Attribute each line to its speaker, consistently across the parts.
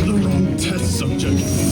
Speaker 1: Wrong test subject.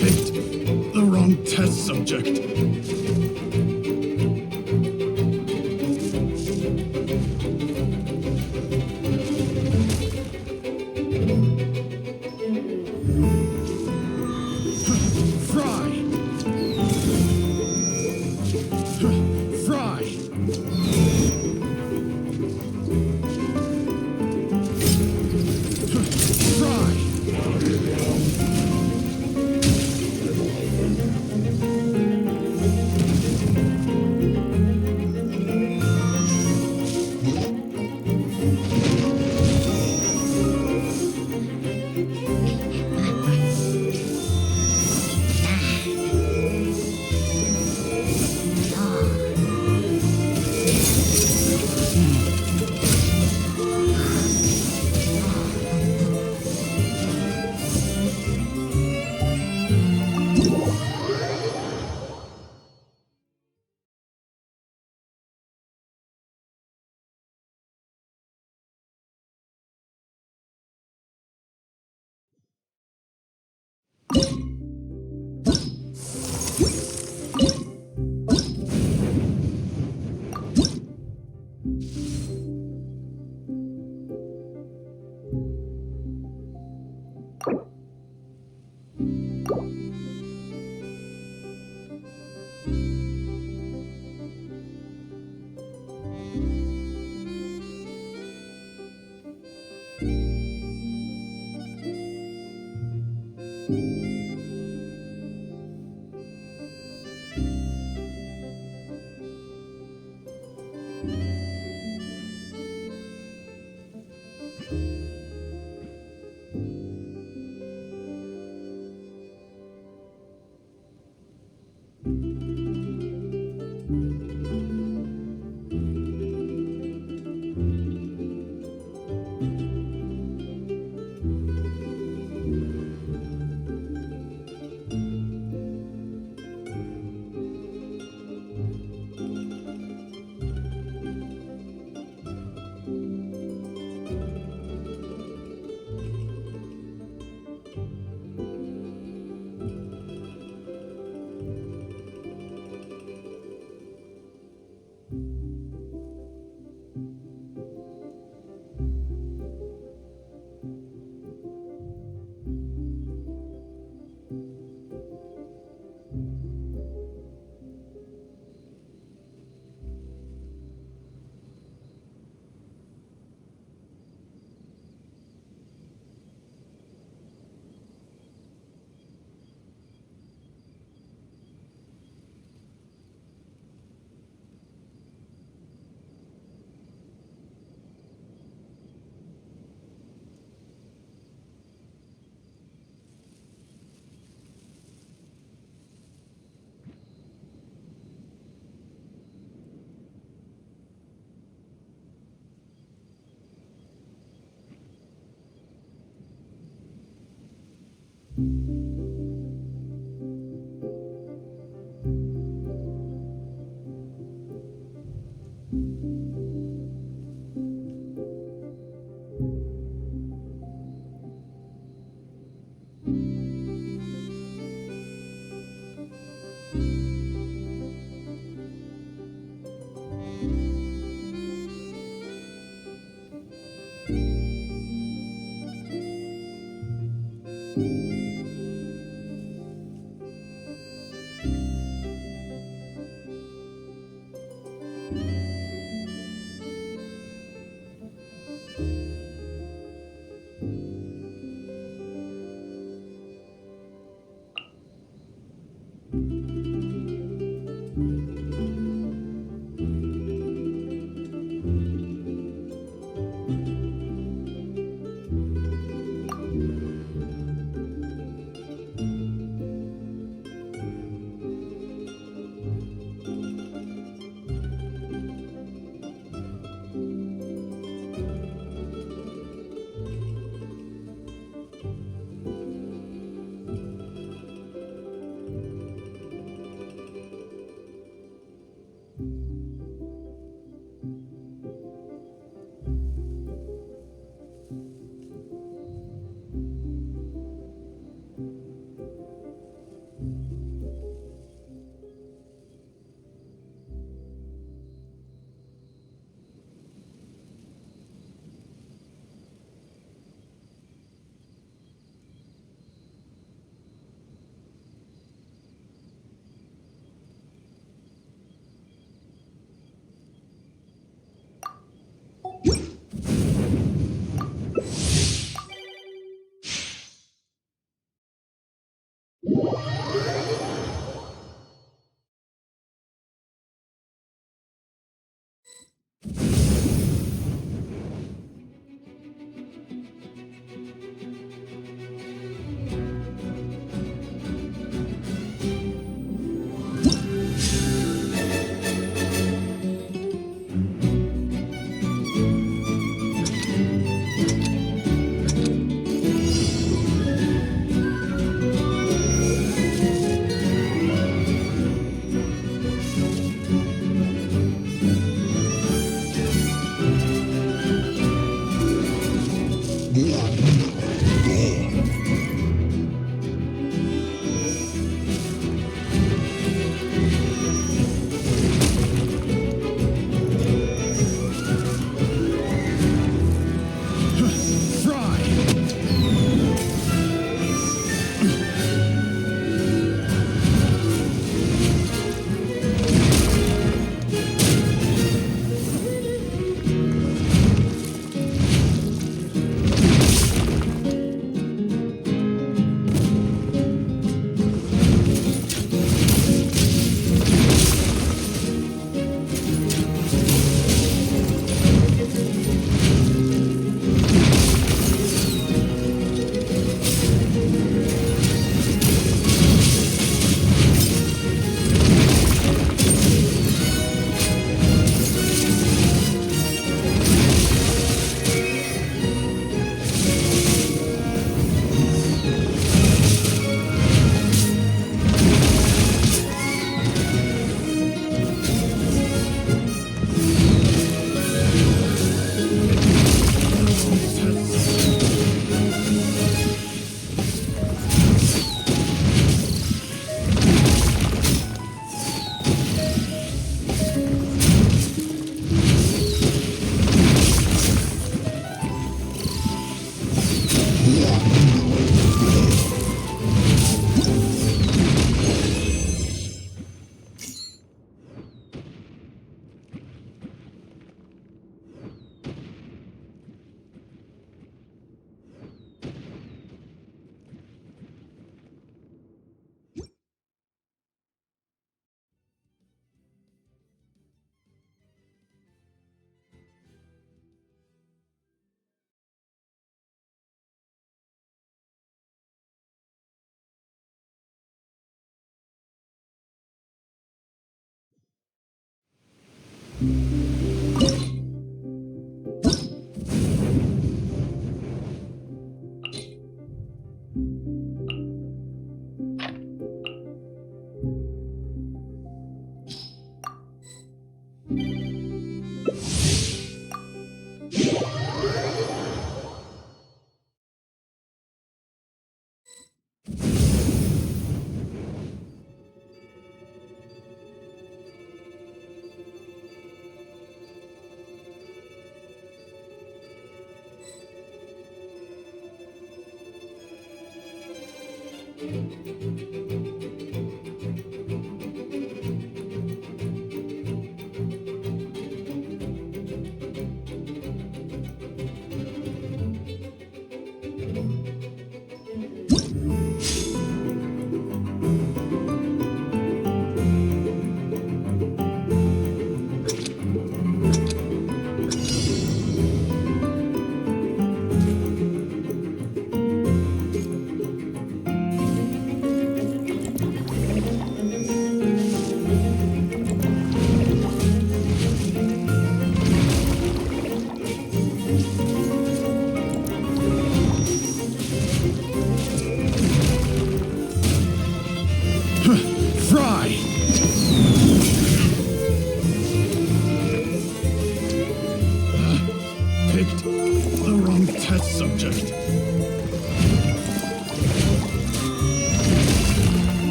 Speaker 1: Picked the wrong test subject. Fry! Fry!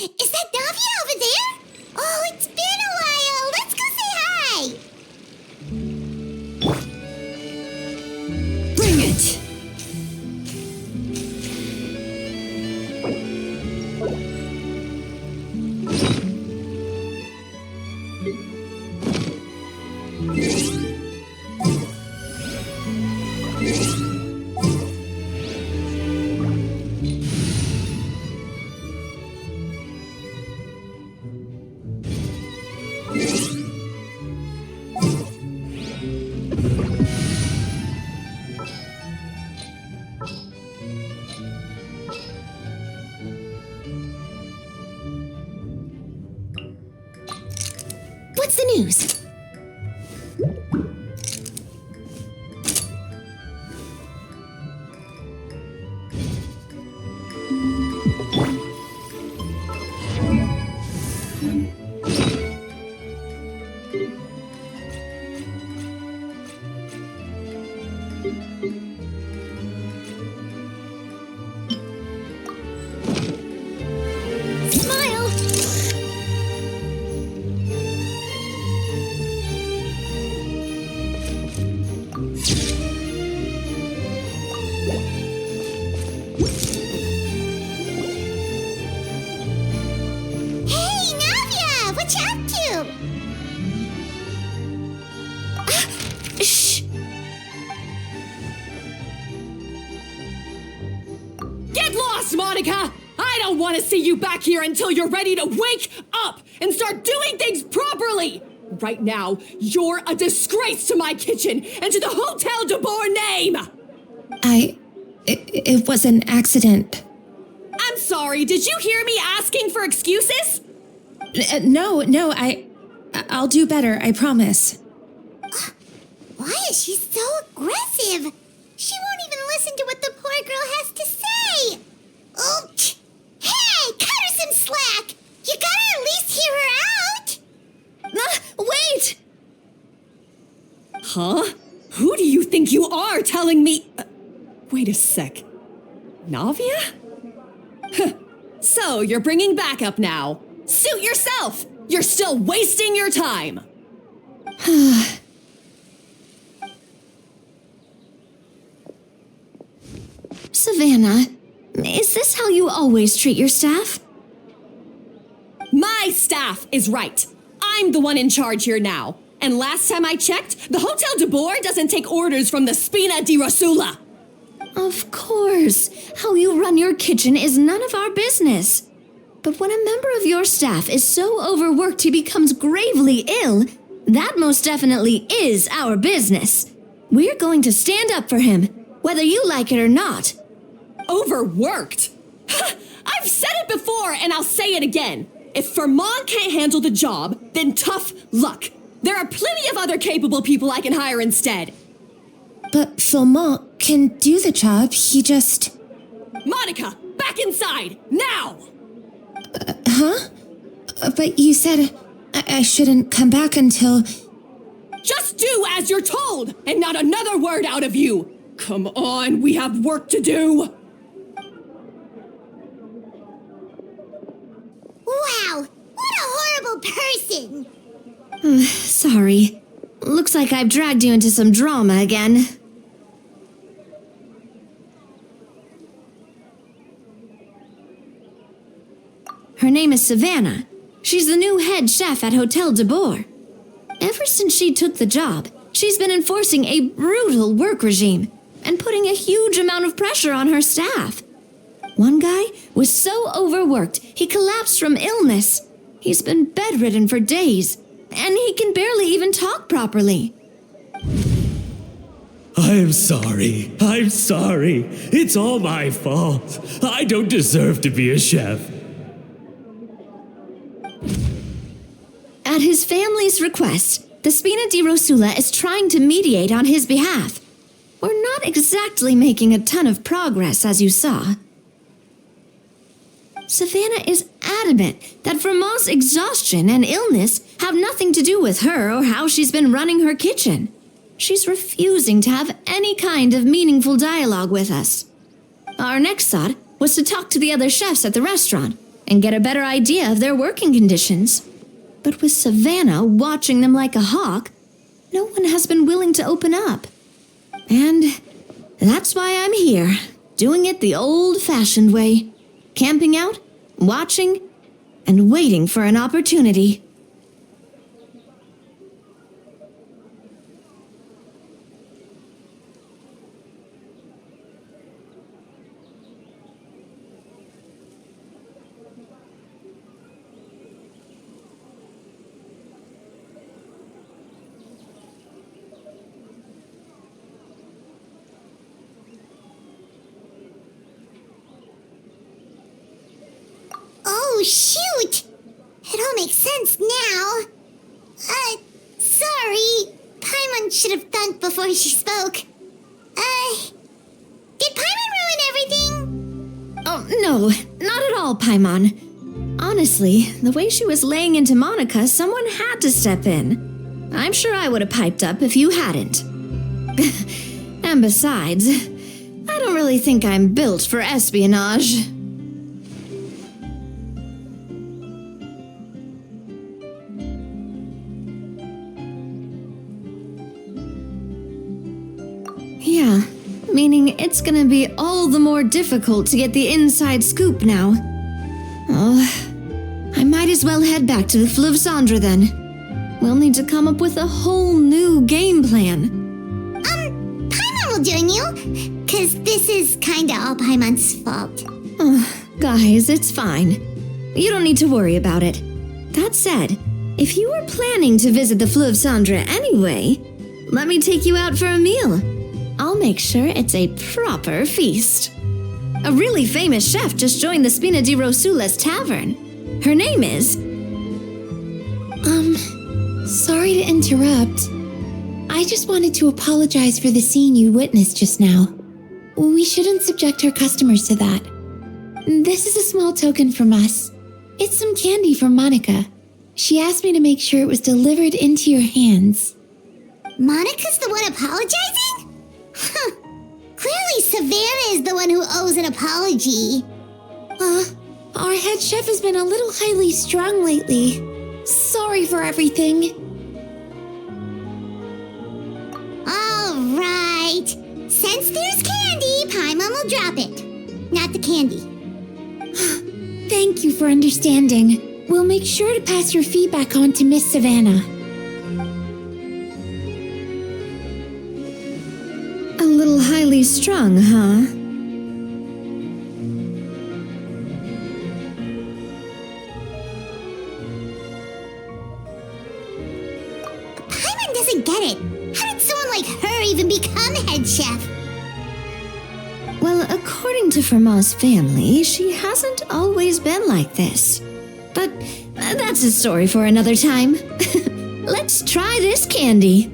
Speaker 2: Is that Navia over there? Oh, it's been a while. Let's go say hi.
Speaker 3: Bring it!
Speaker 2: What's the news? Smile! Hey, Navia! What you up to? Shh!
Speaker 3: Get lost, Monica! I don't want to see you back here until you're ready to wake up and start doing things properly! Right now, you're a disgrace to my kitchen and to the Hotel de Boer name!
Speaker 4: It was an accident.
Speaker 3: I'm sorry, did you hear me asking for excuses?
Speaker 4: No, I'll do better, I promise.
Speaker 2: Why is she so aggressive? She won't even listen to what the poor girl has to say. Oh, hey, cut her some slack. You gotta at least hear her out.
Speaker 4: Wait!
Speaker 3: Huh? Who do you think you are telling me? Wait a sec. Navia? Huh. So, you're bringing backup now. Suit yourself! You're still wasting your time!
Speaker 4: Savannah, is this how you always treat your staff?
Speaker 3: My staff is right. I'm the one in charge here now. And last time I checked, the Hotel de Boer doesn't take orders from the Spina di Rosula.
Speaker 4: Of course. How you run your kitchen is none of our business. But when a member of your staff is so overworked he becomes gravely ill, that most definitely is our business. We're going to stand up for him, whether you like it or not.
Speaker 3: Overworked? I've said it before and I'll say it again. If Fermont can't handle the job, then tough luck. There are plenty of other capable people I can hire instead.
Speaker 4: But Philmont can do the job, he just...
Speaker 3: Monica, back inside, now!
Speaker 4: Huh? But you said I shouldn't come back until...
Speaker 3: Just do as you're told, and not another word out of you! Come on, we have work to do!
Speaker 2: Wow, what a horrible person.
Speaker 4: Sorry. Looks like I've dragged you into some drama again. Her name is Savannah. She's the new head chef at Hotel de Boer. Ever since she took the job, she's been enforcing a brutal work regime and putting a huge amount of pressure on her staff. One guy was so overworked, he collapsed from illness. He's been bedridden for days, and he can barely even talk properly.
Speaker 5: I'm sorry. It's all my fault. I don't deserve to be a chef.
Speaker 4: At his family's request, the Spina di Rosula is trying to mediate on his behalf. We're not exactly making a ton of progress, as you saw. Savannah is adamant that Vermont's exhaustion and illness have nothing to do with her or how she's been running her kitchen. She's refusing to have any kind of meaningful dialogue with us. Our next thought was to talk to the other chefs at the restaurant, and get a better idea of their working conditions. But with Savannah watching them like a hawk, no one has been willing to open up. And that's why I'm here, doing it the old-fashioned way. Camping out, watching, and waiting for an opportunity.
Speaker 2: Oh, shoot! It all makes sense now. Sorry. Paimon should have thunked before she spoke. Did Paimon ruin everything?
Speaker 4: Oh, no, not at all, Paimon. Honestly, the way she was laying into Monica, someone had to step in. I'm sure I would have piped up if you hadn't. And besides, I don't really think I'm built for espionage. Yeah, meaning it's gonna be all the more difficult to get the inside scoop now. Oh, I might as well head back to the Fleuve Cendre then. We'll need to come up with a whole new game plan.
Speaker 2: Paimon will join you, 'cause this is kinda all Paimon's fault.
Speaker 4: Guys, it's fine. You don't need to worry about it. That said, if you were planning to visit the Fleuve Cendre anyway, let me take you out for a meal. I'll make sure it's a proper feast. A really famous chef just joined the Spina di Rosula's tavern. Her name is...
Speaker 6: Sorry to interrupt. I just wanted to apologize for the scene you witnessed just now. We shouldn't subject our customers to that. This is a small token from us. It's some candy from Monica. She asked me to make sure it was delivered into your hands.
Speaker 2: Monica's the one apologizing? Huh. Clearly Savannah is the one who owes an apology.
Speaker 6: Our head chef has been a little highly strung lately. Sorry for everything.
Speaker 2: All right. Since there's candy, Paimon will drop it. Not the candy.
Speaker 6: Thank you for understanding. We'll make sure to pass your feedback on to Miss Savannah.
Speaker 4: A little highly strung, huh?
Speaker 2: Paimon doesn't get it. How did someone like her even become head chef?
Speaker 4: Well, according to Fermat's family, she hasn't always been like this. But that's a story for another time. Let's try this candy.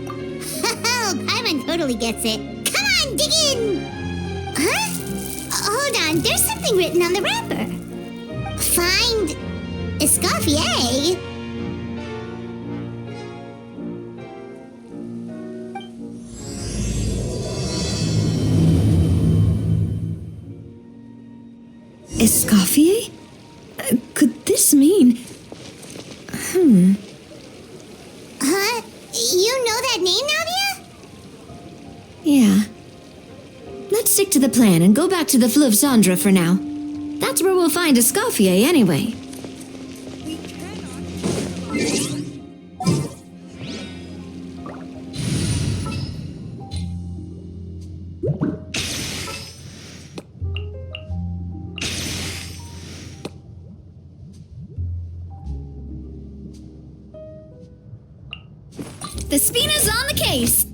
Speaker 2: Oh, Paimon totally gets it. Come on, dig in! Huh? Hold on, there's something written on the wrapper. Find Escoffier?
Speaker 4: Escoffier? Could this mean...
Speaker 2: Huh? You know that name, Navia?
Speaker 4: Yeah. Let's stick to the plan and go back to the Fleuve Cendre for now. That's where we'll find Escoffier anyway. The Spina's on the case!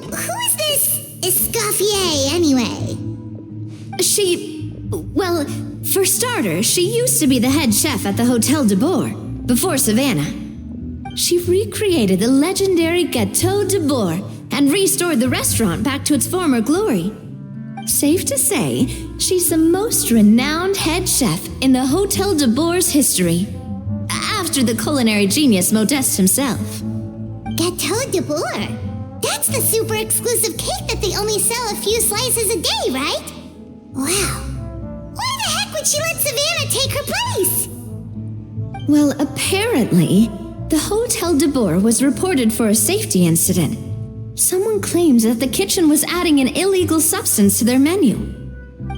Speaker 2: who is this Escoffier, anyway?
Speaker 4: Well, for starters, she used to be the head chef at the Hotel de Bourg, before Savannah. She recreated the legendary Gâteau de Bourg and restored the restaurant back to its former glory. Safe to say, she's the most renowned head chef in the Hotel de Bourg's history, after the culinary genius Modeste himself.
Speaker 2: Gâteau de Bourg? That's the super exclusive cake that they only sell a few slices a day, right? Wow. Why the heck would she let Savannah take her place?
Speaker 4: Well, apparently, the Hotel de Bourg was reported for a safety incident. Someone claims that the kitchen was adding an illegal substance to their menu.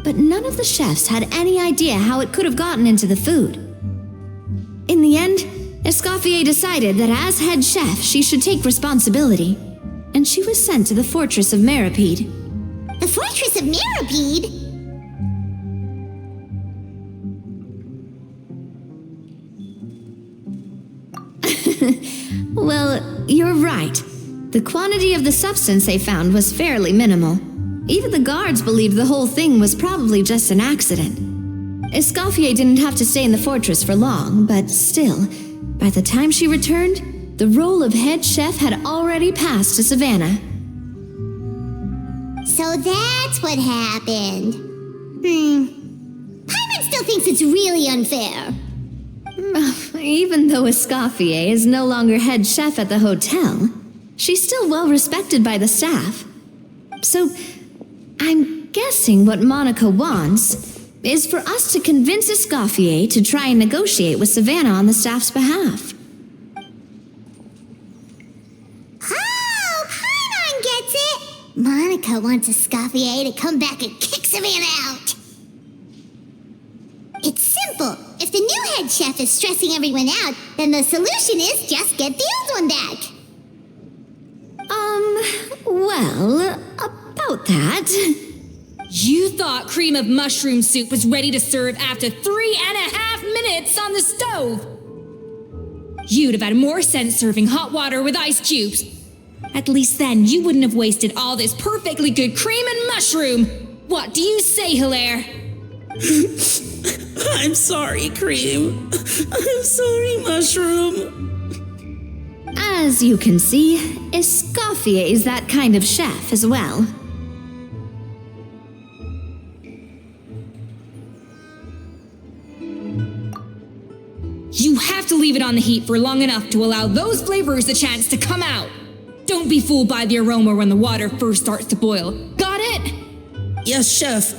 Speaker 4: But none of the chefs had any idea how it could have gotten into the food. In the end, Escoffier decided that as head chef, she should take responsibility, and she was sent to the fortress of Meripede.
Speaker 2: The Fortress of Meripede?
Speaker 4: Well, you're right. The quantity of the substance they found was fairly minimal. Even the guards believed the whole thing was probably just an accident. Escoffier didn't have to stay in the fortress for long, but still, by the time she returned, the role of head chef had already passed to Savannah.
Speaker 2: So that's what happened. Paimon still thinks it's really unfair.
Speaker 4: Even though Escoffier is no longer head chef at the hotel, she's still well respected by the staff. So, I'm guessing what Monica wants is for us to convince Escoffier to try and negotiate with Savannah on the staff's behalf.
Speaker 2: Oh, Paimon gets it! Monica wants Escoffier to come back and kick Savannah out. It's simple. If the new head chef is stressing everyone out, then the solution is just get the old one back.
Speaker 4: Well, about that.
Speaker 7: You thought cream of mushroom soup was ready to serve after 3.5 minutes on the stove. You'd have had more sense serving hot water with ice cubes. At least then you wouldn't have wasted all this perfectly good cream and mushroom. What do you say, Hilaire?
Speaker 5: I'm sorry, Cream. I'm sorry, Mushroom.
Speaker 4: As you can see, Escoffier is that kind of chef as well.
Speaker 7: You have to leave it on the heat for long enough to allow those flavors the chance to come out. Don't be fooled by the aroma when the water first starts to boil. Got it?
Speaker 5: Yes, Chef.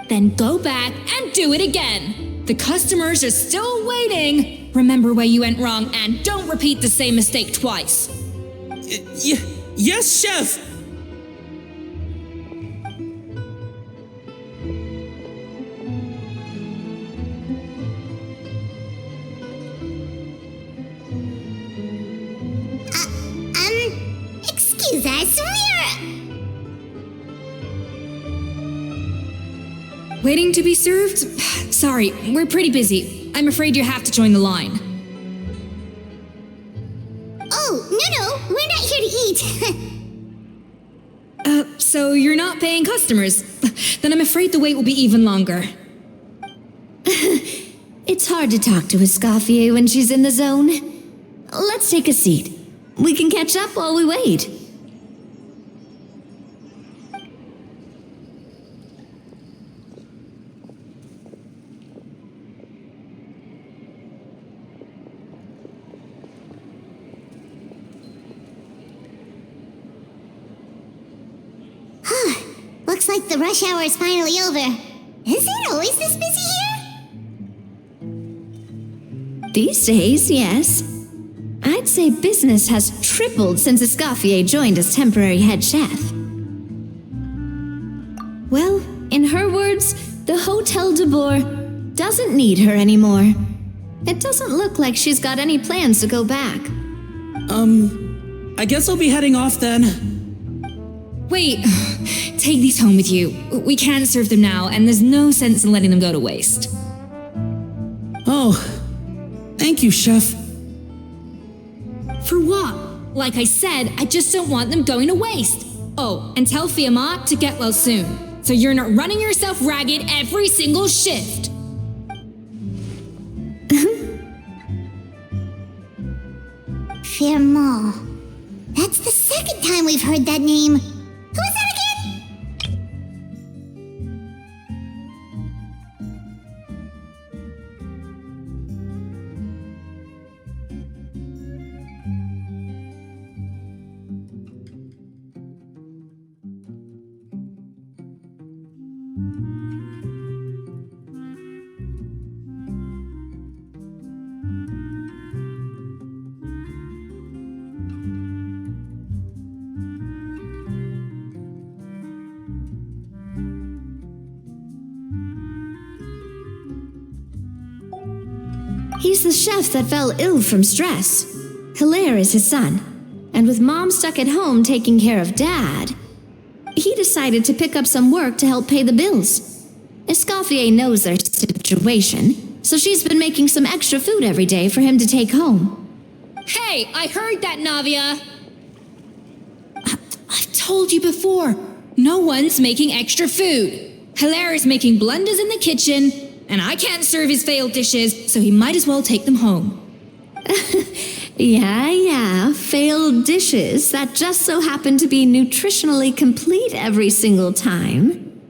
Speaker 7: Then go back and do it again. The customers are still waiting. Remember where you went wrong and don't repeat the same mistake twice.
Speaker 5: Yes, Chef.
Speaker 2: Excuse us,
Speaker 7: Waiting to be served? Sorry, we're pretty busy. I'm afraid you have to join the line.
Speaker 2: Oh, no, we're not here to eat.
Speaker 7: So you're not paying customers? Then I'm afraid the wait will be even longer.
Speaker 4: It's hard to talk to Escoffier when she's in the zone. Let's take a seat. We can catch up while we wait.
Speaker 2: Looks like the rush hour is finally over. Is it always this busy here?
Speaker 4: These days, yes. I'd say business has tripled since Escoffier joined as temporary head chef. Well, in her words, the Hotel de Bourg doesn't need her anymore. It doesn't look like she's got any plans to go back.
Speaker 5: I guess I'll be heading off then.
Speaker 7: Wait, take these home with you. We can't serve them now, and there's no sense in letting them go to waste.
Speaker 5: Oh, thank you, Chef.
Speaker 7: For what? Like I said, I just don't want them going to waste. Oh, and tell Fiamma to get well soon, so you're not running yourself ragged every single shift.
Speaker 2: Fiamma. That's the second time we've heard that name. Who is that again?
Speaker 4: He's the chef that fell ill from stress. Hilaire is his son. And with Mom stuck at home taking care of Dad, he decided to pick up some work to help pay the bills. Escoffier knows their situation, so she's been making some extra food every day for him to take home.
Speaker 7: Hey, I heard that, Navia!
Speaker 6: I've told you before.
Speaker 7: No one's making extra food. Hilaire is making blunders in the kitchen, and I can't serve his failed dishes, so he might as well take them home.
Speaker 4: Yeah, failed dishes that just so happen to be nutritionally complete every single time.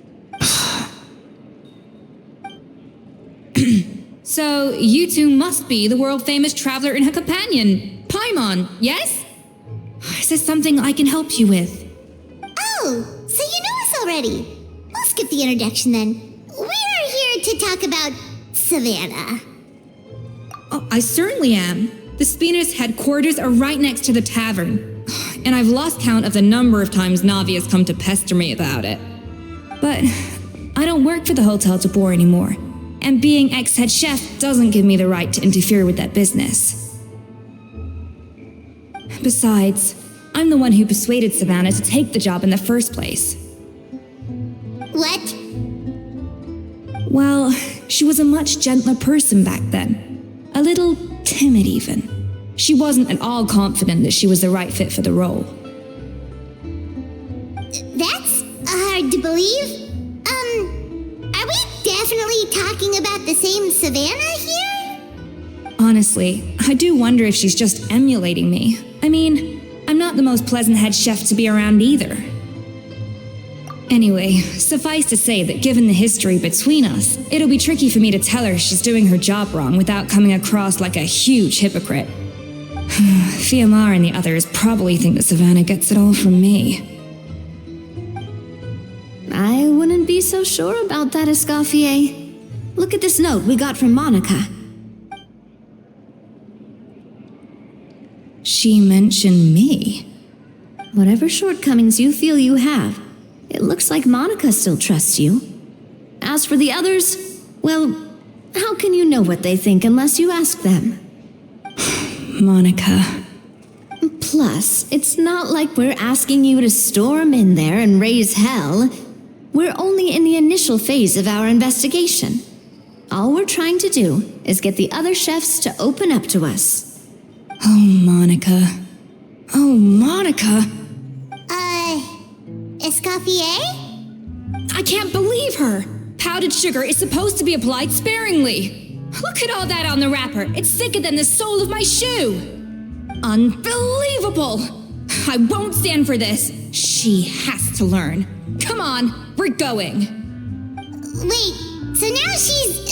Speaker 7: So, you two must be the world-famous traveler and her companion, Paimon, yes? Is there something I can help you with?
Speaker 2: Oh, so you know us already. We'll skip the introduction then. We're here to talk about Savannah.
Speaker 7: Oh, I certainly am. The Spina's headquarters are right next to the tavern. And I've lost count of the number of times Navi has come to pester me about it. But I don't work for the Hotel de Boer anymore. And being ex-head chef doesn't give me the right to interfere with that business. Besides, I'm the one who persuaded Savannah to take the job in the first place.
Speaker 2: What?
Speaker 7: Well, she was a much gentler person back then. A little timid even. She wasn't at all confident that she was the right fit for the role.
Speaker 2: That's hard to believe. Are we definitely talking about the same Savannah here?
Speaker 7: Honestly, I do wonder if she's just emulating me. I mean, I'm not the most pleasant head chef to be around either. Anyway, suffice to say that given the history between us, it'll be tricky for me to tell her she's doing her job wrong without coming across like a huge hypocrite. Fiamma and the others probably think that Savannah gets it all from me.
Speaker 4: I wouldn't be so sure about that, Escoffier. Look at this note we got from Monica.
Speaker 7: She mentioned me.
Speaker 4: Whatever shortcomings you feel you have, it looks like Monica still trusts you. As for the others, well, how can you know what they think unless you ask them?
Speaker 7: Monica.
Speaker 4: Plus, it's not like we're asking you to storm in there and raise hell. We're only in the initial phase of our investigation. All we're trying to do is get the other chefs to open up to us.
Speaker 7: Oh, Monica. Oh, Monica!
Speaker 2: Escoffier?
Speaker 7: I can't believe her! Powdered sugar is supposed to be applied sparingly. Look at all that on the wrapper. It's thicker than the sole of my shoe. Unbelievable! I won't stand for this. She has to learn. Come on, we're going.
Speaker 2: Wait, so now she's,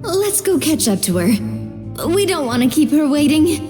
Speaker 4: Let's go catch up to her. We don't want to keep her waiting.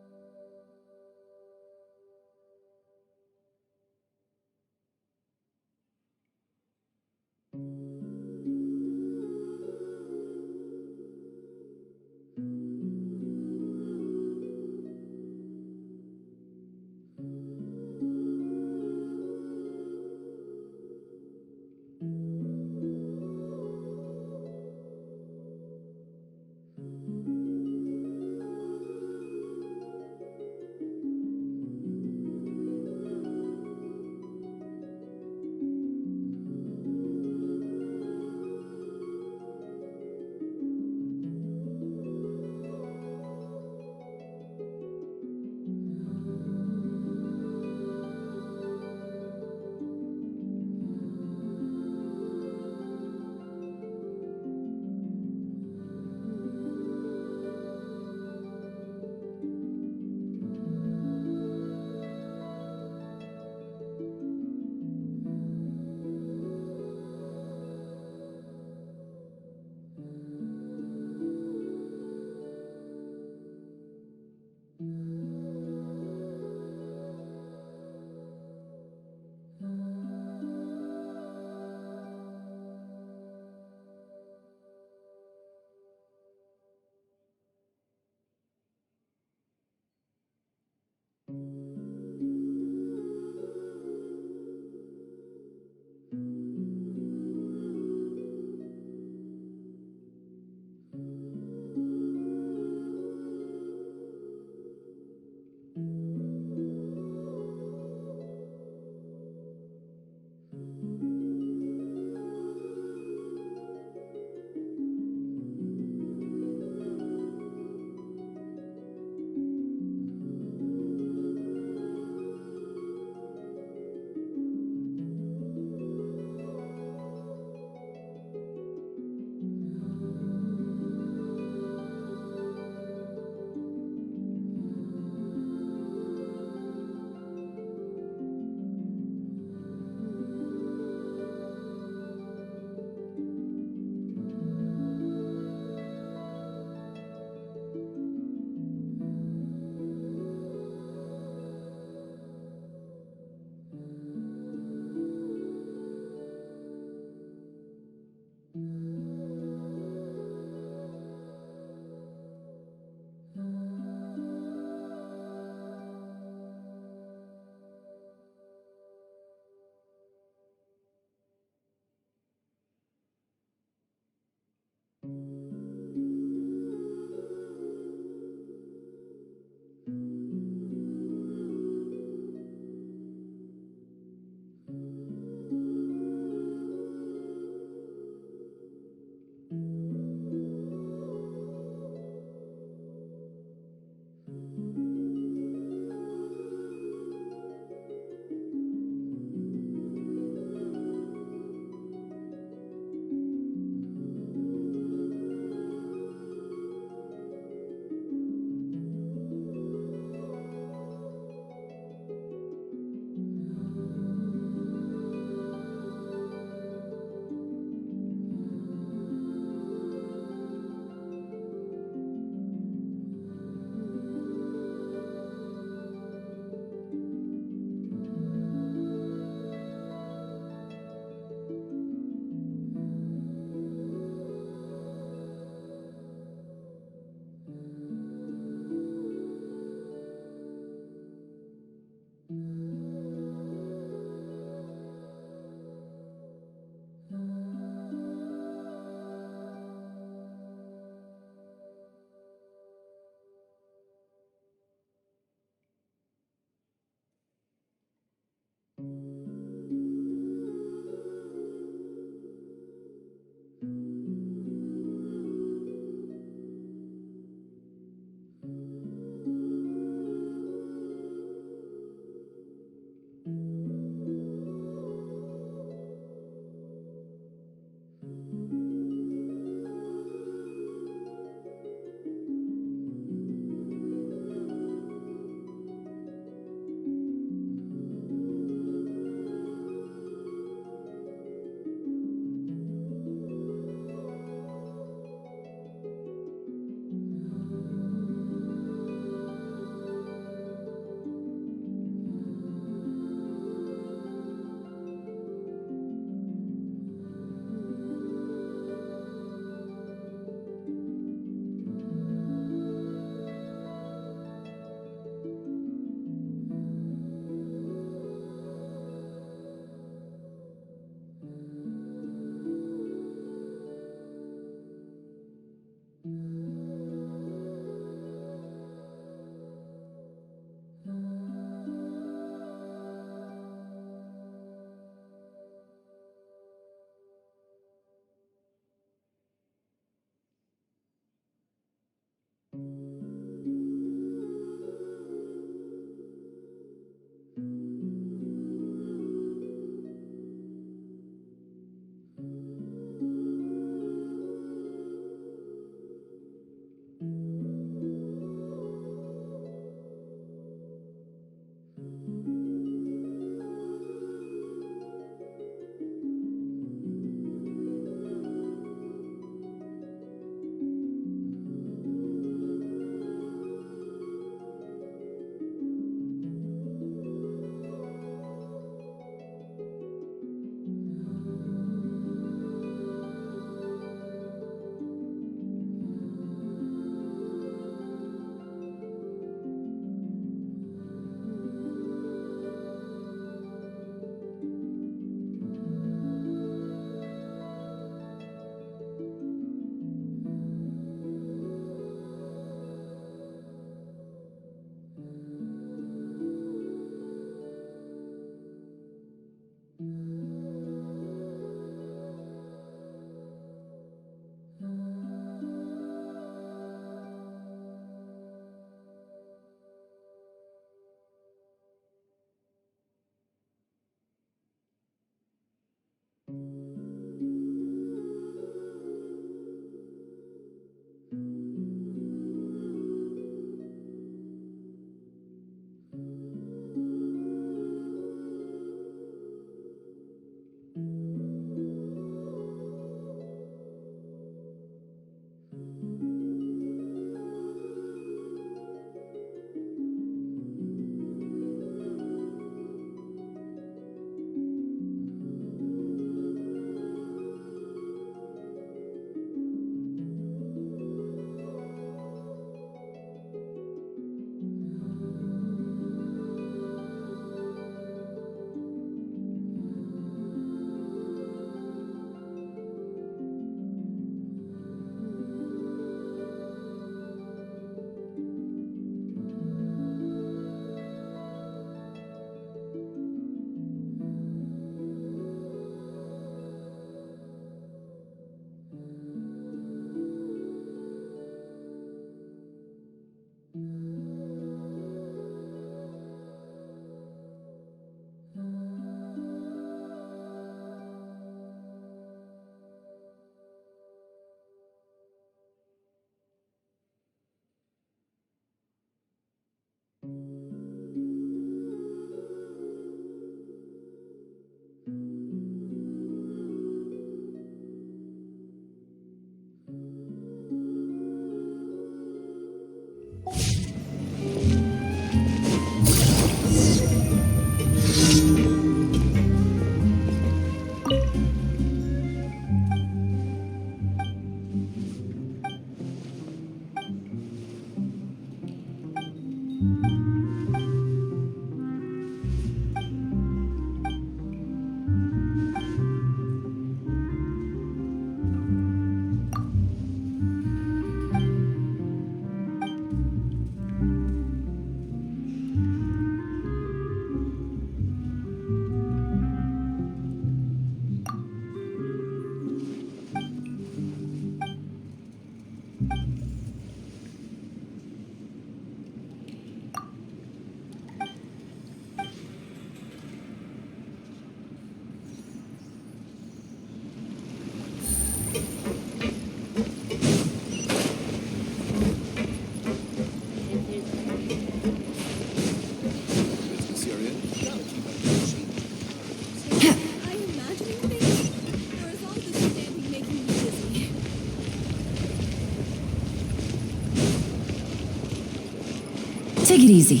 Speaker 4: Take it easy.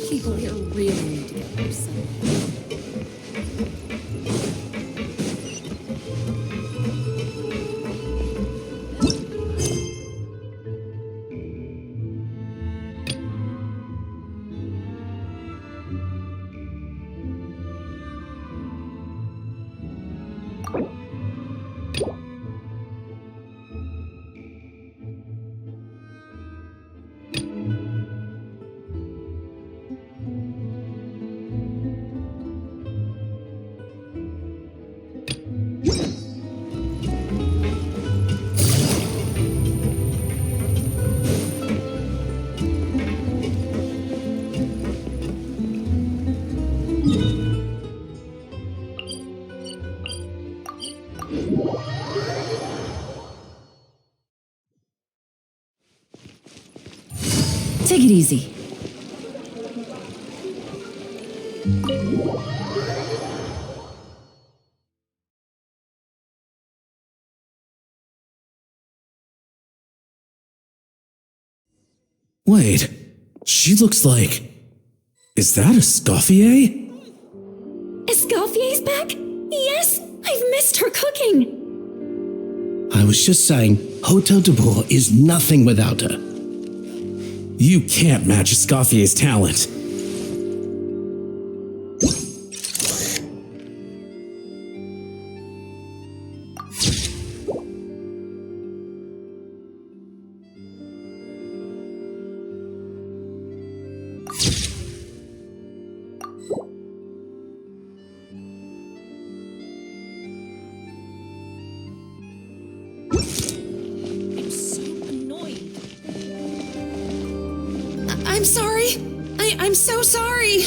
Speaker 3: People here really need to get their sun.
Speaker 4: Take it easy.
Speaker 5: Wait, she looks like... Is that Escoffier?
Speaker 4: Escoffier's back? Yes, I've missed her cooking.
Speaker 8: I was just saying, Hotel Downpour is nothing without her.
Speaker 5: You can't match Escoffier's talent.
Speaker 6: I'm sorry. I'm so sorry.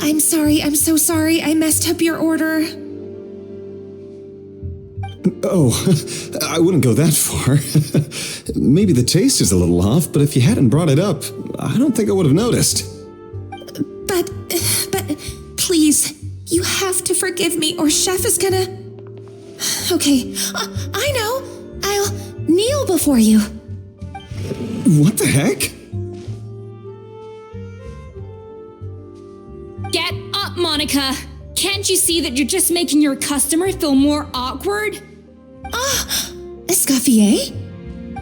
Speaker 6: I'm sorry. I'm so sorry. I messed up your order.
Speaker 9: Oh, I wouldn't go that far. Maybe the taste is a little off, but if you hadn't brought it up, I don't think I would have noticed.
Speaker 6: But, please, you have to forgive me or Chef is gonna... Okay, I know. I'll kneel before you.
Speaker 9: What the heck?
Speaker 7: Get up, Monica! Can't you see that you're just making your customer feel more awkward?
Speaker 6: Escoffier?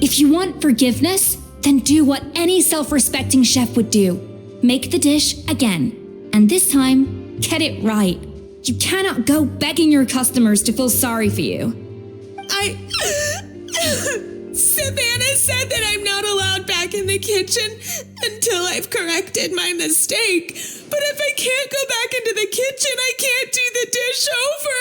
Speaker 7: If you want forgiveness, then do what any self-respecting chef would do. Make the dish again. And this time, get it right. You cannot go begging your customers to feel sorry for you.
Speaker 6: Savannah said that I'm not allowed back in the kitchen until I've corrected my mistake. But if I can't go back into the kitchen, I can't do the dish over.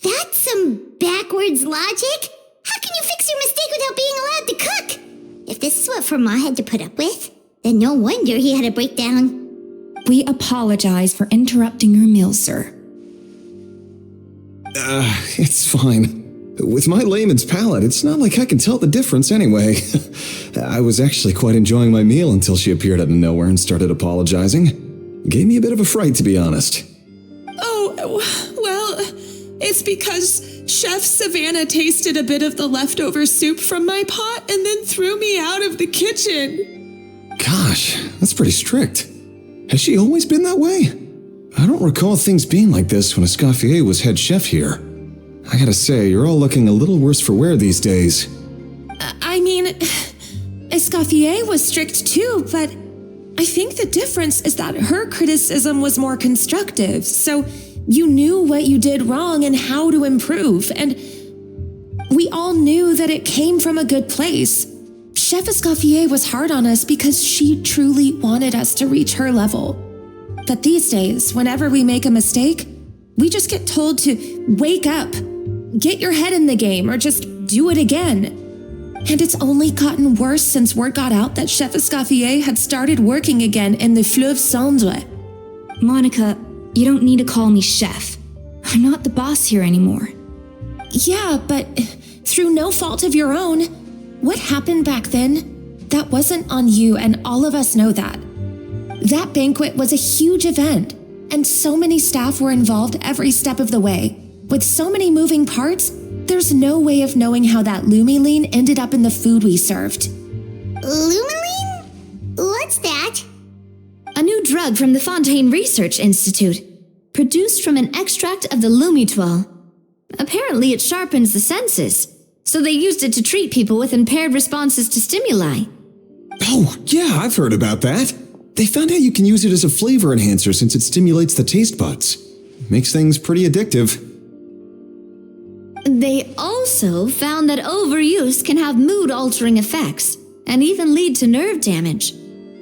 Speaker 2: That's some backwards logic. How can you fix your mistake without being allowed to cook? If this is what Fermat had to put up with, then no wonder he had a breakdown.
Speaker 7: We apologize for interrupting your meal, sir.
Speaker 9: It's fine. With my layman's palate, it's not like I can tell the difference anyway. I was actually quite enjoying my meal until she appeared out of nowhere and started apologizing. Gave me a bit of a fright, to be honest.
Speaker 6: Oh, well, it's because Chef Savannah tasted a bit of the leftover soup from my pot and then threw me out of the kitchen.
Speaker 9: Gosh, that's pretty strict. Has she always been that way? I don't recall things being like this when Escoffier was head chef here. I gotta say, you're all looking a little worse for wear these days.
Speaker 6: I mean, Escoffier was strict too, but I think the difference is that her criticism was more constructive, so you knew what you did wrong and how to improve, and we all knew that it came from a good place. Chef Escoffier was hard on us because she truly wanted us to reach her level. But these days, whenever we make a mistake, we just get told to wake up, get your head in the game, or just do it again. And it's only gotten worse since word got out that Chef Escoffier had started working again in the Fleuve Cendre.
Speaker 7: Monica, you don't need to call me chef. I'm not the boss here anymore.
Speaker 6: Yeah, but through no fault of your own, what happened back then, that wasn't on you, and all of us know that. That banquet was a huge event, and so many staff were involved every step of the way. With so many moving parts, there's no way of knowing how that Lumiline ended up in the food we served.
Speaker 2: Lumiline? What's that?
Speaker 4: A new drug from the Fontaine Research Institute, produced from an extract of the Lumitoile. Apparently it sharpens the senses, so they used it to treat people with impaired responses to stimuli.
Speaker 9: Oh, yeah, I've heard about that. They found out you can use it as a flavor enhancer since it stimulates the taste buds. Makes things pretty addictive.
Speaker 4: They also found that overuse can have mood-altering effects and even lead to nerve damage,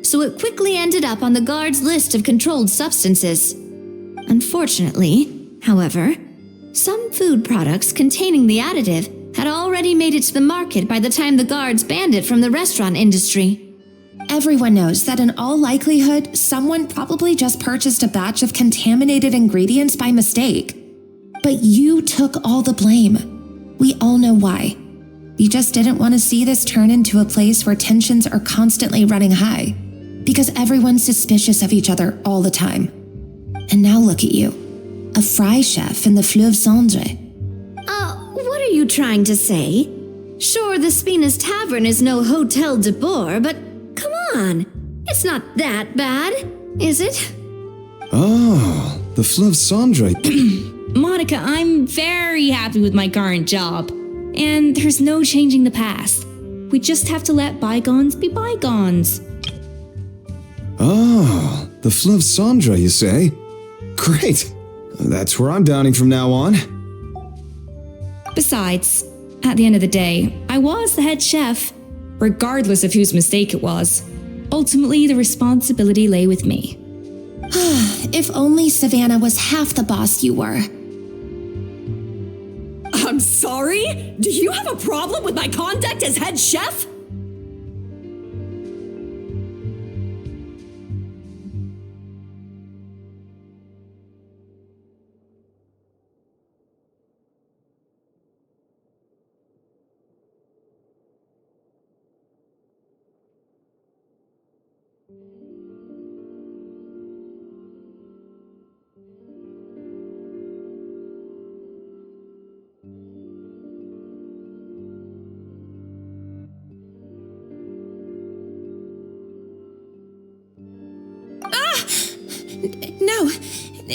Speaker 4: so it quickly ended up on the guards' list of controlled substances. Unfortunately, however, some food products containing the additive had already made it to the market by the time the guards banned it from the restaurant industry.
Speaker 6: Everyone knows that in all likelihood, someone probably just purchased a batch of contaminated ingredients by mistake. But you took all the blame. We all know why. You just didn't want to see this turn into a place where tensions are constantly running high, because everyone's suspicious of each other all the time. And now look at you, a fry chef in the Fleuve Cendre.
Speaker 4: What are you trying to say? Sure, the Spina's Tavern is no Hotel de Boer, but come on, it's not that bad, is it?
Speaker 9: Oh, the Fleuve Cendre.
Speaker 7: Monica, I'm very happy with my current job. And there's no changing the past. We just have to let bygones be bygones.
Speaker 9: Oh, the Fleuve Cendre, you say? Great. That's where I'm dining from now on.
Speaker 7: Besides, at the end of the day, I was the head chef, regardless of whose mistake it was. Ultimately, the responsibility lay with me.
Speaker 6: If only Savannah was half the boss you were.
Speaker 3: I'm sorry? Do you have a problem with my conduct as head chef?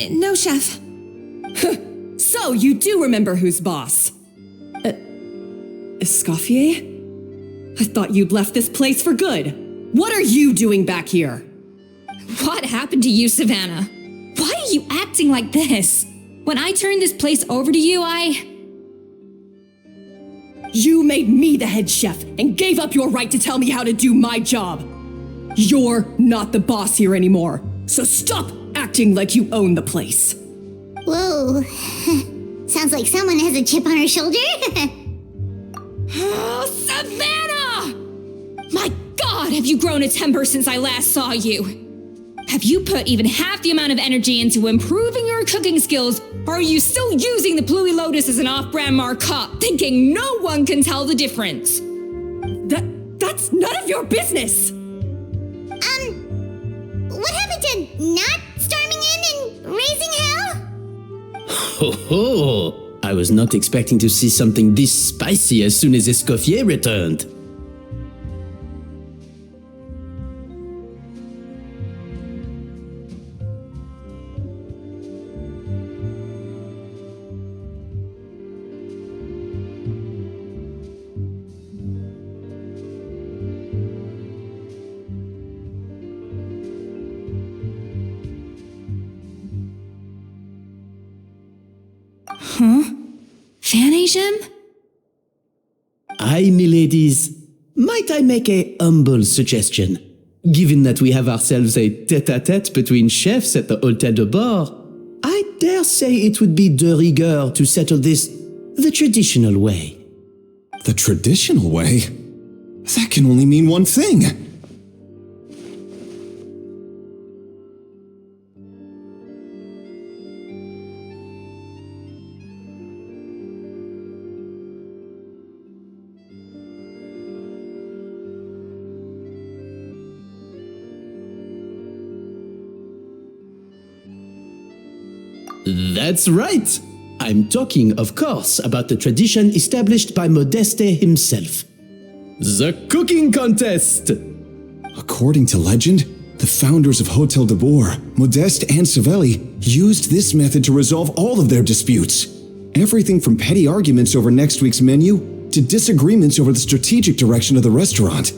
Speaker 6: No, Chef.
Speaker 3: So you do remember who's boss? Escoffier? I thought you'd left this place for good. What are you doing back here?
Speaker 7: What happened to you, Savannah? Why are you acting like this? When I turned this place over to you,
Speaker 3: You made me the head chef and gave up your right to tell me how to do my job. You're not the boss here anymore, so stop acting like you own the place.
Speaker 2: Whoa. Sounds like someone has a chip on her shoulder.
Speaker 7: Oh, Savannah! My God, have you grown a temper since I last saw you? Have you put even half the amount of energy into improving your cooking skills, or are you still using the Pluie Lotus as an off-brand markup, thinking no one can tell the difference?
Speaker 3: That's none of your business!
Speaker 2: What happened to not storming in and raising hell?
Speaker 8: Ho ho! I was not expecting to see something this spicy as soon as Escoffier returned.
Speaker 7: Vanisham?
Speaker 8: Aye, miladies. Might I make a humble suggestion? Given that we have ourselves a tête-à-tête between chefs at the Hôtel de Bord, I dare say it would be de rigueur to settle this the traditional way.
Speaker 9: The traditional way? That can only mean one thing.
Speaker 8: That's right! I'm talking, of course, about the tradition established by Modeste himself. The cooking contest!
Speaker 9: According to legend, the founders of Hotel de Boer, Modeste and Savelli, used this method to resolve all of their disputes. Everything from petty arguments over next week's menu to disagreements over the strategic direction of the restaurant.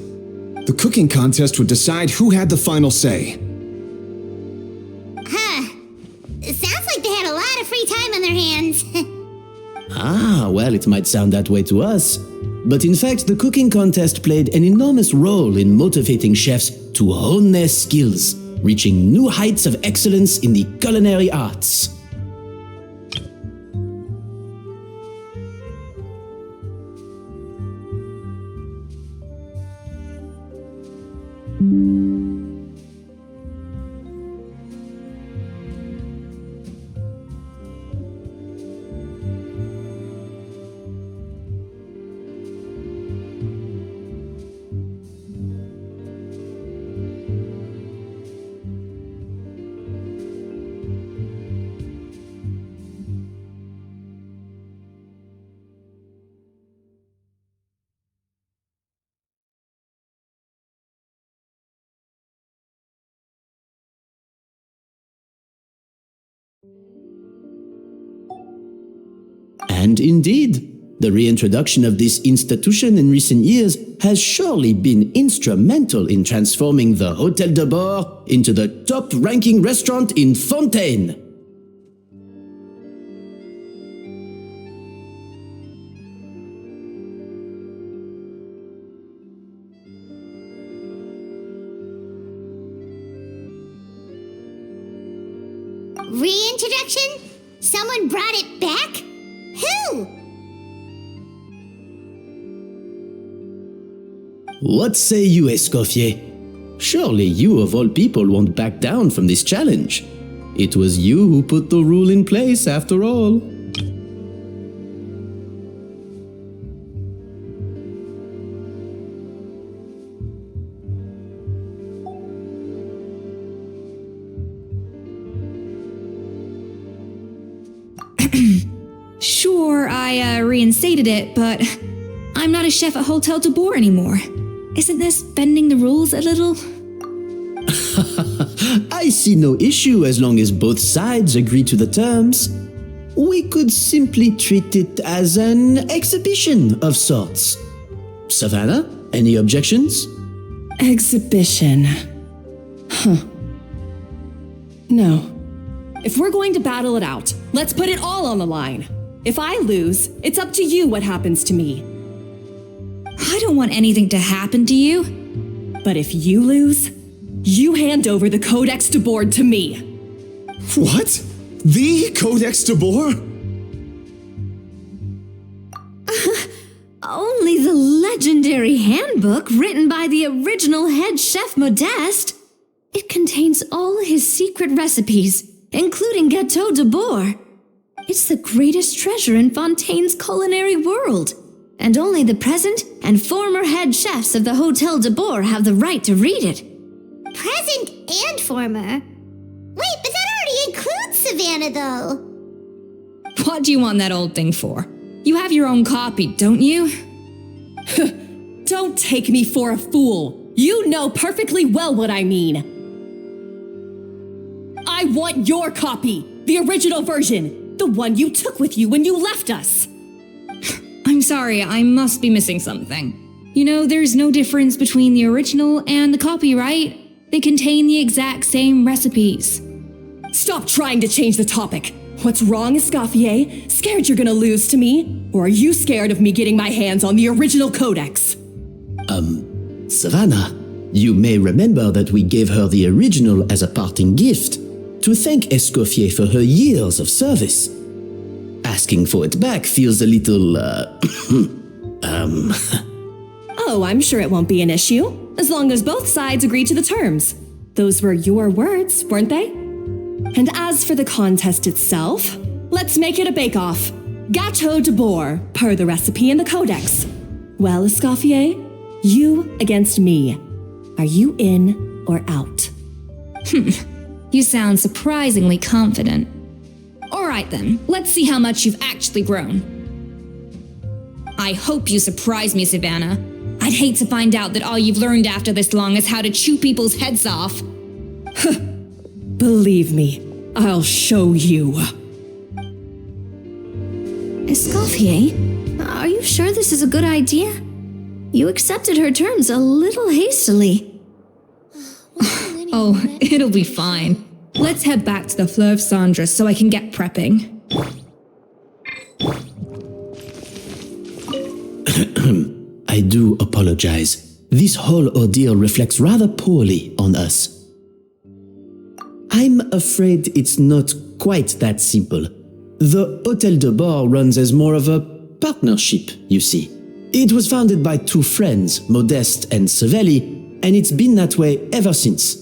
Speaker 9: The cooking contest would decide who had the final say.
Speaker 2: It sounds like they had a lot of free time on their hands.
Speaker 8: Ah, well, it might sound that way to us. But in fact, the cooking contest played an enormous role in motivating chefs to hone their skills, reaching new heights of excellence in the culinary arts. And indeed, the reintroduction of this institution in recent years has surely been instrumental in transforming the Hôtel de Bord into the top-ranking restaurant in Fontaine.
Speaker 2: Reintroduction? Someone brought it back? Who?
Speaker 8: What say you, Escoffier? Surely you of all people won't back down from this challenge. It was you who put the rule in place after all.
Speaker 7: Sure, I reinstated it, but I'm not a chef at Hotel de Boer anymore. Isn't this bending the rules a little?
Speaker 8: I see no issue as long as both sides agree to the terms. We could simply treat it as an exhibition of sorts. Savannah, any objections?
Speaker 3: Exhibition. Huh. No. If we're going to battle it out, let's put it all on the line. If I lose, it's up to you what happens to me.
Speaker 7: I don't want anything to happen to you.
Speaker 3: But if you lose, you hand over the Codex de Boer to me.
Speaker 9: What? The Codex de Boer?
Speaker 4: Only the legendary handbook written by the original head chef Modeste. It contains all his secret recipes, including Gâteau de Boer. It's the greatest treasure in Fontaine's culinary world, and only the present and former head chefs of the Hotel de Boer have the right to read it.
Speaker 2: Present and former? Wait, but that already includes Savannah, though.
Speaker 7: What do you want that old thing for? You have your own copy, don't you?
Speaker 3: Don't take me for a fool. You know perfectly well what I mean. I want your copy, the original version, the one you took with you when you left us.
Speaker 7: I'm sorry, I must be missing something. You know, there's no difference between the original and the copy, right? They contain the exact same recipes.
Speaker 3: Stop trying to change the topic. What's wrong, Escoffier? Scared you're gonna lose to me? Or are you scared of me getting my hands on the original codex?
Speaker 8: Savannah, you may remember that we gave her the original as a parting gift to thank Escoffier for her years of service. Asking for it back feels a little,
Speaker 3: Oh, I'm sure it won't be an issue, as long as both sides agree to the terms. Those were your words, weren't they? And as for the contest itself, let's make it a bake-off. Gâteau de Boer, per the recipe in the codex. Well, Escoffier, you against me. Are you in or out?
Speaker 7: You sound surprisingly confident. All right then, let's see how much you've actually grown. I hope you surprise me, Savannah. I'd hate to find out that all you've learned after this long is how to chew people's heads off.
Speaker 3: Believe me, I'll show you.
Speaker 4: Escoffier, are you sure this is a good idea? You accepted her terms a little hastily.
Speaker 7: Oh, it'll be fine. Let's head back to the Fleuve Cendres so I can get prepping.
Speaker 8: I do apologize. This whole ordeal reflects rather poorly on us. I'm afraid it's not quite that simple. The Hotel de Boer runs as more of a partnership, you see. It was founded by two friends, Modeste and Savelli, and it's been that way ever since.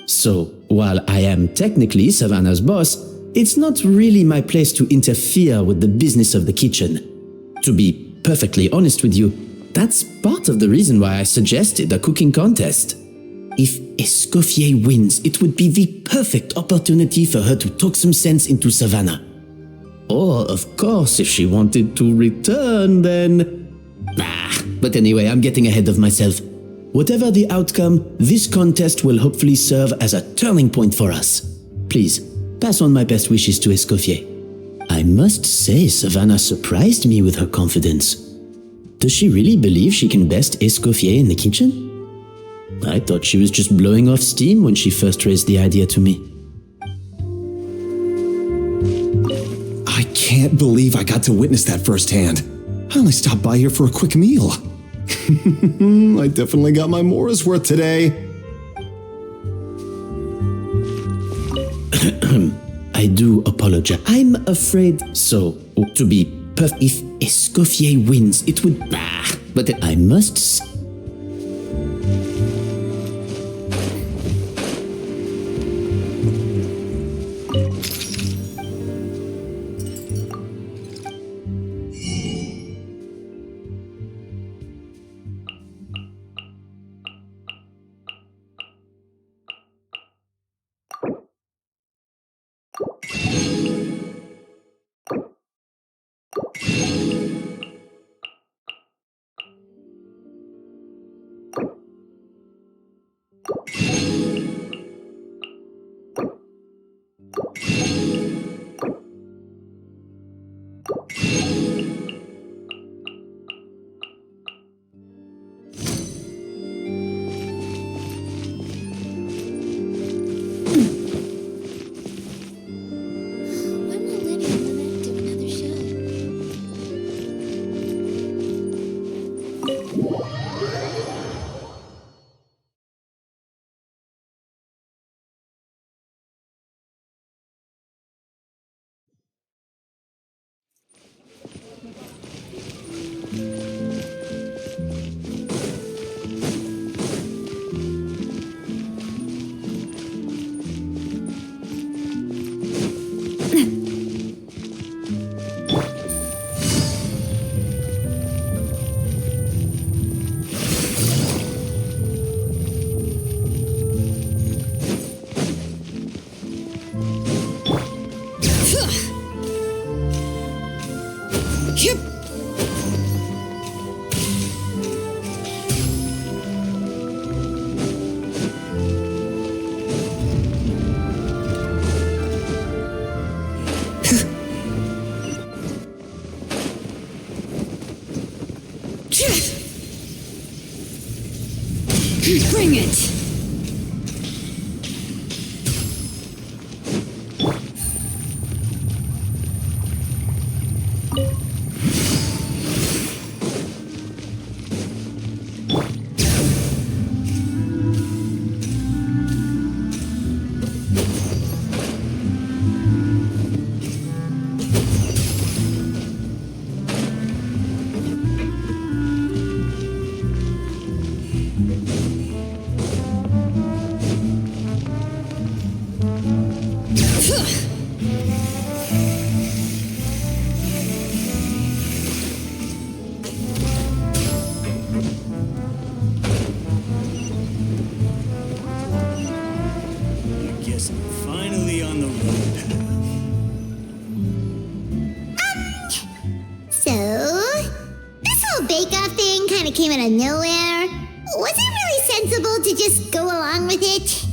Speaker 8: So, while I am technically Savannah's boss, it's not really my place to interfere with the business of the kitchen. To be perfectly honest with you, that's part of the reason why I suggested a cooking contest. If Escoffier wins, it would be the perfect opportunity for her to talk some sense into Savannah. Or, of course, if she wanted to return, then... But anyway, I'm getting ahead of myself. Whatever the outcome, this contest will hopefully serve as a turning point for us. Please, pass on my best wishes to Escoffier. I must say, Savannah surprised me with her confidence. Does she really believe she can best Escoffier in the kitchen? I thought she was just blowing off steam when she first raised the idea to me.
Speaker 9: I can't believe I got to witness that firsthand. I only stopped by here for a quick meal. I definitely got my Mora's worth today.
Speaker 8: I I do apologize. I'm afraid so. To be perfect, if Escoffier wins, it would... but I must say...
Speaker 7: Bring it!
Speaker 5: Finally on the road path.
Speaker 2: So, this whole bake-off thing kind of came out of nowhere. Was it really sensible to just go along with it?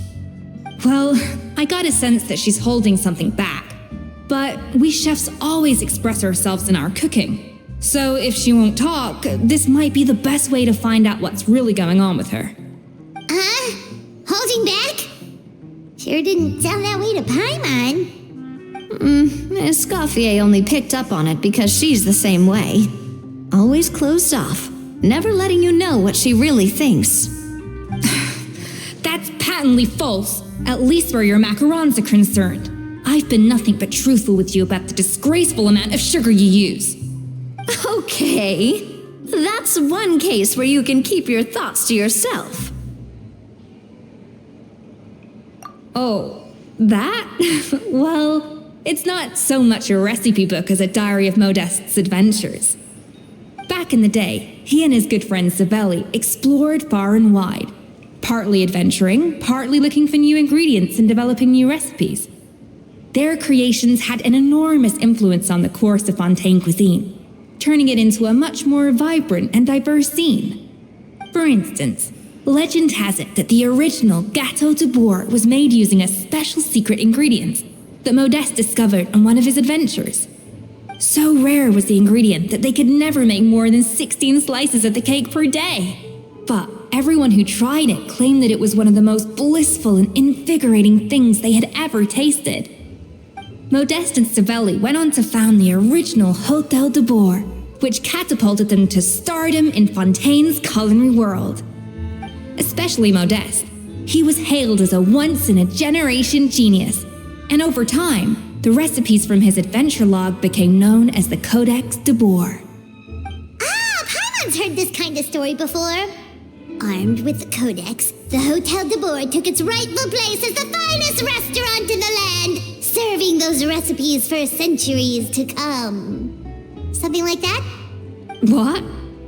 Speaker 7: Well, I got a sense that she's holding something back. But we chefs always express ourselves in our cooking. So if she won't talk, this might be the best way to find out what's really going on with her.
Speaker 2: Huh? Holding back? Sure didn't sound that way to Paimon.
Speaker 4: Escoffier only picked up on it because she's the same way. Always closed off, never letting you know what she really thinks.
Speaker 7: That's patently false, at least where your macarons are concerned. I've been nothing but truthful with you about the disgraceful amount of sugar you use.
Speaker 4: Okay, that's one case where you can keep your thoughts to yourself.
Speaker 7: Oh, that? Well, it's not so much a recipe book as a diary of Modeste's adventures. Back in the day, he and his good friend Savelli explored far and wide, partly adventuring, partly looking for new ingredients and developing new recipes. Their creations had an enormous influence on the course of Fontaine cuisine, turning it into a much more vibrant and diverse scene. For instance, legend has it that the original Gâteau de Bourg was made using a special secret ingredient that Modeste discovered on one of his adventures. So rare was the ingredient that they could never make more than 16 slices of the cake per day. But everyone who tried it claimed that it was one of the most blissful and invigorating things they had ever tasted. Modeste and Savelli went on to found the original Hôtel de Bourg, which catapulted them to stardom in Fontaine's culinary world. Especially Modeste. He was hailed as a once-in-a-generation genius, and over time, the recipes from his adventure log became known as the Codex de Boer.
Speaker 2: Ah, Paimon's heard this kind of story before. Armed with the Codex, the Hotel de Boer took its rightful place as the finest restaurant in the land, serving those recipes for centuries to come. Something like that?
Speaker 7: What?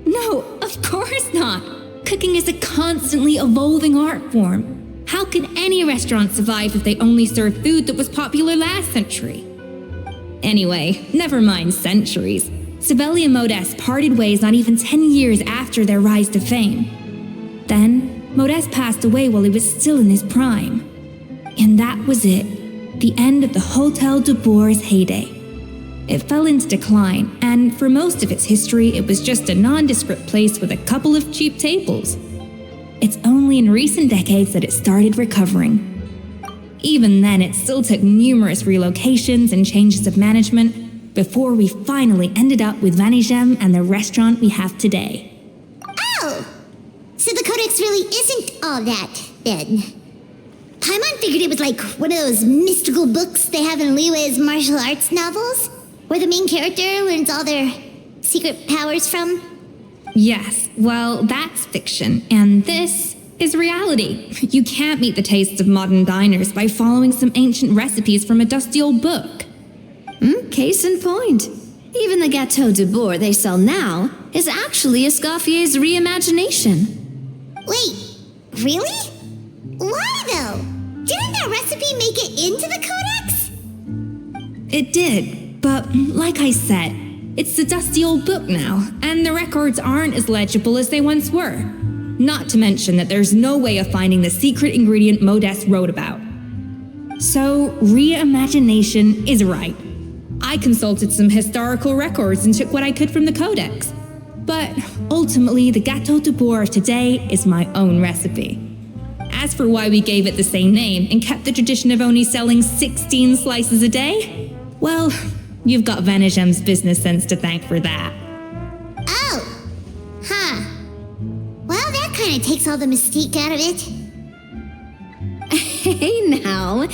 Speaker 7: No, of course not. Cooking is a constantly evolving art form. How could any restaurant survive if they only served food that was popular last century? Anyway, never mind centuries. Sibeli and Modeste parted ways not even 10 years after their rise to fame. Then, Modeste passed away while he was still in his prime. And that was it. The end of the Hotel de Boer's heyday. It fell into decline, and for most of its history, it was just a nondescript place with a couple of cheap tables. It's only in recent decades that it started recovering. Even then, it still took numerous relocations and changes of management before we finally ended up with Vanigem and the restaurant we have today.
Speaker 2: Oh! So the Codex really isn't all that, then. Paimon figured it was like one of those mystical books they have in Liyue's martial arts novels, where the main character learns all their secret powers from.
Speaker 7: Yes, well, that's fiction, and this is reality. You can't meet the tastes of modern diners by following some ancient recipes from a dusty old book.
Speaker 4: Case in point. Even the Gâteau de Boer they sell now is actually Escoffier's reimagination.
Speaker 2: Wait, really? Why though? Didn't that recipe make it into the Codex?
Speaker 7: It did, but like I said, it's a dusty old book now, and the records aren't as legible as they once were. Not to mention that there's no way of finding the secret ingredient Modeste wrote about. So, reimagination is right. I consulted some historical records and took what I could from the Codex. But ultimately, the Gâteau de Boer of today is my own recipe. As for why we gave it the same name and kept the tradition of only selling 16 slices a day, well, you've got Vanigem's business sense to thank for that.
Speaker 2: Oh. Huh. Well, that kind of takes all the mystique out of it.
Speaker 4: Hey now,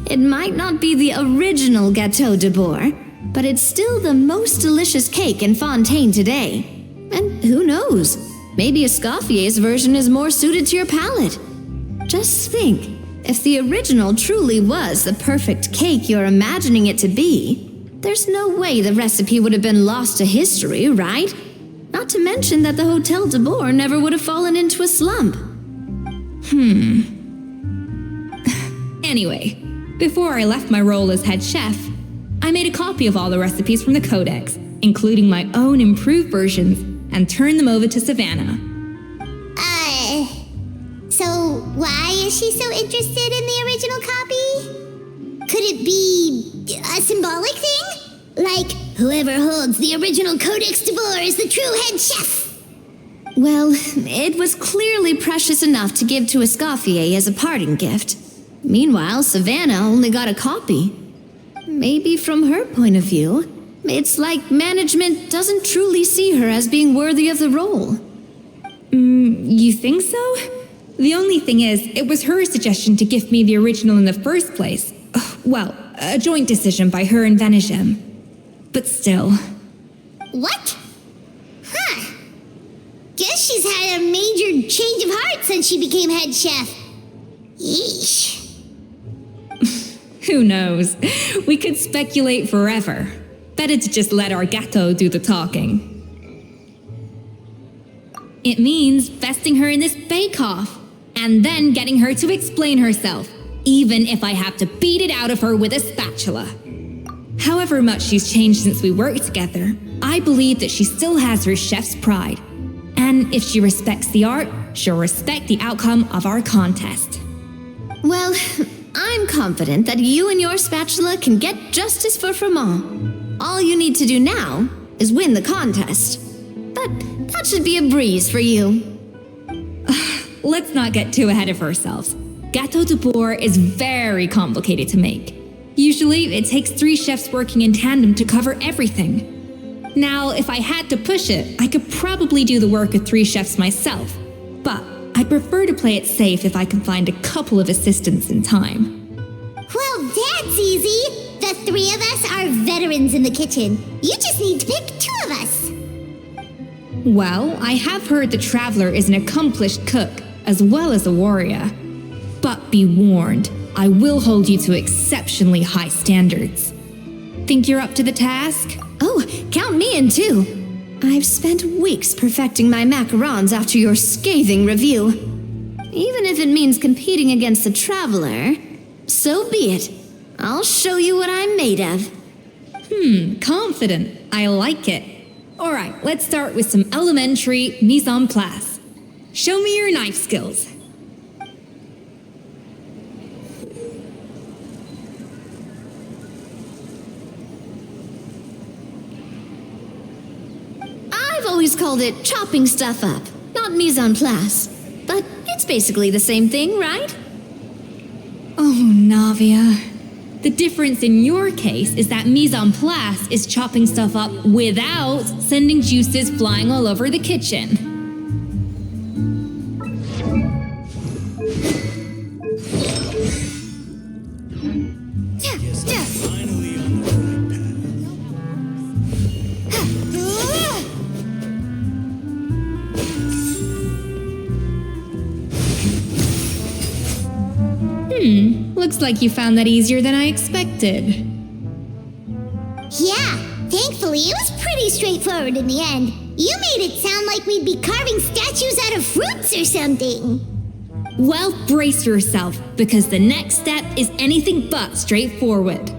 Speaker 4: it might not be the original Gâteau de Boer, but it's still the most delicious cake in Fontaine today. And who knows, maybe Escoffier's version is more suited to your palate. Just think, if the original truly was the perfect cake you're imagining it to be, there's no way the recipe would have been lost to history, right? Not to mention that the Hotel de Boer never would have fallen into a slump.
Speaker 7: Anyway, before I left my role as head chef, I made a copy of all the recipes from the Codex, including my own improved versions, and turned them over to Savannah.
Speaker 2: So why is she so interested in the original copy? Could it be a symbolic thing? Like, whoever holds the original Codex de Boer is the true head chef?
Speaker 4: Well, it was clearly precious enough to give to Escoffier as a parting gift. Meanwhile, Savannah only got a copy. Maybe from her point of view, it's like management doesn't truly see her as being worthy of the role.
Speaker 7: You think so? The only thing is, it was her suggestion to gift me the original in the first place. Well, a joint decision by her and Vanigem. But still.
Speaker 2: What? Huh. Guess she's had a major change of heart since she became head chef. Yeesh.
Speaker 7: Who knows? We could speculate forever. Better to just let our gâteau do the talking. It means vesting her in this bake-off, and then getting her to explain herself, even if I have to beat it out of her with a spatula. However much she's changed since we worked together, I believe that she still has her chef's pride. And if she respects the art, she'll respect the outcome of our contest.
Speaker 4: Well, I'm confident that you and your spatula can get justice for Froment. All you need to do now is win the contest. But that should be a breeze for you.
Speaker 7: Let's not get too ahead of ourselves. Gâteau de Boer is very complicated to make. Usually, it takes 3 chefs working in tandem to cover everything. Now, if I had to push it, I could probably do the work of 3 chefs myself. But I prefer to play it safe if I can find a couple of assistants in time.
Speaker 2: Well, that's easy. The three of us are veterans in the kitchen. You just need to pick two of us.
Speaker 7: Well, I have heard the Traveler is an accomplished cook, as well as a warrior. But be warned, I will hold you to exceptionally high standards. Think you're up to the task?
Speaker 4: Oh, count me in too. I've spent weeks perfecting my macarons after your scathing review. Even if it means competing against the Traveler, so be it. I'll show you what I'm made of.
Speaker 7: Confident. I like it. Alright, let's start with some elementary mise en place. Show me your knife skills.
Speaker 4: I've always called it chopping stuff up, not mise en place. But it's basically the same thing, right?
Speaker 7: Oh, Navia. The difference in your case is that mise en place is chopping stuff up without sending juices flying all over the kitchen. Looks like you found that easier than I expected.
Speaker 2: Yeah, thankfully it was pretty straightforward in the end. You made it sound like we'd be carving statues out of fruits or something.
Speaker 7: Well, brace yourself, because the next step is anything but straightforward.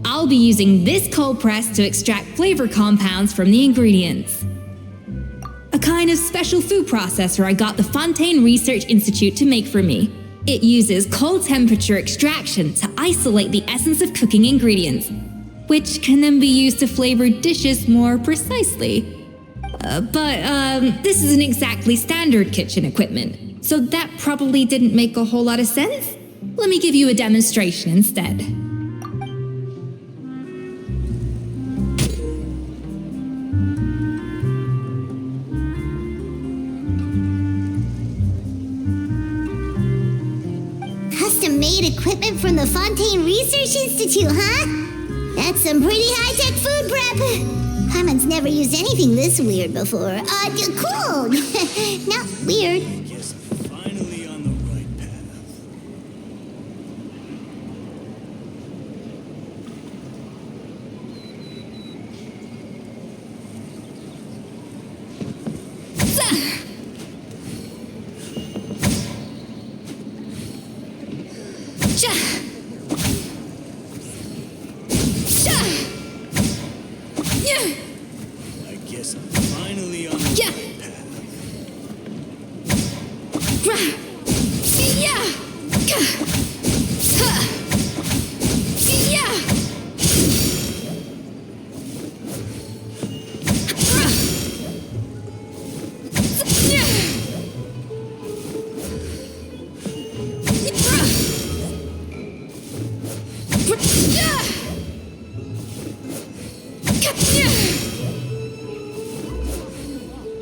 Speaker 7: I'll be using this cold press to extract flavor compounds from the ingredients. A kind of special food processor I got the Fontaine Research Institute to make for me. It uses cold temperature extraction to isolate the essence of cooking ingredients, which can then be used to flavor dishes more precisely. But this isn't exactly standard kitchen equipment, so that probably didn't make a whole lot of sense. Let me give you a demonstration instead.
Speaker 2: Custom-made equipment from the Fontaine Research Institute, huh? That's some pretty high-tech food prep. Carmen's never used anything this weird before. Cool. Not weird.
Speaker 1: Yes, finally on the right path. I guess I'm finally on the right path.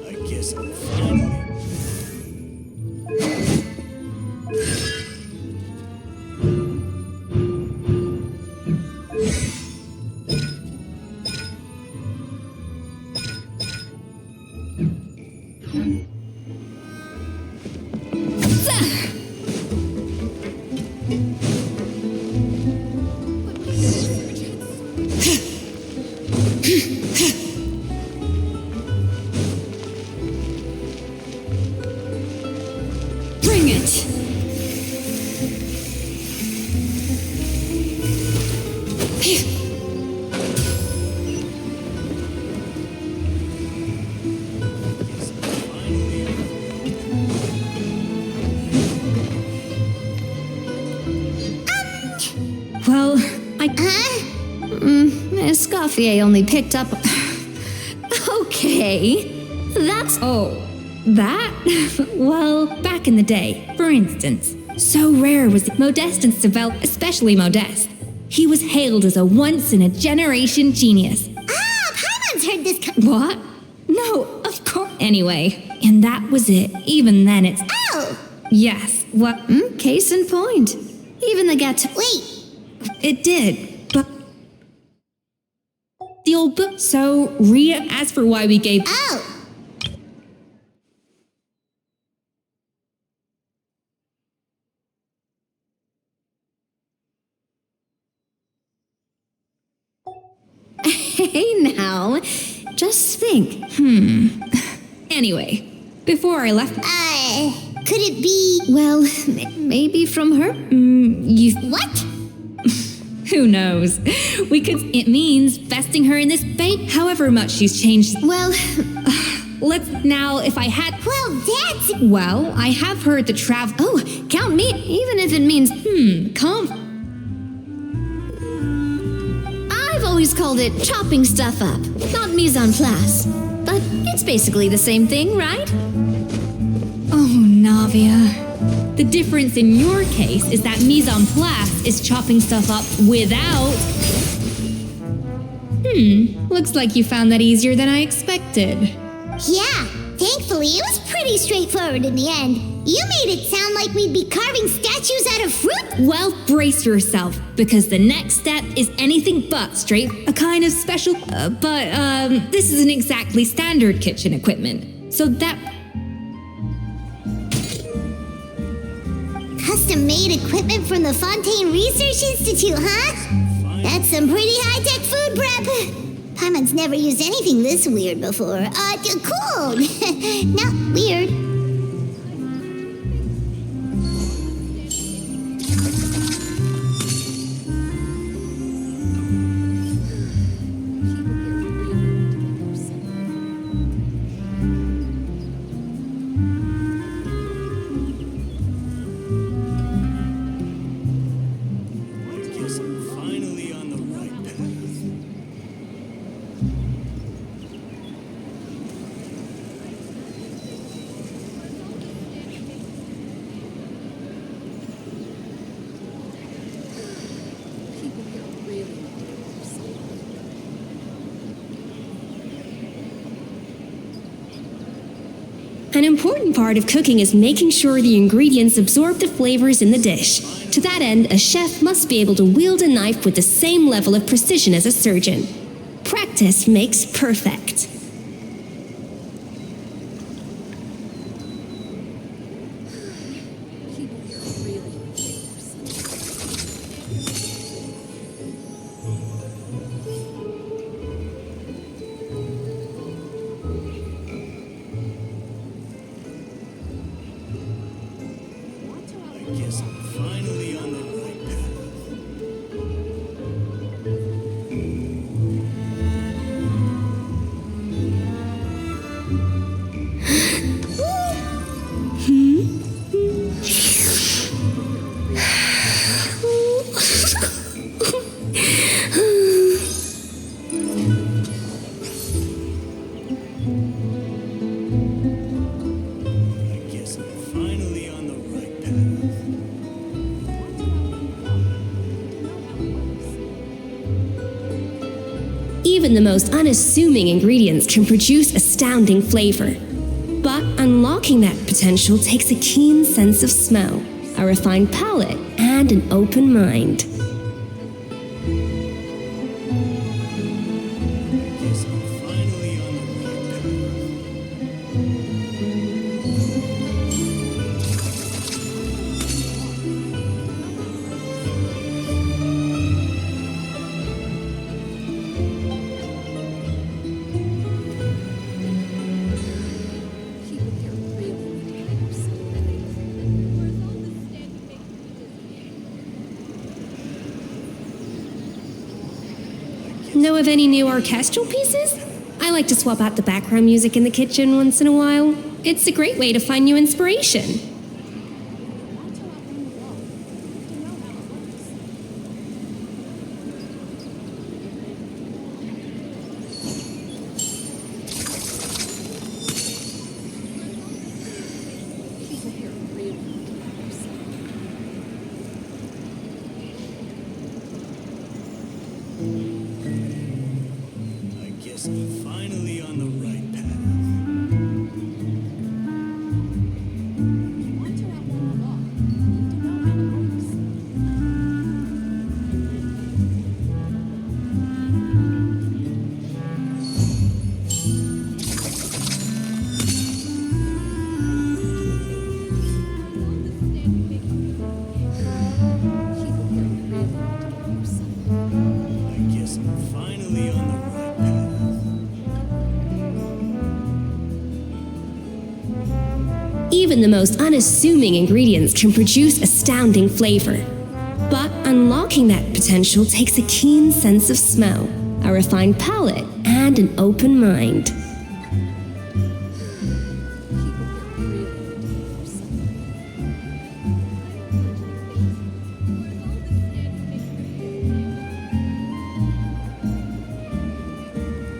Speaker 1: I guess I'm finally.
Speaker 3: Bring it!
Speaker 7: Well,
Speaker 4: Escoffier only picked up... Okay, that's...
Speaker 7: Oh, that? Well, back in the day, for instance, so rare was Modestin's development, especially Modeste. He was hailed as a once-in-a-generation genius.
Speaker 2: Paimon's heard this
Speaker 7: What? No, of course. Anyway, and that was it. Even then, it's...
Speaker 2: Oh!
Speaker 7: Yes, what?
Speaker 4: Case in point. Even the
Speaker 2: Wait,
Speaker 7: It did, but So, Rhea asked for why we gave...
Speaker 2: Oh!
Speaker 4: Hey now, just think.
Speaker 7: Anyway, before I left...
Speaker 2: Could it be...
Speaker 4: Well, maybe from her?
Speaker 2: What?
Speaker 7: Who knows? It means vesting her in this bait, however much she's changed.
Speaker 4: Well,
Speaker 7: Let's now, if I had...
Speaker 2: Well, that's...
Speaker 7: Well, I have heard the travel...
Speaker 4: oh, count me, even if it means, I've always called it chopping stuff up, not mise en place. But it's basically the same thing, right?
Speaker 7: Oh, Navia. The difference in your case is that mise en place is chopping stuff up without... Looks like you found that easier than I expected.
Speaker 2: Yeah, thankfully it was pretty straightforward in the end. You made it sound like we'd be carving statues out of fruit.
Speaker 7: Well, brace yourself, because the next step is anything but straight. A kind of special... this isn't exactly standard kitchen equipment. So that...
Speaker 2: Custom-made equipment from the Fontaine Research Institute, huh? That's some pretty high-tech food prep. Paimon's never used anything this weird before. Cool. Not weird.
Speaker 1: Guess I'm finally on the right path.
Speaker 3: An important part of cooking is making sure the ingredients absorb the flavors in the dish. To that end, a chef must be able to wield a knife with the same level of precision as a surgeon. Practice makes perfect.
Speaker 1: I guess I'm finally on the right path. I guess I'm finally on the right path.
Speaker 3: Even the most unassuming ingredients can produce astounding flavor. But unlocking that potential takes a keen sense of smell, a refined palate, and an open mind.
Speaker 1: I guess I'm finally on the right path.
Speaker 3: Know of any new orchestral pieces? I like to swap out the background music in the kitchen once in a while. It's a great way to find new inspiration.
Speaker 1: I guess I'm finally on the right path.
Speaker 4: Even the most unassuming ingredients can produce astounding flavor. But unlocking that potential takes a keen sense of smell, a refined palate, and an open mind.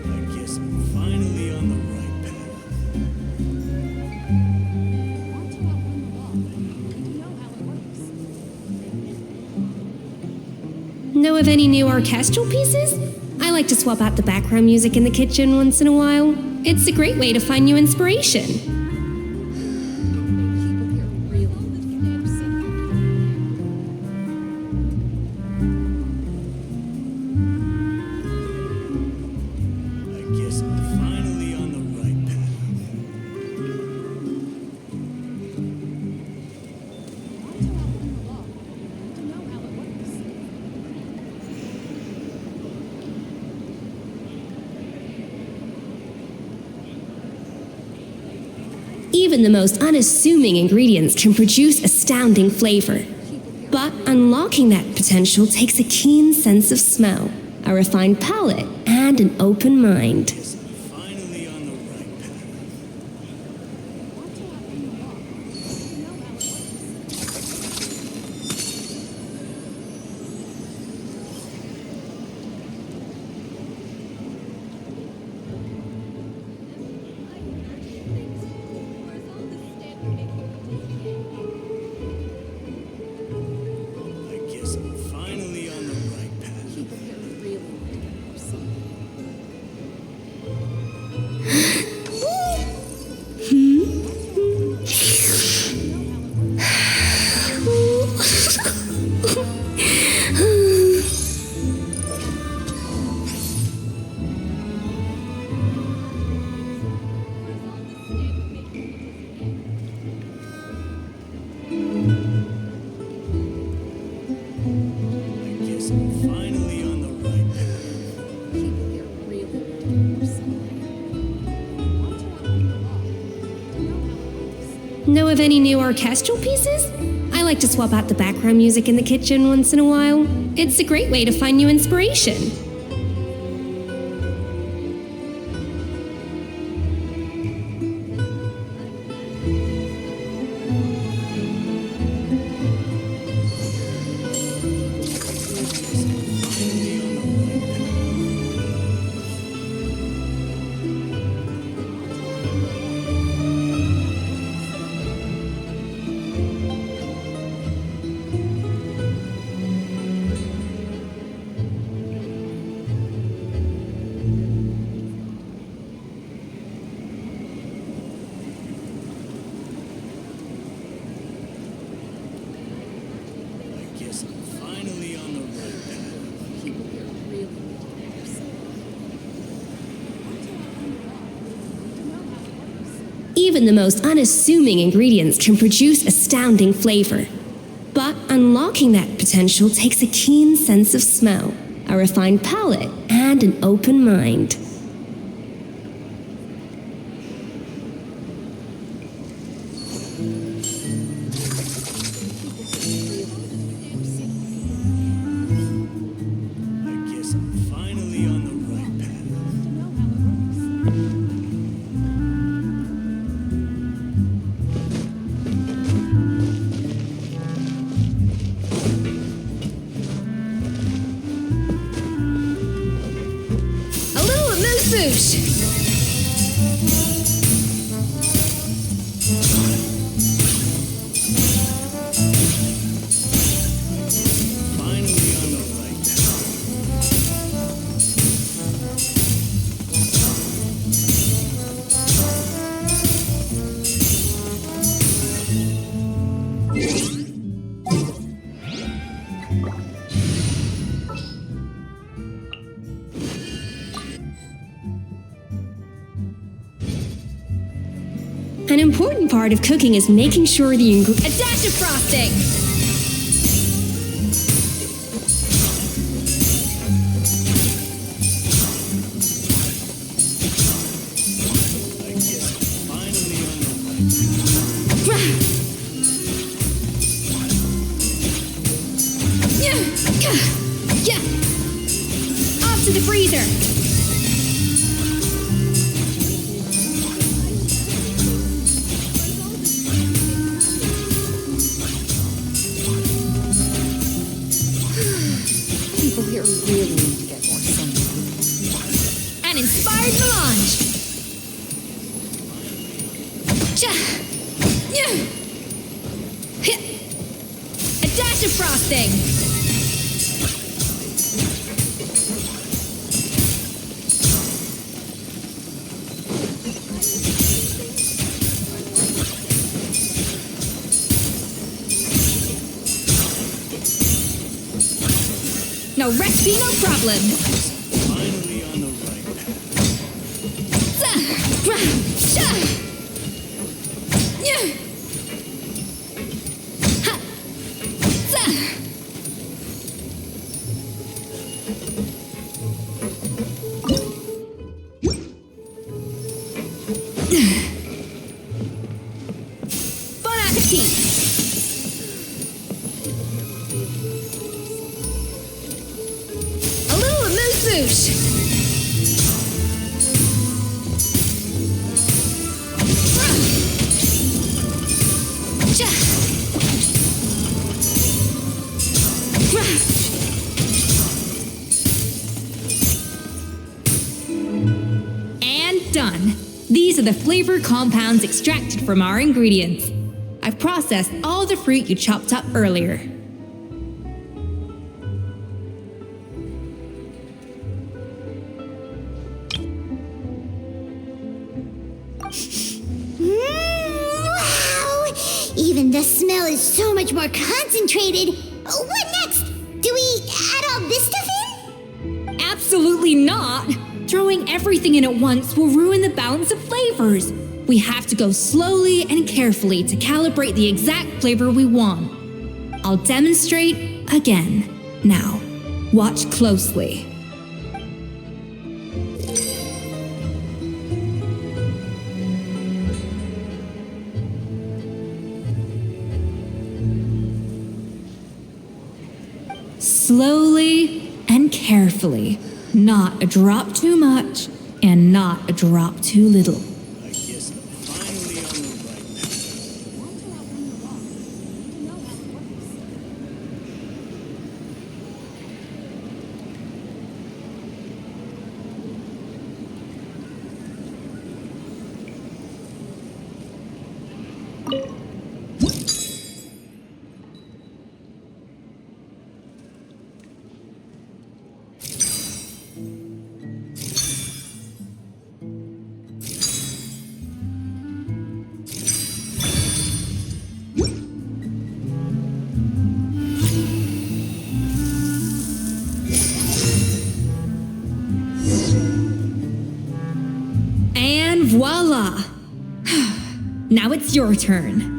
Speaker 1: I guess I'm finally on the right path.
Speaker 4: Know of any new orchestral pieces? I like to swap out the background music in the kitchen once in a while. It's a great way to find new inspiration.
Speaker 1: I guess I'm finally on the right path.
Speaker 4: Even the most unassuming ingredients can produce astounding flavor. But unlocking that potential takes a keen sense of smell, a refined palate, and an open mind.
Speaker 1: Finally on the right path. I guess I'm finally on the right path. I guess I'm finally on the right path.
Speaker 4: Know of any new orchestral pieces? I like to swap out the background music in the kitchen once in a while. It's a great way to find new inspiration.
Speaker 1: I guess I'm finally on the right path.
Speaker 4: Even the most unassuming ingredients can produce astounding flavor. But unlocking that potential takes a keen sense of smell, a refined palate, and an open mind.
Speaker 1: I guess I'm finally on the right path.
Speaker 7: A little amuse-bouche.
Speaker 1: Finally on the right path.
Speaker 4: An important part of cooking is making sure the
Speaker 7: A dash of frosting.
Speaker 1: I guess I'm finally on the right path.
Speaker 7: Yeah. Off to the freezer.
Speaker 10: People here really need to get more sun.
Speaker 7: An inspired melange. A dash of frosting. No recipe, no problem.
Speaker 1: Finally on the right path.
Speaker 7: Bon appetit! A little amuse-bouche. And done. These are the flavor compounds extracted from our ingredients. I've processed all the fruit you chopped up earlier.
Speaker 2: Wow! Even the smell is so much more concentrated. What next? Do we add all this stuff in?
Speaker 7: Absolutely not! Throwing everything in at once will ruin the balance of flavors. We have to go slowly and carefully to calibrate the exact flavor we want. I'll demonstrate again. Now, watch closely. Slowly and carefully. Not a drop too much and not a drop too little.
Speaker 1: I guess I'm finally on the right path.
Speaker 7: And voila! Now it's your turn.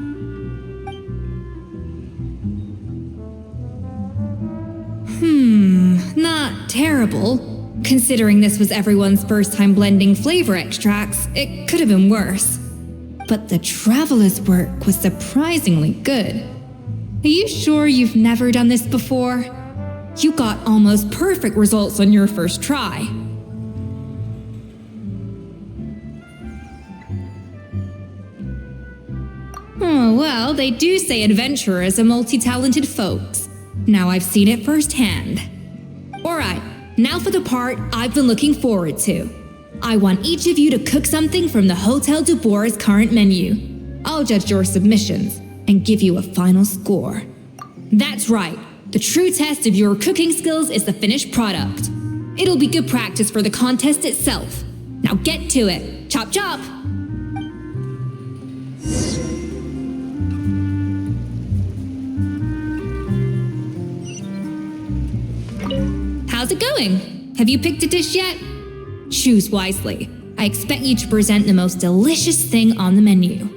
Speaker 7: Not terrible. Considering this was everyone's first time blending flavor extracts, it could have been worse. But the traveler's work was surprisingly good. Are you sure you've never done this before? You got almost perfect results on your first try. Oh, well, they do say adventurers are multi-talented folks. Now I've seen it firsthand. Alright, now for the part I've been looking forward to. I want each of you to cook something from the Hotel du Bourg's current menu. I'll judge your submissions and give you a final score. That's right, the true test of your cooking skills is the finished product. It'll be good practice for the contest itself. Now get to it. Chop chop! How's it going? Have you picked a dish yet? Choose wisely. I expect you to present the most delicious thing on the menu.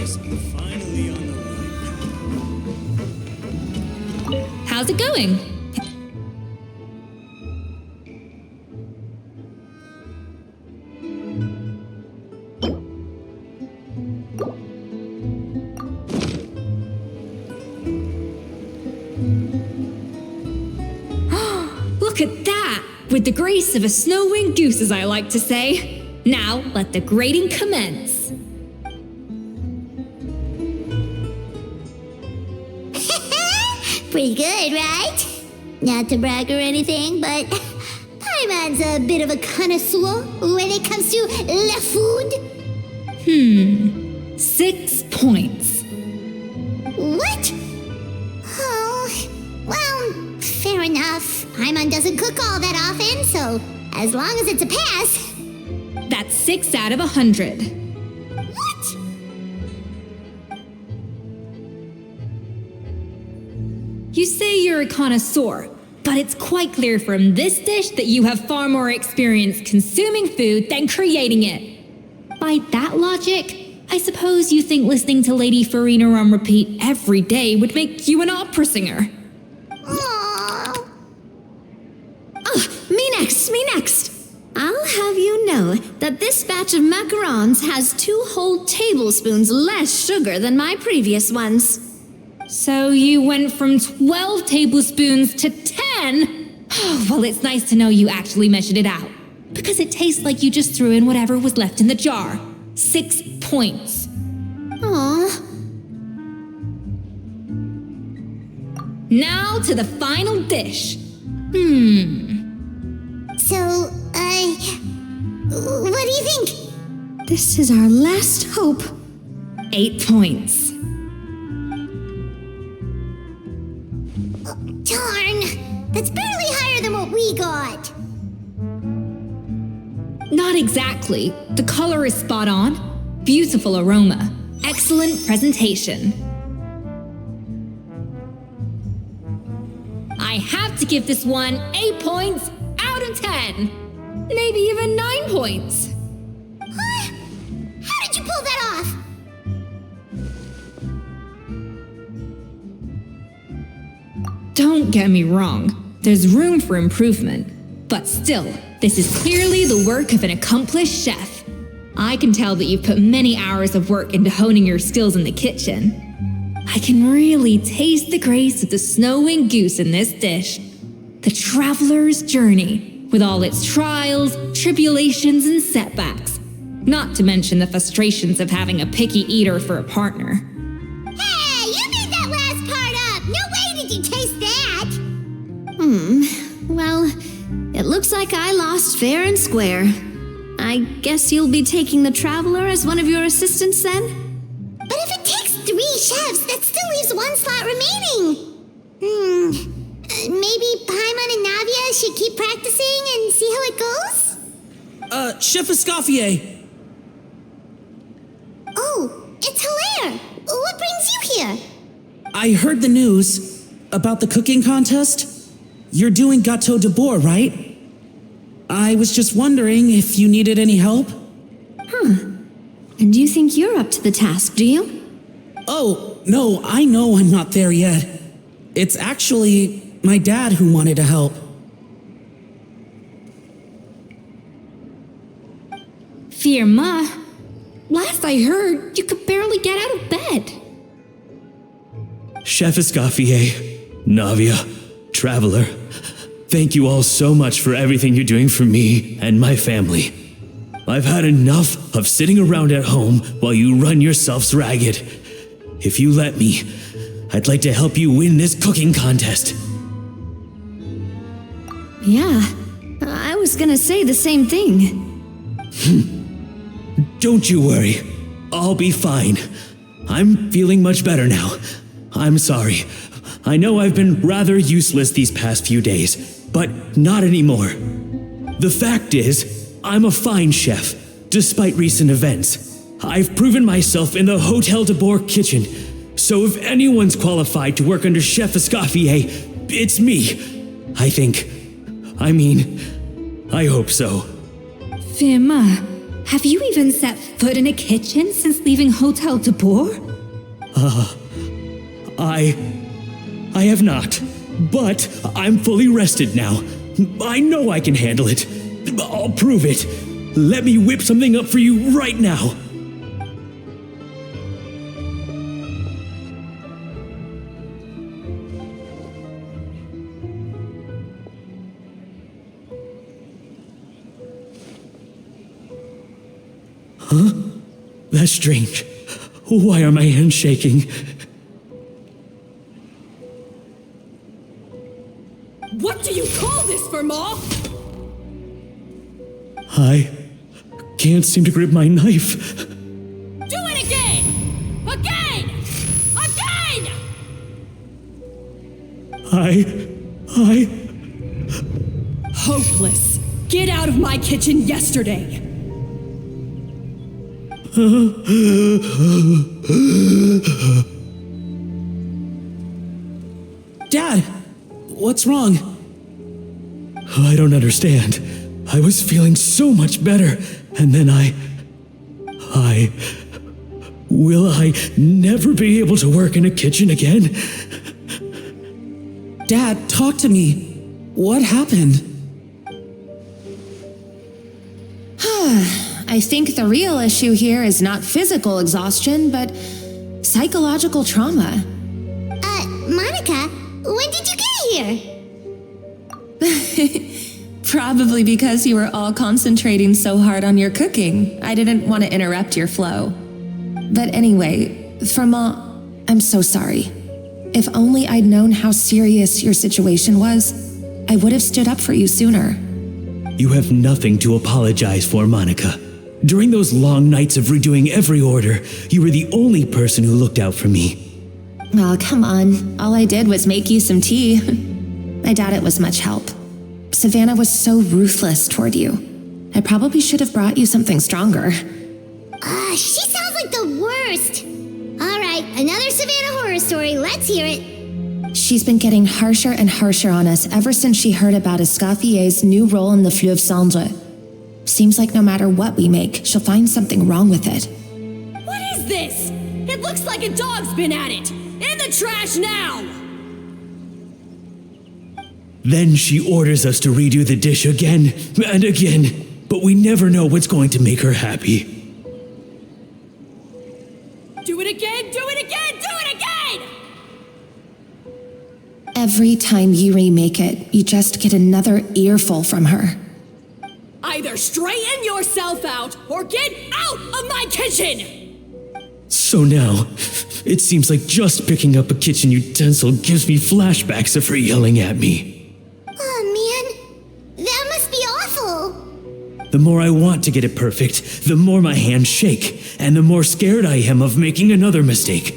Speaker 1: guess I'm finally on the right path.
Speaker 7: How's it going? Look at that! With the grace of a snow-winged goose, as I like to say. Now, let the grating commence.
Speaker 2: Pretty good, right? Not to brag or anything, but Paimon's a bit of a connoisseur when it comes to la food.
Speaker 7: 6 points.
Speaker 2: What? Oh, well, fair enough. Paimon doesn't cook all that often, so as long as it's a pass.
Speaker 7: That's 6 out of 100.
Speaker 2: What?
Speaker 7: You say you're a connoisseur, but it's quite clear from this dish that you have far more experience consuming food than creating it. By that logic, I suppose you think listening to Lady Farina on repeat every day would make you an opera singer.
Speaker 2: Aww.
Speaker 4: Me next. I'll have you know that this batch of macarons has 2 whole tablespoons less sugar than my previous ones.
Speaker 7: So you went from 12 tablespoons to 10? Oh, well, it's nice to know you actually measured it out. Because it tastes like you just threw in whatever was left in the jar. 6 points.
Speaker 2: Aww.
Speaker 7: Now to the final dish.
Speaker 2: So, what do you think?
Speaker 4: This is our last hope.
Speaker 7: 8 points.
Speaker 2: Darn, that's barely higher than what we got.
Speaker 7: Not exactly. The color is spot on. Beautiful aroma. Excellent presentation. I have to give this one 8 points out of 10. Maybe even 9 points.
Speaker 2: Huh? How did you pull that off?
Speaker 7: Don't get me wrong. There's room for improvement. But still, this is clearly the work of an accomplished chef. I can tell that you've put many hours of work into honing your skills in the kitchen. I can really taste the grace of the snow-winged goose in this dish. The traveler's journey, with all its trials, tribulations, and setbacks. Not to mention the frustrations of having a picky eater for a partner.
Speaker 2: Hey, you made that last part up! No way did you taste that!
Speaker 4: Well, it looks like I lost fair and square. I guess you'll be taking the Traveler as one of your assistants then?
Speaker 2: But if it takes 3 chefs, that still leaves 1 slot remaining. Maybe Paimon and Navia should keep practicing and see how it goes?
Speaker 11: Chef Escoffier!
Speaker 2: Oh, it's Hilaire! What brings you here?
Speaker 11: I heard the news about the cooking contest. You're doing Gâteau de Bourg, right? I was just wondering if you needed any help.
Speaker 4: And you think you're up to the task, do you?
Speaker 11: Oh, no, I know I'm not there yet. It's actually my dad who wanted to help.
Speaker 7: Firma, last I heard, you could barely get out of bed.
Speaker 5: Chef Escoffier, Navia, Traveler, thank you all so much for everything you're doing for me and my family. I've had enough of sitting around at home while you run yourselves ragged. If you let me, I'd like to help you win this cooking contest.
Speaker 4: Yeah, I was gonna say the same thing.
Speaker 5: Don't you worry, I'll be fine. I'm feeling much better now. I'm sorry. I know I've been rather useless these past few days, but not anymore. The fact is, I'm a fine chef, despite recent events. I've proven myself in the Hotel de Bourg kitchen, so if anyone's qualified to work under Chef Escoffier, it's me. I think. I hope so.
Speaker 7: Firma, Have you even set foot in a kitchen since leaving Hotel de Boer?
Speaker 5: I have not, but I'm fully rested now. I know I can handle it. I'll prove it. Let me whip something up for you right now. Huh? That's strange. Why are my hands shaking?
Speaker 3: What do you call this, Verma?
Speaker 5: I can't seem to grip my knife.
Speaker 3: Do it again! Again! Again! Hopeless. Get out of my kitchen yesterday.
Speaker 11: Dad, what's wrong?
Speaker 5: I don't understand. I was feeling so much better, and then will I never be able to work in a kitchen again?
Speaker 11: Dad, talk to me. What happened?
Speaker 4: I think the real issue here is not physical exhaustion, but psychological trauma.
Speaker 2: Monica, when did you get here?
Speaker 4: Probably because you were all concentrating so hard on your cooking. I didn't want to interrupt your flow. But anyway, Verma, I'm so sorry. If only I'd known how serious your situation was, I would have stood up for you sooner.
Speaker 5: You have nothing to apologize for, Monica. During those long nights of redoing every order, you were the only person who looked out for me.
Speaker 4: Oh, come on. All I did was make you some tea. I doubt it was much help. Savannah was so ruthless toward you. I probably should have brought you something stronger.
Speaker 2: She sounds like the worst. All right, another Savannah horror story. Let's hear it.
Speaker 4: She's been getting harsher and harsher on us ever since she heard about Escoffier's new role in the Fleuve Cendre. Seems like no matter what we make, she'll find something wrong with it.
Speaker 3: What is this? It looks like a dog's been at it. In the trash now!
Speaker 5: Then she orders us to redo the dish again and again, but we never know what's going to make her happy.
Speaker 3: Do it again, do it again, do it again!
Speaker 4: Every time you remake it, you just get another earful from her.
Speaker 3: Either straighten yourself out or get out of my kitchen!
Speaker 5: So now, it seems like just picking up a kitchen utensil gives me flashbacks of her yelling at me.
Speaker 2: Oh man, that must be awful.
Speaker 5: The more I want to get it perfect, the more my hands shake, and the more scared I am of making another mistake.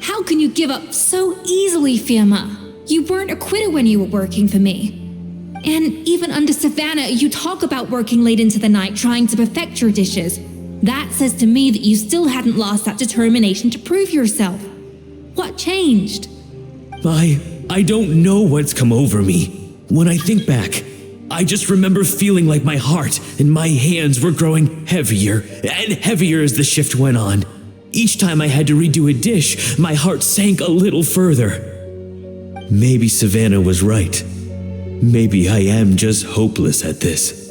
Speaker 7: How can you give up so easily, Firma? You weren't a quitter when you were working for me. And even under Savannah, you talk about working late into the night trying to perfect your dishes. That says to me that you still hadn't lost that determination to prove yourself. What changed?
Speaker 5: I don't know what's come over me. When I think back, I just remember feeling like my heart and my hands were growing heavier and heavier as the shift went on. Each time I had to redo a dish, my heart sank a little further. Maybe Savannah was right. Maybe I am just hopeless at this.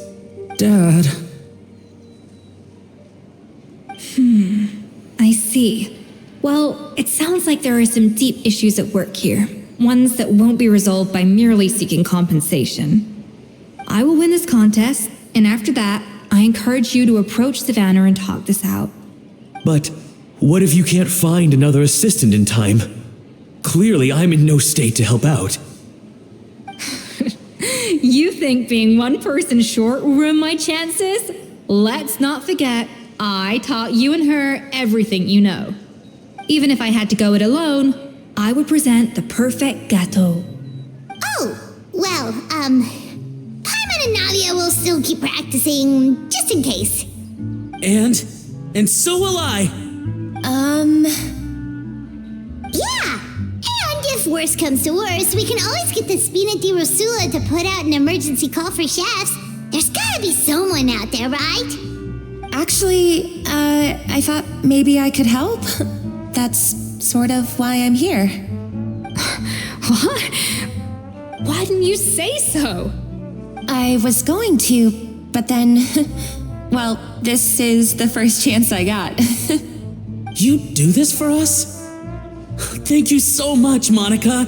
Speaker 11: Dad.
Speaker 7: I see. Well, it sounds like there are some deep issues at work here. Ones that won't be resolved by merely seeking compensation. I will win this contest, and after that, I encourage you to approach Savannah and talk this out.
Speaker 5: But what if you can't find another assistant in time? Clearly, I'm in no state to help out.
Speaker 7: You think being one person short will ruin my chances? Let's not forget, I taught you and her everything you know. Even if I had to go it alone, I would present the perfect gâteau.
Speaker 2: Oh, well, Paimon and Nadia will still keep practicing, just in case.
Speaker 11: And so will I.
Speaker 2: Yeah. And if worse comes to worse, we can always get the Spina di Rosula to put out an emergency call for chefs. There's gotta gotta be someone out there, right?
Speaker 6: Actually, I thought maybe I could help. That's sort of why I'm here.
Speaker 7: What? Why didn't you say so?
Speaker 6: I was going to, but then, well, this is the first chance I got.
Speaker 11: You do this for us? Thank you so much, Monica.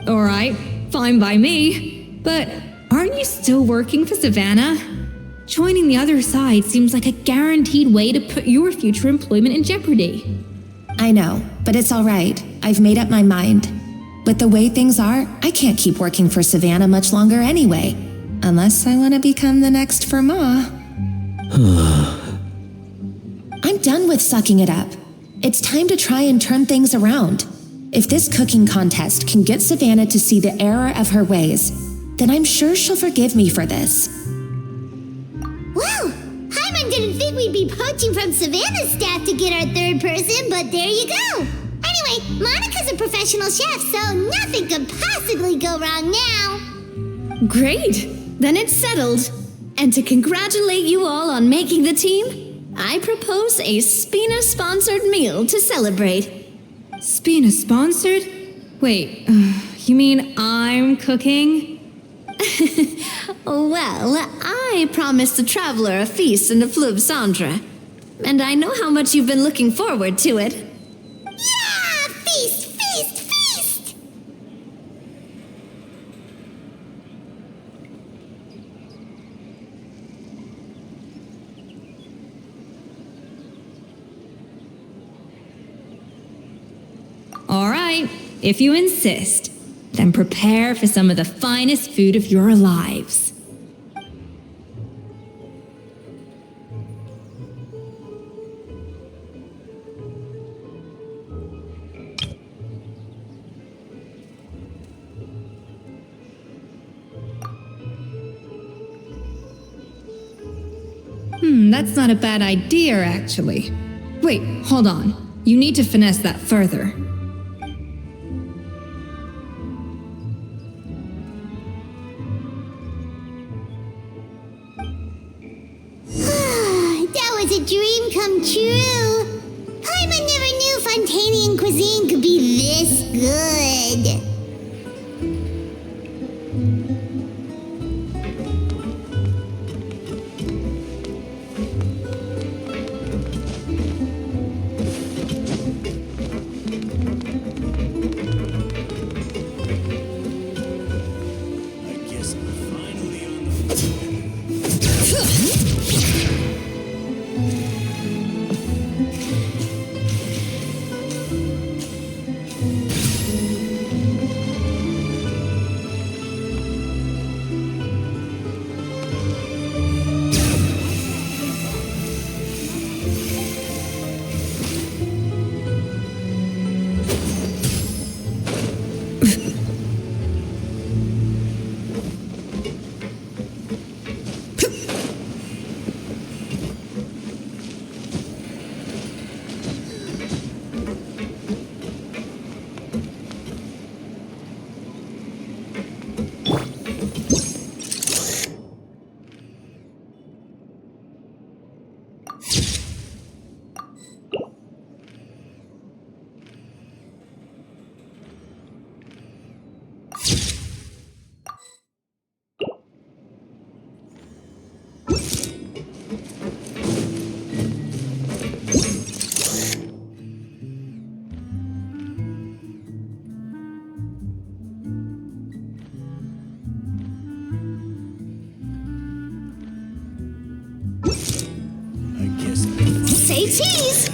Speaker 7: All right, fine by me. But aren't you still working for Savannah? Joining the other side seems like a guaranteed way to put your future employment in jeopardy.
Speaker 6: I know, but it's all right. I've made up my mind. With the way things are, I can't keep working for Savannah much longer anyway. Unless I want to become the next Fermat. I'm done with sucking it up. It's time to try and turn things around. If this cooking contest can get Savannah to see the error of her ways, then I'm sure she'll forgive me for this.
Speaker 2: Well, Hyman didn't think we'd be poaching from Savannah's staff to get our third person, but there you go. Anyway, Monica's a professional chef, so nothing could possibly go wrong now.
Speaker 4: Great! Then it's settled. And to congratulate you all on making the team, I propose a Spina-sponsored meal to celebrate.
Speaker 7: Spina sponsored? Wait, you mean I'm cooking?
Speaker 4: Well, I promised the traveler a feast in the Fleuve Cendre. And I know how much you've been looking forward to it.
Speaker 2: Yeah! Feast, feast, feast!
Speaker 7: All right, if you insist, then prepare for some of the finest food of your lives. That's not a bad idea, actually. Wait, hold on. You need to finesse that further.
Speaker 2: That was a dream come true. Hyman never knew Fontanian cuisine could be this good.
Speaker 1: I guess I'm finally on the
Speaker 2: Say cheese!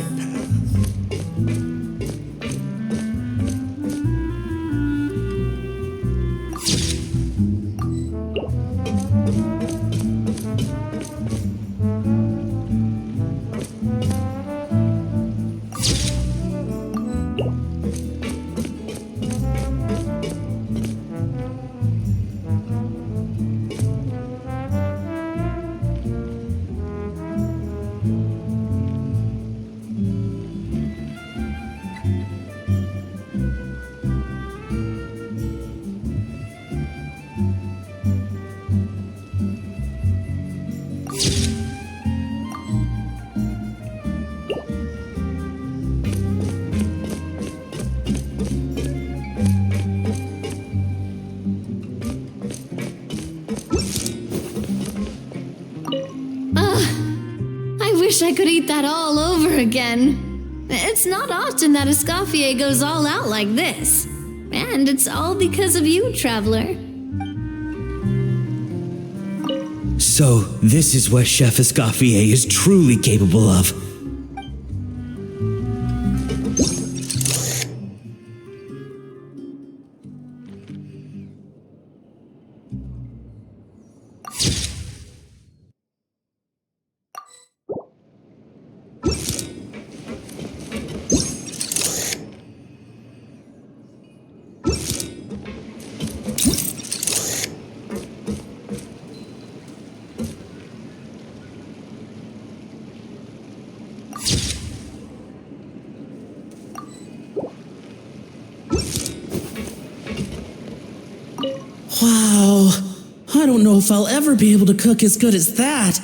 Speaker 4: wish I could eat that all over again. It's not often that Escoffier goes all out like this. And it's all because of you, traveler.
Speaker 5: So, this is what Chef Escoffier is truly capable of.
Speaker 11: Wow, I don't know if I'll ever be able to cook as good as that.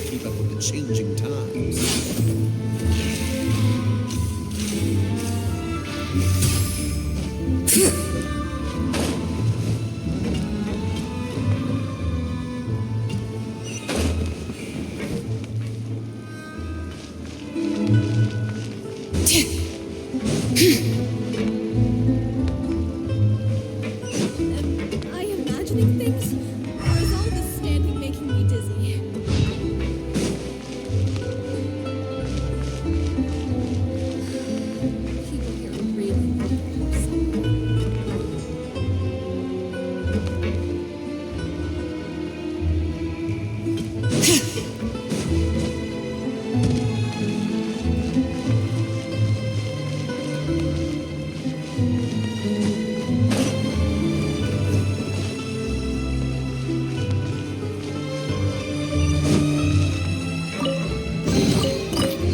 Speaker 1: Keep up with the changing times.
Speaker 3: Am I imagining things? Or is all this standing making me dizzy? People here are really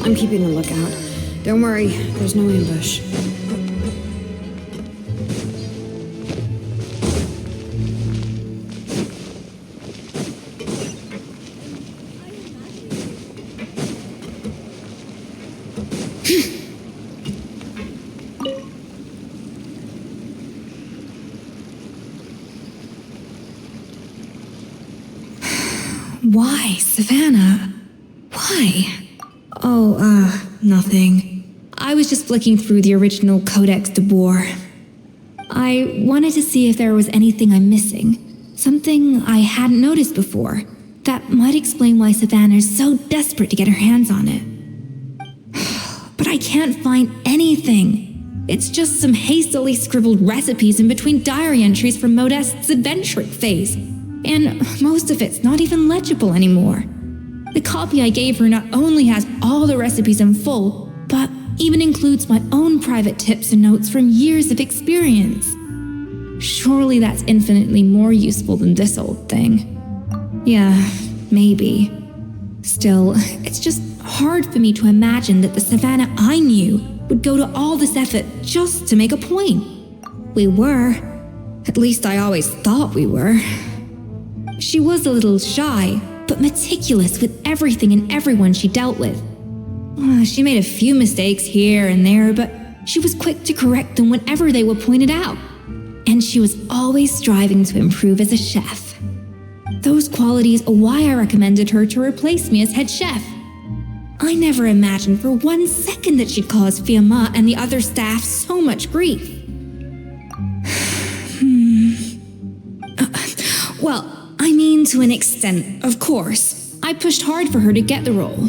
Speaker 12: I'm keeping a lookout. Don't worry, there's no ambush.
Speaker 7: Why, Savannah? Why? Oh, nothing. I was just flicking through the original Codex de Boer. I wanted to see if there was anything I'm missing. Something I hadn't noticed before. That might explain why Savannah's so desperate to get her hands on it. But I can't find anything. It's just some hastily scribbled recipes in between diary entries from Modeste's adventuring phase. And most of it's not even legible anymore. The copy I gave her not only has all the recipes in full, but even includes my own private tips and notes from years of experience. Surely that's infinitely more useful than this old thing. Yeah, maybe. Still, it's just hard for me to imagine that the Savannah I knew would go to all this effort just to make a point. We were. At least I always thought we were. She was a little shy, but meticulous with everything and everyone she dealt with. She made a few mistakes here and there, but she was quick to correct them whenever they were pointed out. And she was always striving to improve as a chef. Those qualities are why I recommended her to replace me as head chef. I never imagined for 1 second that she'd cause Fiamma and the other staff so much grief. Well, I mean, to an extent, of course. I pushed hard for her to get the role.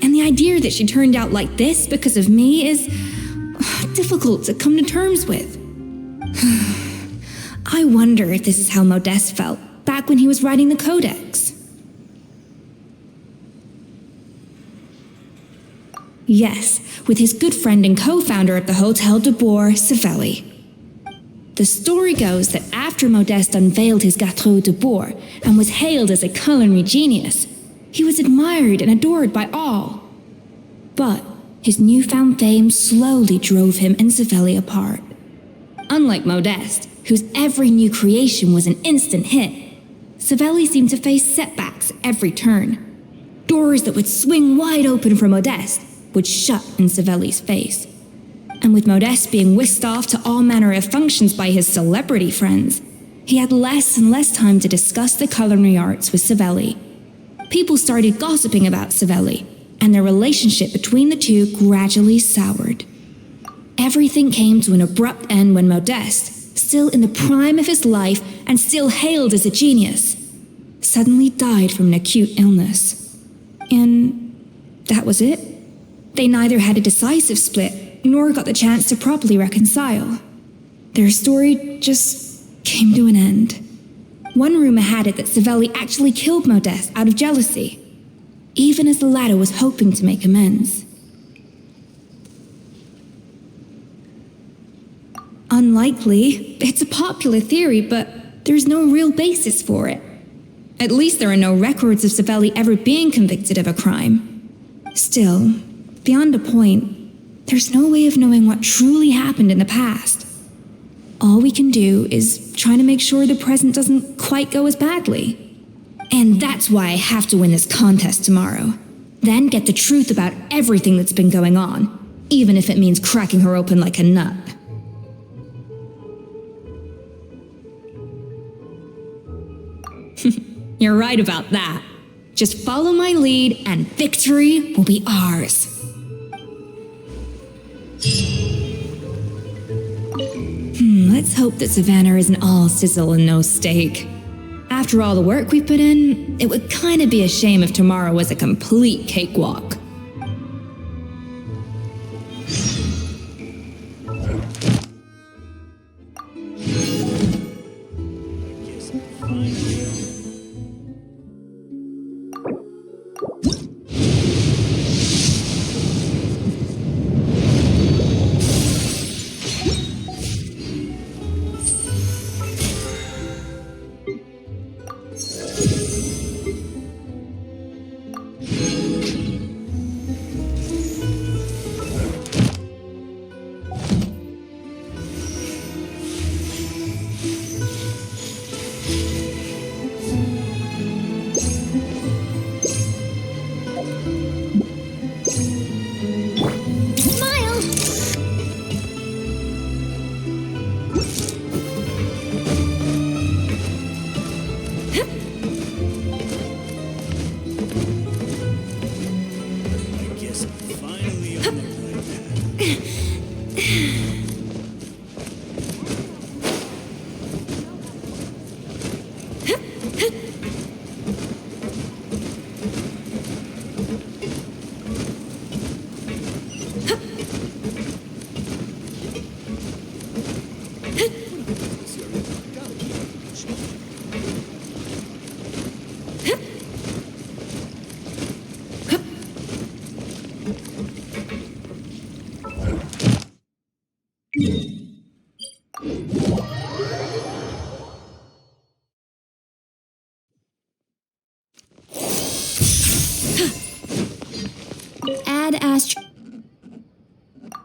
Speaker 7: And the idea that she turned out like this because of me is difficult to come to terms with. I wonder if this is how Modeste felt back when he was writing the Codex. Yes, with his good friend and co-founder of the Hotel de Boer, Savelli. The story goes that after Modeste unveiled his Gâteau de Boer and was hailed as a culinary genius, he was admired and adored by all. But his newfound fame slowly drove him and Savelli apart. Unlike Modeste, whose every new creation was an instant hit, Savelli seemed to face setbacks at every turn. Doors that would swing wide open for Modeste would shut in Savelli's face. And with Modeste being whisked off to all manner of functions by his celebrity friends, he had less and less time to discuss the culinary arts with Savelli. People started gossiping about Savelli, and their relationship between the two gradually soured. Everything came to an abrupt end when Modeste, still in the prime of his life and still hailed as a genius, suddenly died from an acute illness. And that was it. They neither had a decisive split nor got the chance to properly reconcile. Their story just came to an end. One rumor had it that Savelli actually killed Modeste out of jealousy, even as the latter was hoping to make amends. Unlikely. It's a popular theory, but there's no real basis for it. At least there are no records of Savelli ever being convicted of a crime. Still, beyond a point, there's no way of knowing what truly happened in the past. All we can do is try to make sure the present doesn't quite go as badly. And that's why I have to win this contest tomorrow. Then get the truth about everything that's been going on, even if it means cracking her open like a nut. You're right about that. Just follow my lead and victory will be ours. Let's hope that Savannah isn't all sizzle and no steak. After all the work we put in, it would kinda be a shame if tomorrow was a complete cakewalk.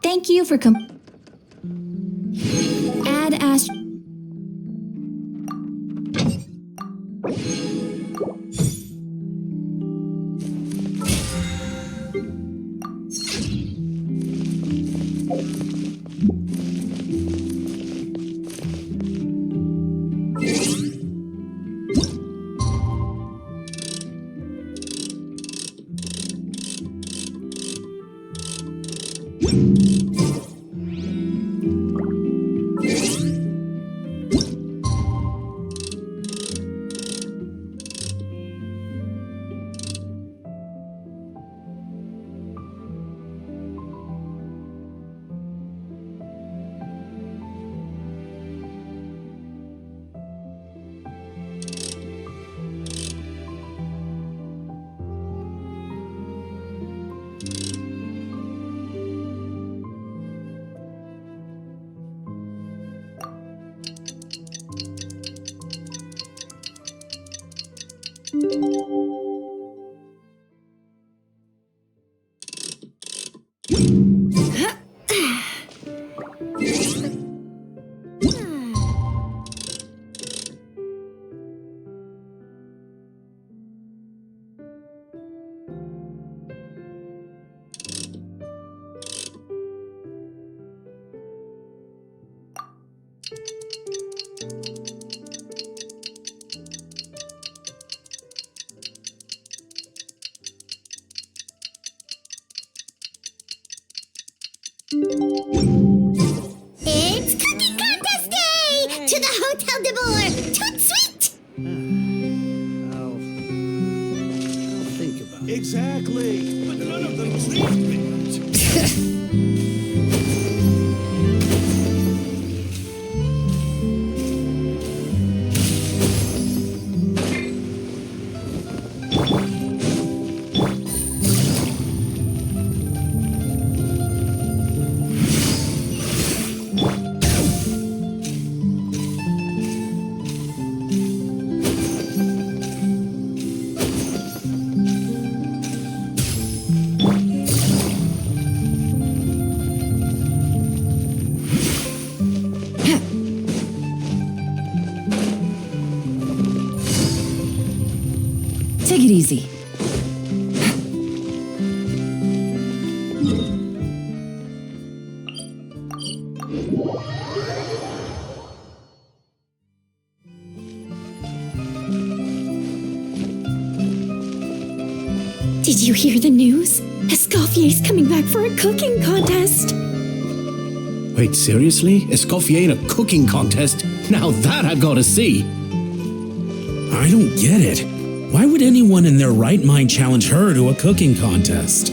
Speaker 7: Thank you for
Speaker 2: Doubor! Toot sweet!
Speaker 8: I'll think about it.
Speaker 1: Exactly. But none of them believed me.
Speaker 3: Take it easy.
Speaker 6: Did you hear the news? Escoffier's coming back for a cooking contest.
Speaker 8: Wait, seriously? Escoffier in a cooking contest? Now that I've got to see.
Speaker 11: I don't get it. Why would anyone in their right mind challenge her to a cooking contest?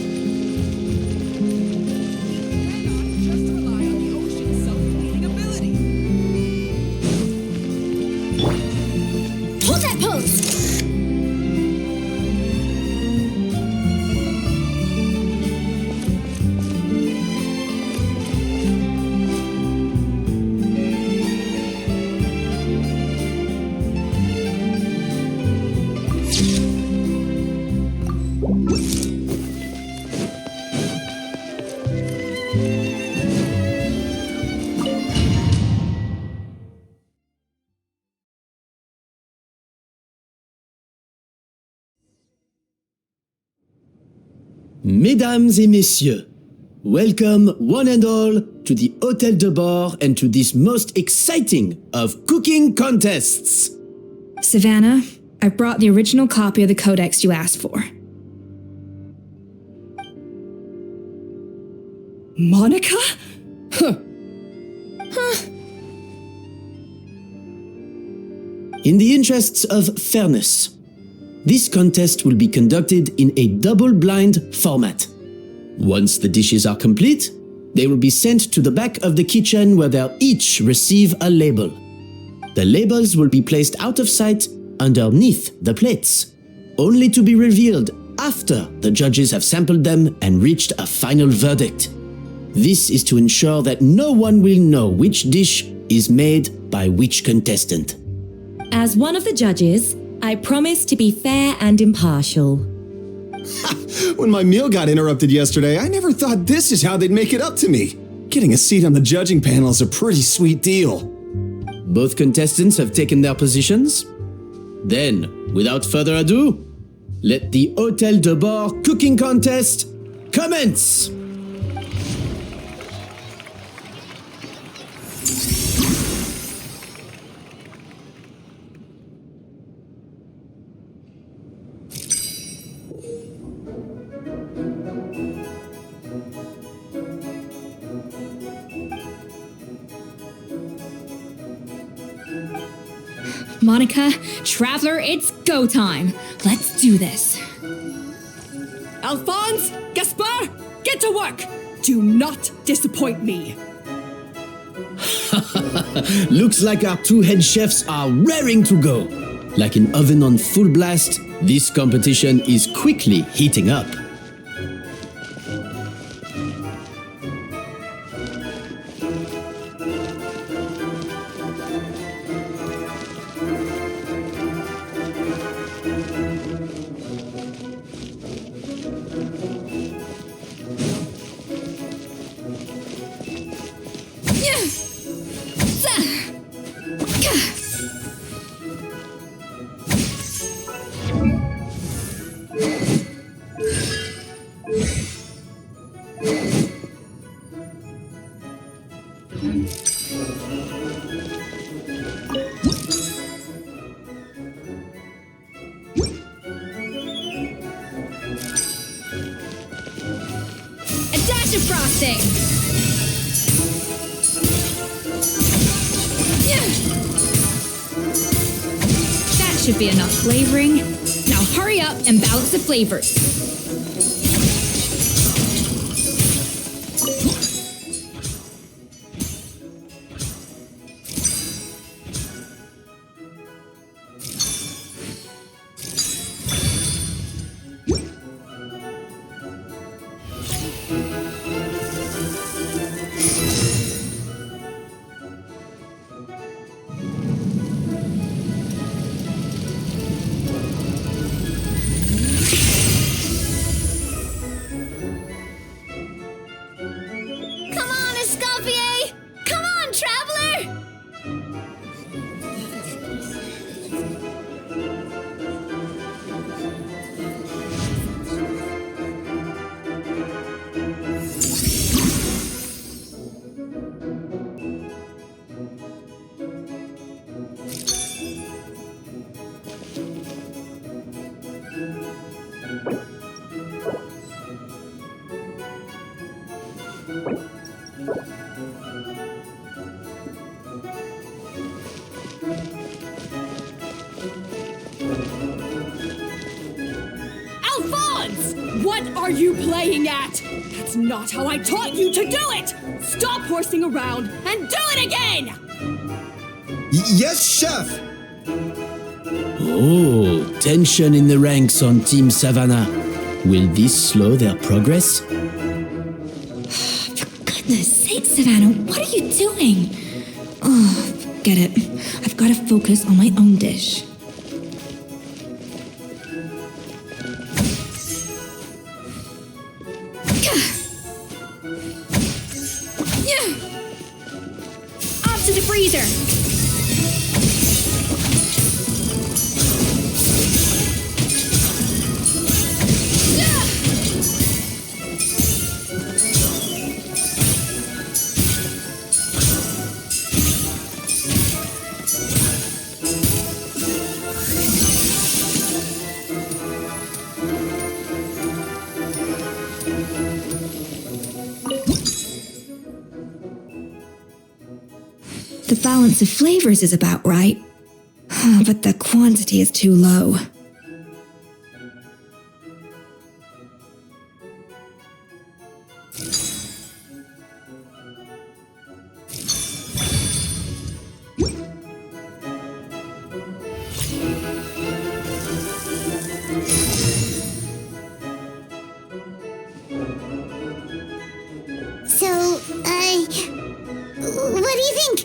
Speaker 6: Hold that pose!
Speaker 8: Mesdames et messieurs, welcome one and all to the Hôtel de Bord and to this most exciting of cooking contests.
Speaker 13: Savannah, I brought the original copy of the codex you asked for.
Speaker 3: Monica?
Speaker 8: In the interests of fairness, this contest will be conducted in a double-blind format. Once the dishes are complete, they will be sent to the back of the kitchen where they'll each receive a label. The labels will be placed out of sight underneath the plates, only to be revealed after the judges have sampled them and reached a final verdict. This is to ensure that no one will know which dish is made by which contestant.
Speaker 14: As one of the judges, I promise to be fair and impartial.
Speaker 9: When my meal got interrupted yesterday, I never thought this is how they'd make it up to me. Getting a seat on the judging panel is a pretty sweet deal.
Speaker 8: Both contestants have taken their positions. Then, without further ado, let the Hôtel de Bord cooking contest commence!
Speaker 7: Monica, Traveler, it's go time. Let's do this.
Speaker 3: Alphonse, Gaspar, get to work. Do not disappoint me.
Speaker 8: Looks like our two head chefs are raring to go. Like an oven on full blast, this competition is quickly heating up.
Speaker 7: Frosting. should be enough flavoring. Now hurry up and balance the flavors.
Speaker 2: Come on, Escoffier! Come on, traveler!
Speaker 3: Alphonse! What are you playing at? That's not how I taught you to do it! Stop horsing around and do it again!
Speaker 9: Yes, chef!
Speaker 8: Oh, tension in the ranks on Team Savannah. Will this slow their progress?
Speaker 13: For goodness sake, Savannah, what are you doing? Oh, forget it. I've got to focus on my own dish.
Speaker 7: Off to the freezer.
Speaker 13: The balance of flavors is about right, but the quantity is too low.
Speaker 2: So, what do you think?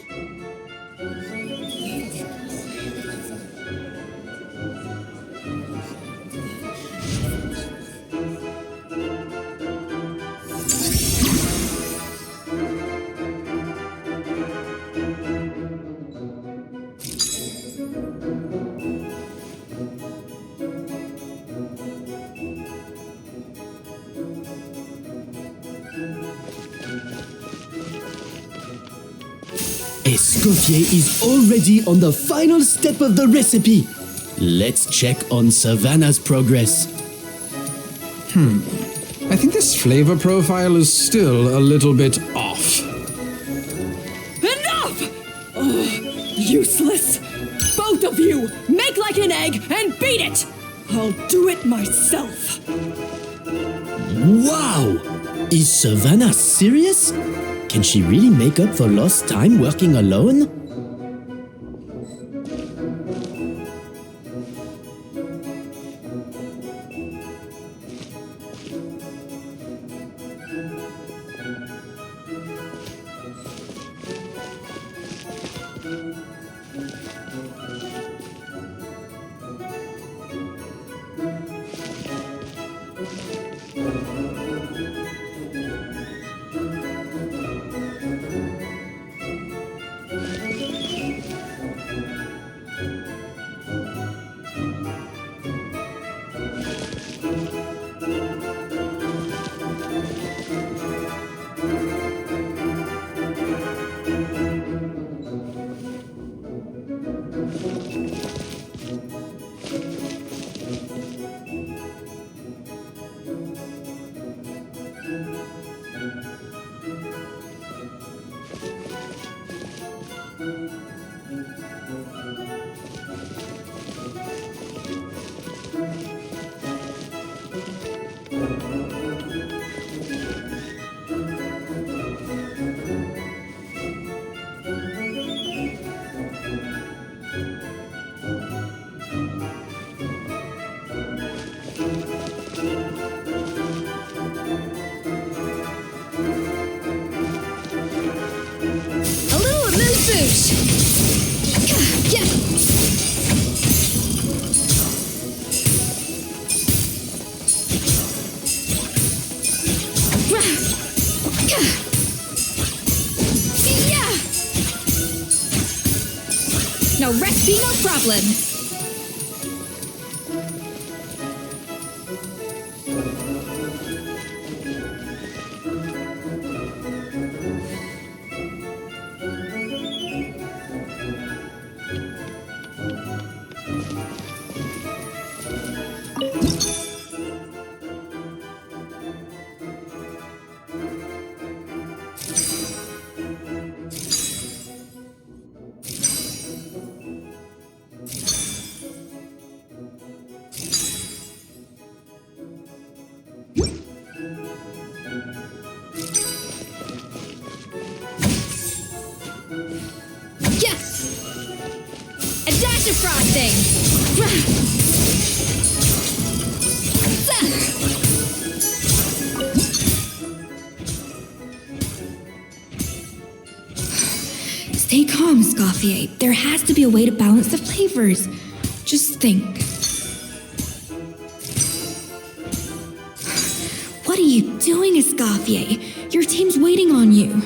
Speaker 8: Escoffier is already on the final step of the recipe. Let's check on Savannah's progress.
Speaker 15: I think this flavor profile is still a little bit off.
Speaker 3: Enough! Oh, useless! Both of you, make like an egg and beat it! I'll do it myself.
Speaker 8: Wow! Is Savannah serious? Can she really make up for lost time working alone?
Speaker 13: a recipe, no problem. Frosting! Stay calm, Escoffier. There has to be a way to balance the flavors. Just think. What are you doing, Escoffier? Your team's waiting on you.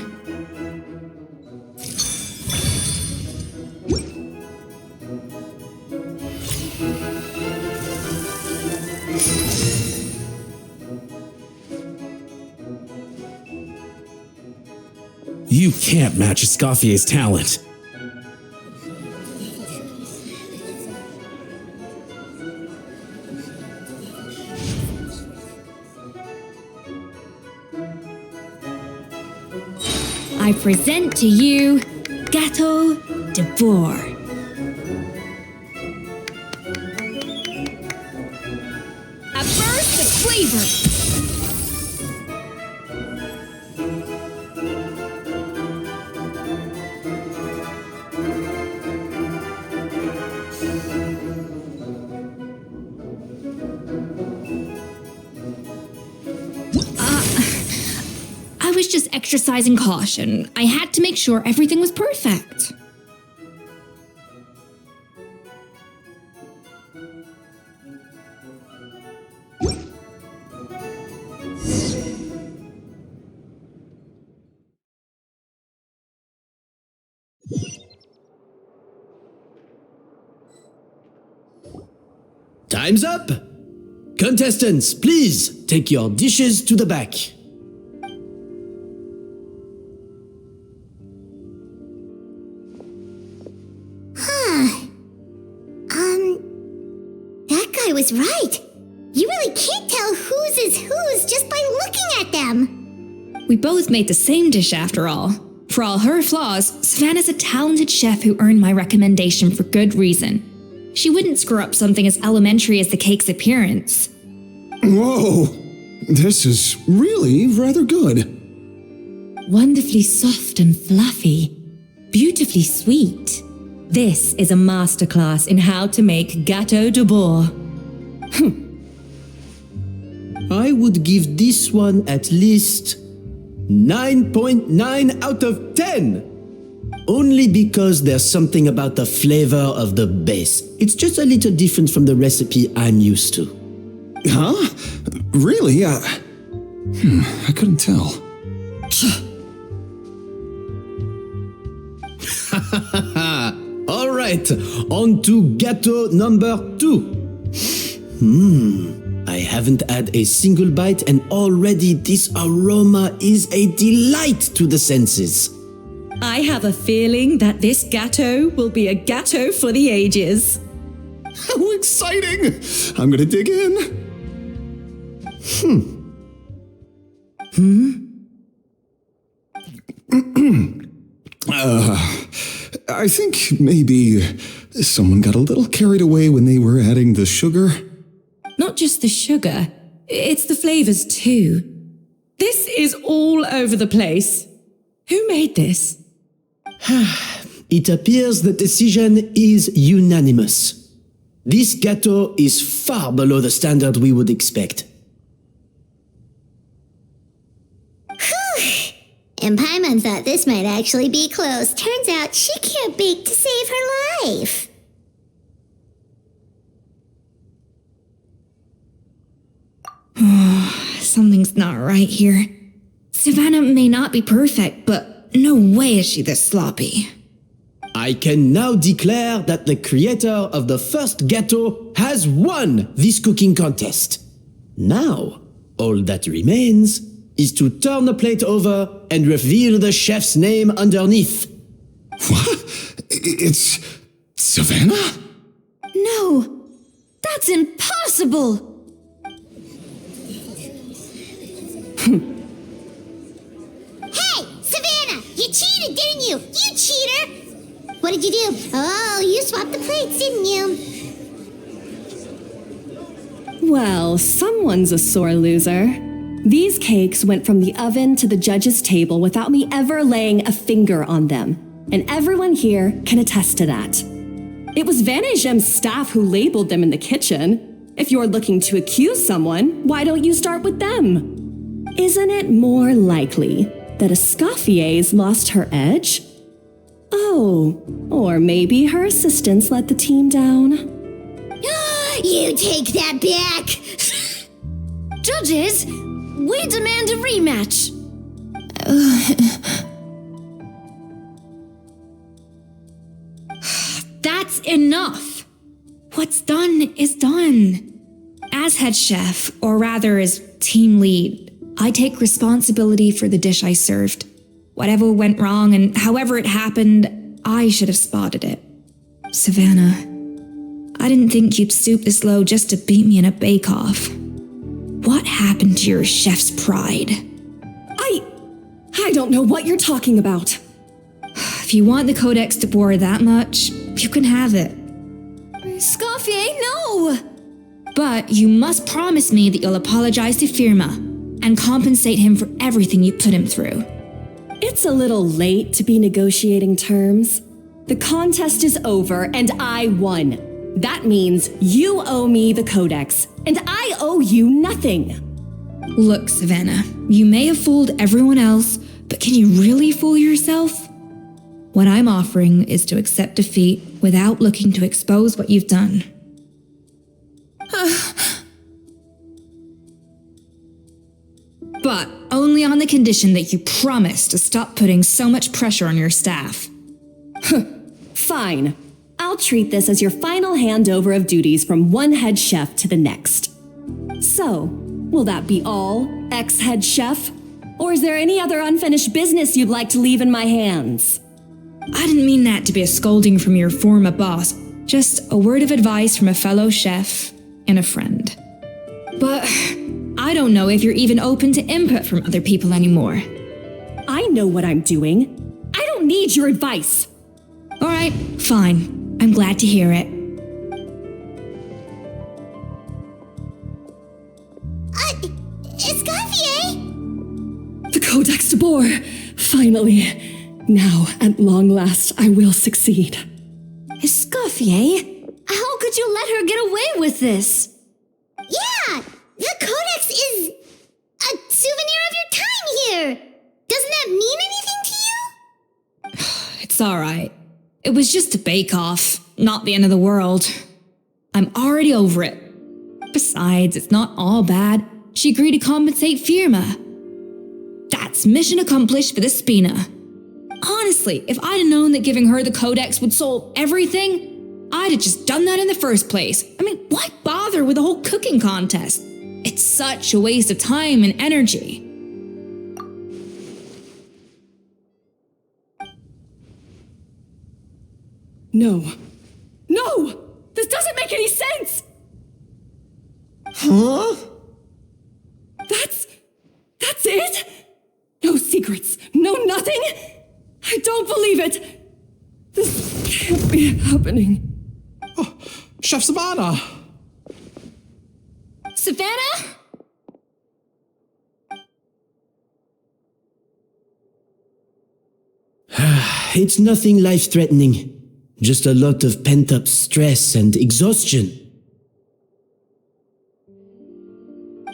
Speaker 5: You can't match Escoffier's talent.
Speaker 13: I present to you Gâteau de Bourg. A burst of flavor. I was just exercising caution. I had to make sure everything was perfect.
Speaker 8: Time's up! Contestants, please take your dishes to the back.
Speaker 2: That guy was right. You really can't tell whose is whose just by looking at them.
Speaker 13: We both made the same dish after all. For all her flaws, Savannah's a talented chef who earned my recommendation for good reason. She wouldn't screw up something as elementary as the cake's appearance.
Speaker 9: Whoa! This is really rather good.
Speaker 14: Wonderfully soft and fluffy. Beautifully sweet. This is a masterclass in how to make Gâteau de Bourg.
Speaker 8: I would give this one at least 9.9 out of 10. Only because there's something about the flavor of the base. It's just a little different from the recipe I'm used to.
Speaker 9: Huh? Really? I couldn't tell.
Speaker 8: All right, on to gâteau number 2. I haven't had a single bite and already this aroma is a delight to the senses.
Speaker 14: I have a feeling that this gâteau will be a gâteau for the ages.
Speaker 9: How exciting! I'm gonna dig in. I think maybe someone got a little carried away when they were adding the sugar.
Speaker 14: Not just the sugar, it's the flavors too. This is all over the place. Who made this?
Speaker 8: It appears the decision is unanimous. This gâteau is far below the standard we would expect.
Speaker 2: And Paimon thought this might actually be close. Turns out she can't bake to save her life.
Speaker 13: Something's not right here. Savannah may not be perfect, but no way is she this sloppy.
Speaker 8: I can now declare that the creator of the first gâteau has won this cooking contest. Now, all that remains is to turn the plate over and reveal the chef's name underneath.
Speaker 9: What? It's Savannah?
Speaker 4: No, that's impossible.
Speaker 2: Hey, Savannah, you cheated, didn't you? You cheater! What did you do? Oh, you swapped the plates, didn't you?
Speaker 3: Well, someone's a sore loser. These cakes went from the oven to the judge's table without me ever laying a finger on them, and everyone here can attest to that. It was Van Gem's staff who labeled them in the kitchen. If you're looking to accuse someone, why don't you start with them? Isn't it more likely that Escoffier's lost her edge? Oh, or maybe her assistants let the team down.
Speaker 2: You take that back!
Speaker 4: Judges, we demand a rematch.
Speaker 13: That's enough. What's done is done. As head chef, or rather as team lead, I take responsibility for the dish I served. Whatever went wrong and however it happened, I should have spotted it. Savannah, I didn't think you'd stoop this low just to beat me in a bake-off. What happened to your chef's pride?
Speaker 3: I don't know what you're talking about.
Speaker 13: If you want the Codex de Boer that much, you can have it.
Speaker 4: Escoffier, no!
Speaker 13: But you must promise me that you'll apologize to Firma and compensate him for everything you put him through.
Speaker 3: It's a little late to be negotiating terms. The contest is over and I won. That means you owe me the Codex, and I owe you nothing.
Speaker 13: Look, Savannah, you may have fooled everyone else, but can you really fool yourself? What I'm offering is to accept defeat without looking to expose what you've done. But only on the condition that you promise to stop putting so much pressure on your staff.
Speaker 3: Fine. I'll treat this as your final handover of duties from one head chef to the next. So, will that be all, ex-head chef? Or is there any other unfinished business you'd like to leave in my hands?
Speaker 13: I didn't mean that to be a scolding from your former boss, just a word of advice from a fellow chef and a friend. But I don't know if you're even open to input from other people anymore.
Speaker 3: I know what I'm doing. I don't need your advice.
Speaker 13: All right, fine. I'm glad to hear it.
Speaker 2: Escoffier?
Speaker 3: The Codex de Boer! Finally. Now, at long last, I will succeed.
Speaker 4: Escoffier? How could you let her get away with this?
Speaker 2: Yeah! The Codex is a souvenir of your time here! Doesn't that mean anything to you?
Speaker 13: It's all right. It was just a bake-off, not the end of the world. I'm already over it. Besides, it's not all bad. She agreed to compensate Firma. That's mission accomplished for the Spina. Honestly, if I'd have known that giving her the Codex would solve everything, I'd have just done that in the first place. I mean, why bother with the whole cooking contest? It's such a waste of time and energy.
Speaker 3: No. No! This doesn't make any sense!
Speaker 8: Huh?
Speaker 3: That's it? No secrets, no nothing? I don't believe it! This can't be happening.
Speaker 15: Oh, Chef Savannah!
Speaker 13: Savannah?
Speaker 8: It's nothing life-threatening. Just a lot of pent-up stress and exhaustion.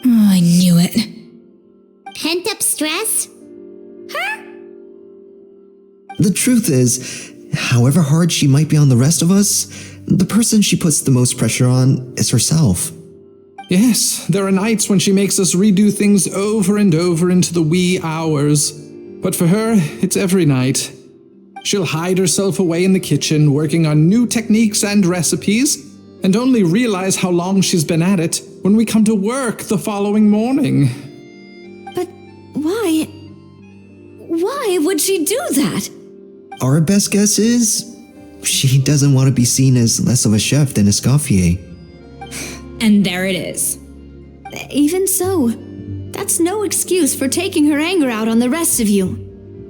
Speaker 13: Oh, I knew it.
Speaker 2: Pent-up stress? Her?
Speaker 16: The truth is, however hard she might be on the rest of us, the person she puts the most pressure on is herself.
Speaker 15: Yes, there are nights when she makes us redo things over and over into the wee hours. But for her, it's every night. She'll hide herself away in the kitchen, working on new techniques and recipes, and only realize how long she's been at it when we come to work the following morning.
Speaker 4: But why? Why would she do that?
Speaker 16: Our best guess is she doesn't want to be seen as less of a chef than Escoffier.
Speaker 13: And there it is.
Speaker 4: Even so, that's no excuse for taking her anger out on the rest of you.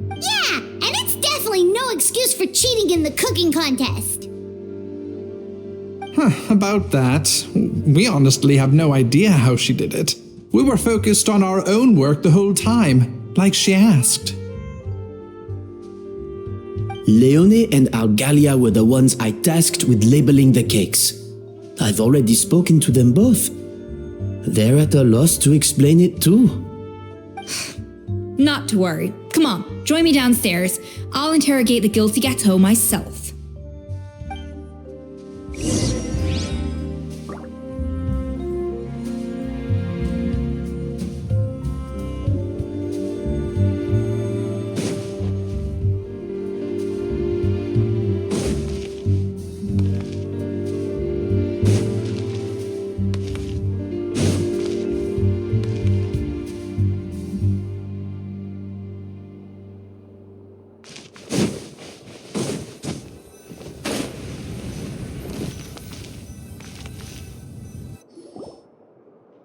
Speaker 2: Yeah, and it's definitely no excuse for cheating in the cooking contest.
Speaker 15: About that, we honestly have no idea how she did it. We were focused on our own work the whole time, like she asked.
Speaker 8: Leone and Algalia were the ones I tasked with labeling the cakes. I've already spoken to them both. They're at a loss to explain it too.
Speaker 13: Not to worry. Come on, join me downstairs. I'll interrogate the guilty gâteau myself.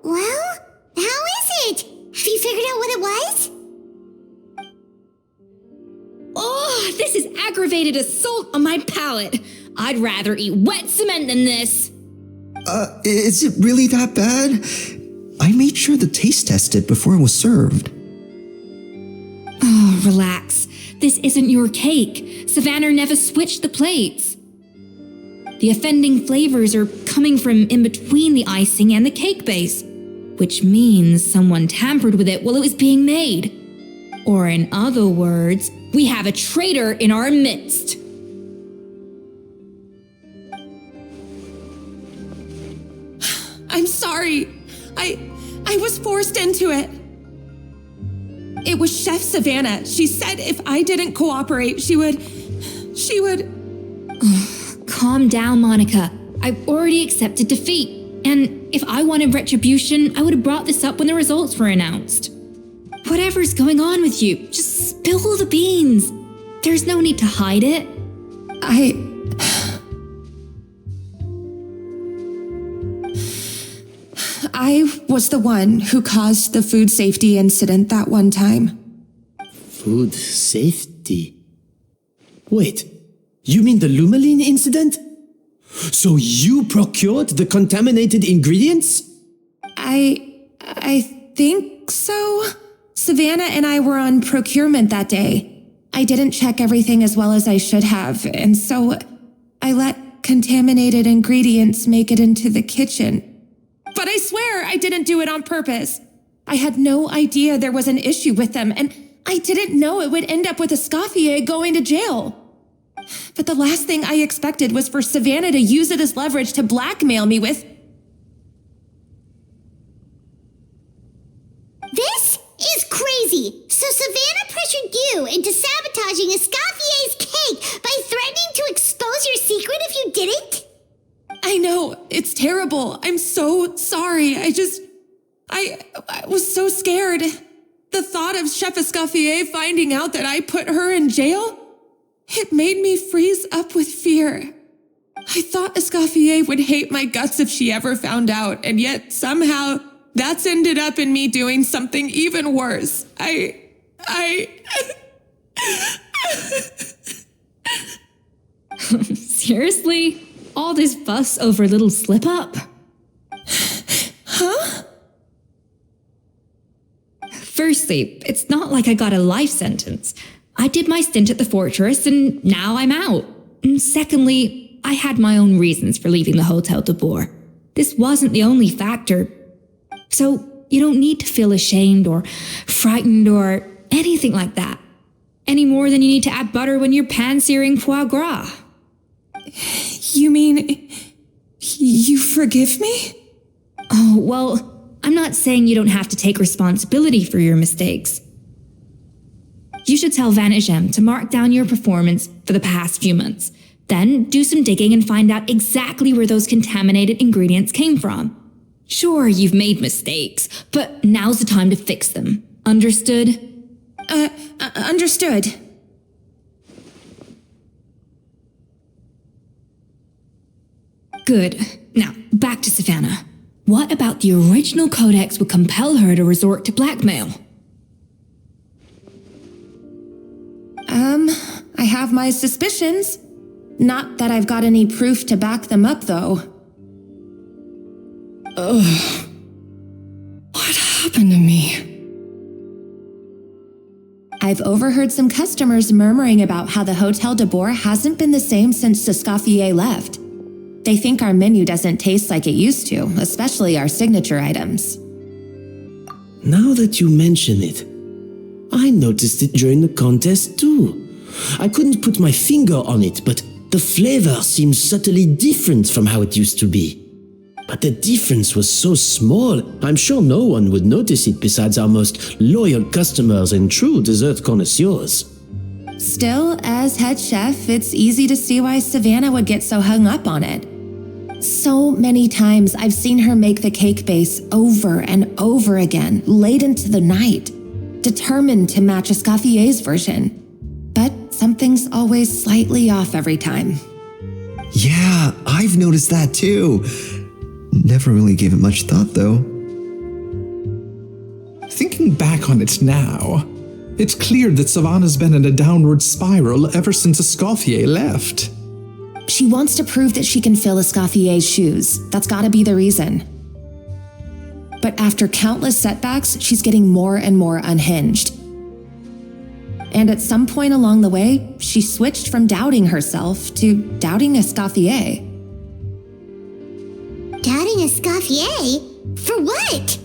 Speaker 2: Well, how is it? Have you figured out what it was?
Speaker 13: Oh, this is aggravated assault on my palate. I'd rather eat wet cement than this.
Speaker 16: Is it really that bad? I made sure to taste test it before it was served.
Speaker 13: Oh, relax. This isn't your cake. Savannah never switched the plates. The offending flavors are coming from in between the icing and the cake base, which means someone tampered with it while it was being made. Or in other words, we have a traitor in our midst.
Speaker 3: I'm sorry. I was forced into it. It was Chef Savannah. She said if I didn't cooperate, she would...
Speaker 13: Calm down, Monica. I've already accepted defeat. And if I wanted retribution, I would have brought this up when the results were announced. Whatever's going on with you, just spill the beans. There's no need to hide it.
Speaker 3: I was the one who caused the food safety incident that one time.
Speaker 8: Food safety? Wait, you mean the Lumaline incident? So you procured the contaminated ingredients?
Speaker 3: I think so. Savannah and I were on procurement that day. I didn't check everything as well as I should have, and so I let contaminated ingredients make it into the kitchen. But I swear I didn't do it on purpose. I had no idea there was an issue with them, and I didn't know it would end up with Escoffier going to jail. But the last thing I expected was for Savannah to use it as leverage to blackmail me with...
Speaker 2: This is crazy. So Savannah pressured you into sabotaging Escoffier's cake by threatening to expose your secret if you didn't?
Speaker 3: I know, it's terrible. I'm so sorry. I was so scared. The thought of Chef Escoffier finding out that I put her in jail, it made me freeze up with fear. I thought Escoffier would hate my guts if she ever found out, and yet somehow that's ended up in me doing something even worse.
Speaker 13: Seriously? All this fuss over a little slip-up?
Speaker 3: Huh?
Speaker 13: Firstly, it's not like I got a life sentence. I did my stint at the fortress and now I'm out. And secondly, I had my own reasons for leaving the Hotel de Boer. This wasn't the only factor. So you don't need to feel ashamed or frightened or anything like that. Any more than you need to add butter when you're pan-searing foie gras.
Speaker 3: You mean, you forgive me?
Speaker 13: Oh, well, I'm not saying you don't have to take responsibility for your mistakes. You You should tell Vanagem to mark down your performance for the past few months. Then do some digging and find out exactly where those contaminated ingredients came from. Sure, you've made mistakes, but now's the time to fix them. Understood?
Speaker 3: Understood.
Speaker 13: Good. Now, back to Savannah. What about the original codex would compel her to resort to blackmail?
Speaker 3: I have my suspicions. Not that I've got any proof to back them up, though. Ugh. What happened to me? I've overheard some customers murmuring about how the Hotel de Boer hasn't been the same since Escoffier left. They think our menu doesn't taste like it used to, especially our signature items.
Speaker 8: Now that you mention it, I noticed it during the contest too. I couldn't put my finger on it, but the flavor seems subtly different from how it used to be. But the difference was so small, I'm sure no one would notice it besides our most loyal customers and true dessert connoisseurs.
Speaker 3: Still, as head chef, it's easy to see why Savannah would get so hung up on it. So many times I've seen her make the cake base over and over again, late into the night, determined to match Escoffier's version. But something's always slightly off every time.
Speaker 16: Yeah, I've noticed that too. Never really gave it much thought, though.
Speaker 15: Thinking back on it now, it's clear that Savannah's been in a downward spiral ever since Escoffier left.
Speaker 3: She wants to prove that she can fill Escoffier's shoes. That's gotta be the reason. But after countless setbacks, she's getting more and more unhinged. And at some point along the way, she switched from doubting herself to doubting Escoffier.
Speaker 2: Doubting Escoffier? For what?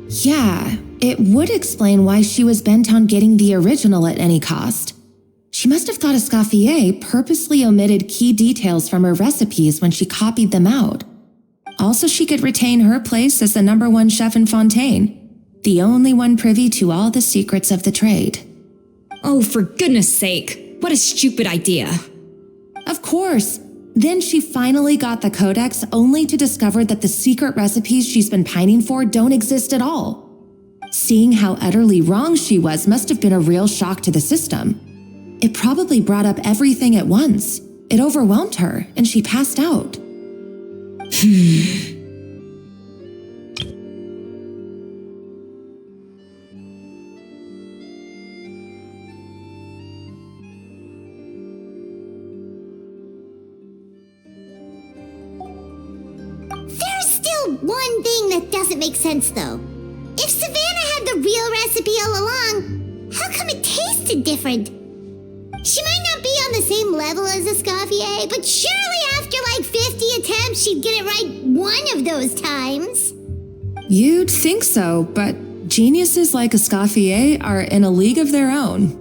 Speaker 3: Yeah, it would explain why she was bent on getting the original at any cost. She must have thought Escoffier purposely omitted key details from her recipes when she copied them out. Also, she could retain her place as the #1 chef in Fontaine, the only one privy to all the secrets of the trade.
Speaker 13: Oh, for goodness sake, what a stupid idea.
Speaker 3: Of course. Then she finally got the codex only to discover that the secret recipes she's been pining for don't exist at all. Seeing how utterly wrong she was must have been a real shock to the system. It probably brought up everything at once. It overwhelmed her, and she passed out.
Speaker 2: There's still one thing that doesn't make sense, though. If Savannah had the real recipe all along, how come it tasted different? She might not be on the same level as Escoffier, but surely after like 50 attempts, she'd get it right one of those times.
Speaker 3: You'd think so, but geniuses like Escoffier are in a league of their own.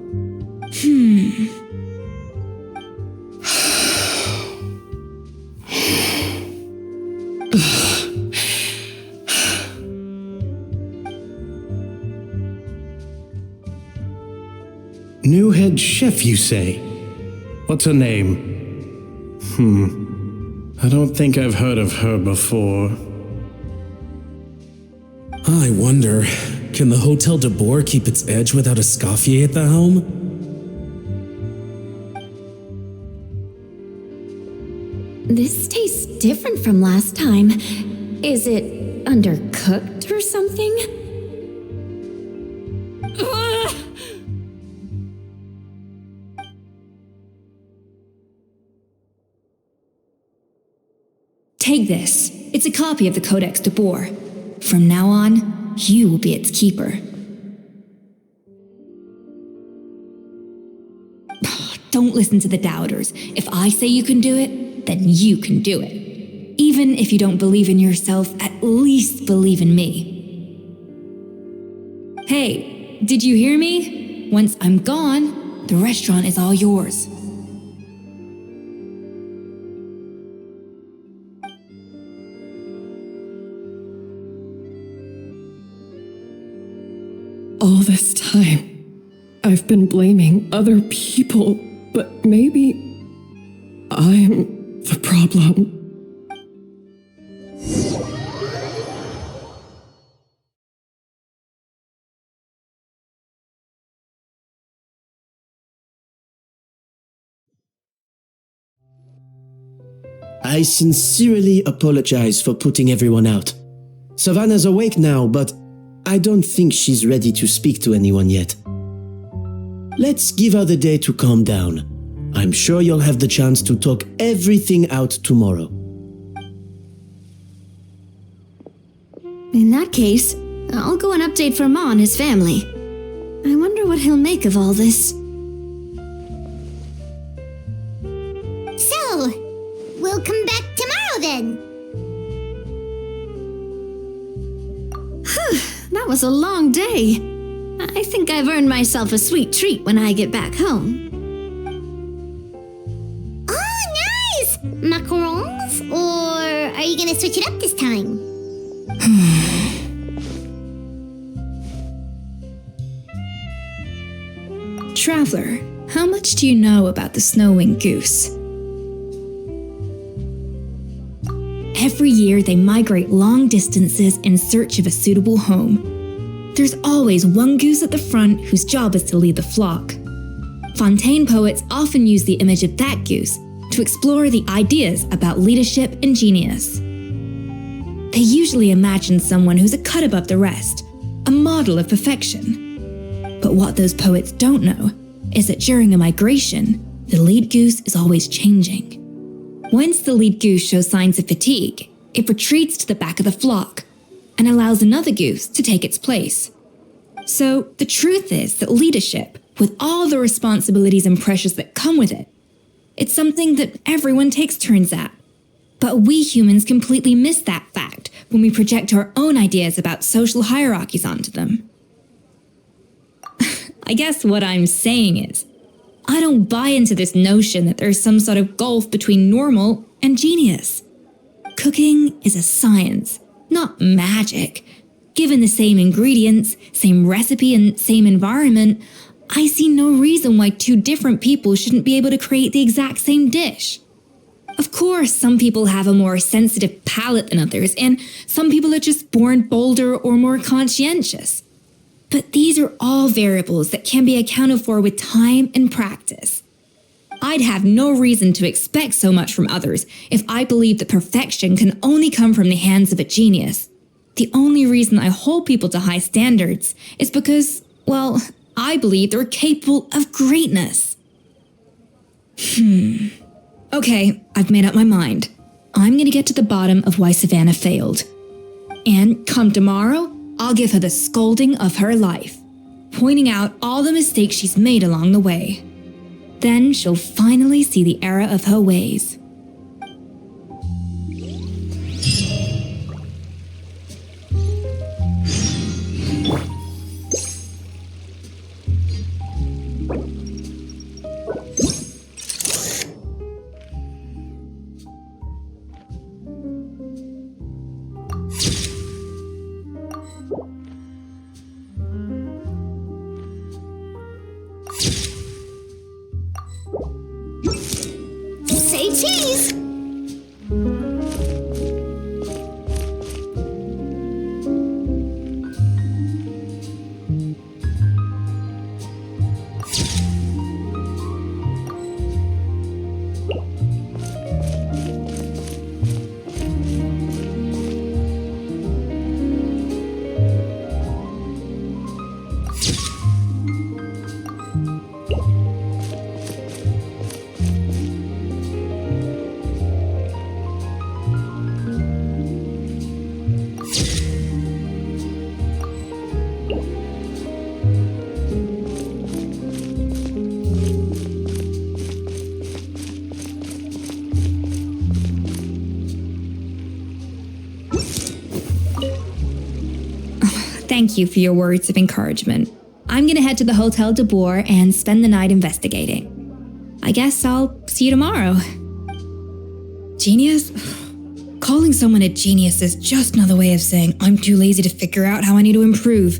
Speaker 8: New head chef, you say? What's her name? I don't think I've heard of her before.
Speaker 11: I wonder, can the Hotel de Boer keep its edge without Escoffier at the helm?
Speaker 4: This tastes different from last time. Is it undercooked or something?
Speaker 13: Take this. It's a copy of the Codex de Boer. From now on, you will be its keeper. Don't listen to the doubters. If I say you can do it, then you can do it. Even if you don't believe in yourself, at least believe in me. Hey, did you hear me? Once I'm gone, the restaurant is all yours.
Speaker 3: All this time, I've been blaming other people, but maybe I'm the problem.
Speaker 8: I sincerely apologize for putting everyone out. Savannah's awake now, but I don't think she's ready to speak to anyone yet. Let's give her the day to calm down. I'm sure you'll have the chance to talk everything out tomorrow.
Speaker 4: In that case, I'll go and update for Ma and his family. I wonder what he'll make of all this.
Speaker 2: So, we'll come back tomorrow then.
Speaker 4: That was a long day. I think I've earned myself a sweet treat when I get back home.
Speaker 2: Oh, nice! Macarons? Or are you gonna switch it up this time?
Speaker 13: Traveler, how much do you know about the snow-winged goose? Every year they migrate long distances in search of a suitable home. There's always one goose at the front whose job is to lead the flock. Fontaine poets often use the image of that goose to explore the ideas about leadership and genius. They usually imagine someone who's a cut above the rest, a model of perfection. But what those poets don't know is that during a migration, the lead goose is always changing. Once the lead goose shows signs of fatigue, it retreats to the back of the flock and allows another goose to take its place. So the truth is that leadership, with all the responsibilities and pressures that come with it, it's something that everyone takes turns at. But we humans completely miss that fact when we project our own ideas about social hierarchies onto them. I guess what I'm saying is, I don't buy into this notion that there's some sort of gulf between normal and genius. Cooking is a science, not magic. Given the same ingredients, same recipe, and same environment, I see no reason why two different people shouldn't be able to create the exact same dish. Of course, some people have a more sensitive palate than others, and some people are just born bolder or more conscientious. But these are all variables that can be accounted for with time and practice. I'd have no reason to expect so much from others if I believed that perfection can only come from the hands of a genius. The only reason I hold people to high standards is because, well, I believe they're capable of greatness. Okay, I've made up my mind. I'm gonna get to the bottom of why Savannah failed. And come tomorrow, I'll give her the scolding of her life, pointing out all the mistakes she's made along the way. Then she'll finally see the error of her ways.
Speaker 2: Say cheese!
Speaker 13: Thank you for your words of encouragement. I'm gonna head to the Hotel de Boer and spend the night investigating. I guess I'll see you tomorrow. Genius? Calling someone a genius is just another way of saying I'm too lazy to figure out how I need to improve.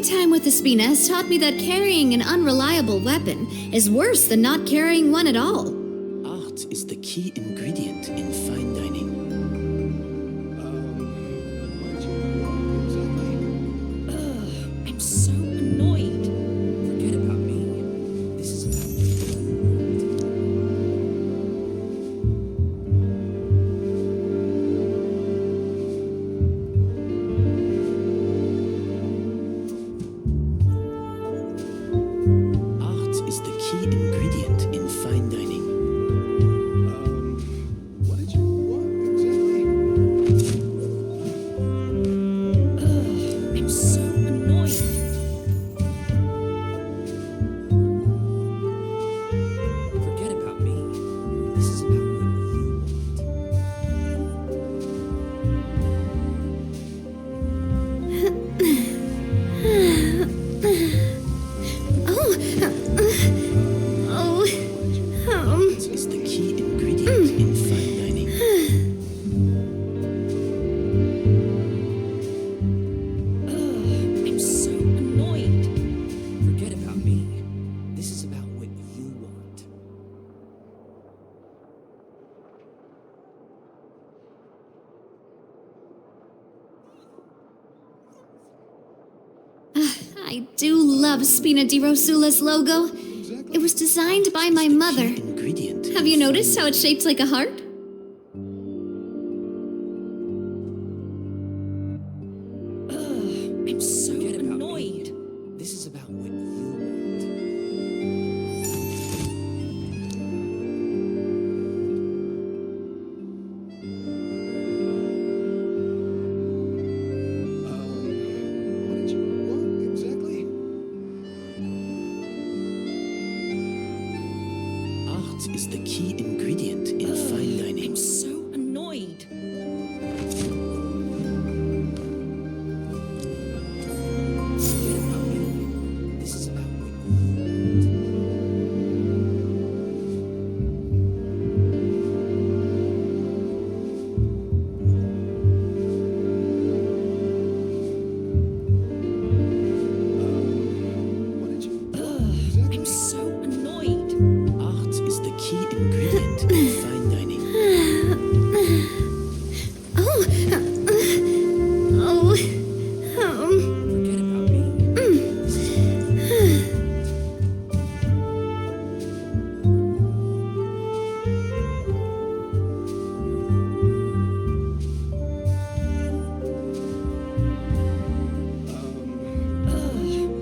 Speaker 4: My time with Espina has taught me that carrying an unreliable weapon is worse than not carrying one at all.
Speaker 1: Art is the key ingredient in fine dining.
Speaker 7: I'm so annoyed. Forget about me. This is about
Speaker 1: Art is the key ingredient in fine dining.
Speaker 7: I'm so annoyed. Forget about me. This is about what you want.
Speaker 1: Art is the key ingredient in fine dining.
Speaker 7: I'm so annoyed. Forget about me. This is about what you want.
Speaker 4: I do love Spina di Rosula's logo. It was designed by my mother.
Speaker 1: Ingredient.
Speaker 4: Have you noticed how it's shaped like a heart?
Speaker 7: I'm so annoyed.
Speaker 1: This is about what you want. Art is the key ingredient in fine dining.
Speaker 7: I'm so annoyed.
Speaker 1: Forget about me. This is about what you want.
Speaker 7: I'm so annoyed.
Speaker 1: Art is the key ingredient in fine dining. Forget about me. This is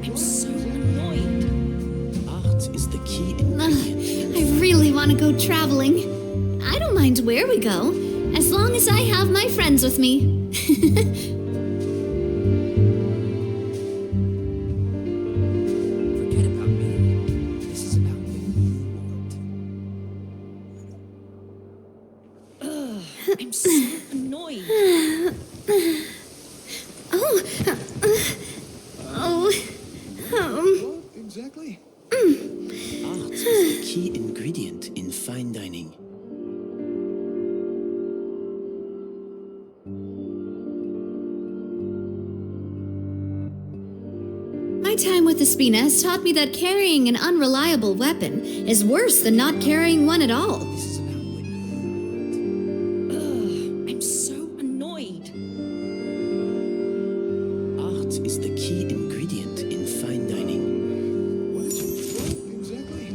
Speaker 7: I'm so annoyed.
Speaker 1: Art is the key ingredient.
Speaker 4: I really want to go traveling. I don't mind where we go, as long as I have my friends with me.
Speaker 1: Forget about me. This is about what you want.
Speaker 7: I'm so annoyed.
Speaker 9: Exactly.
Speaker 1: Art is the key ingredient in fine dining.
Speaker 4: My time with Espina has taught me that carrying an unreliable weapon is worse than not carrying one at all.
Speaker 1: This is about what you want.
Speaker 7: I'm so annoyed.
Speaker 1: Art is the key ingredient in fine dining.
Speaker 9: Exactly.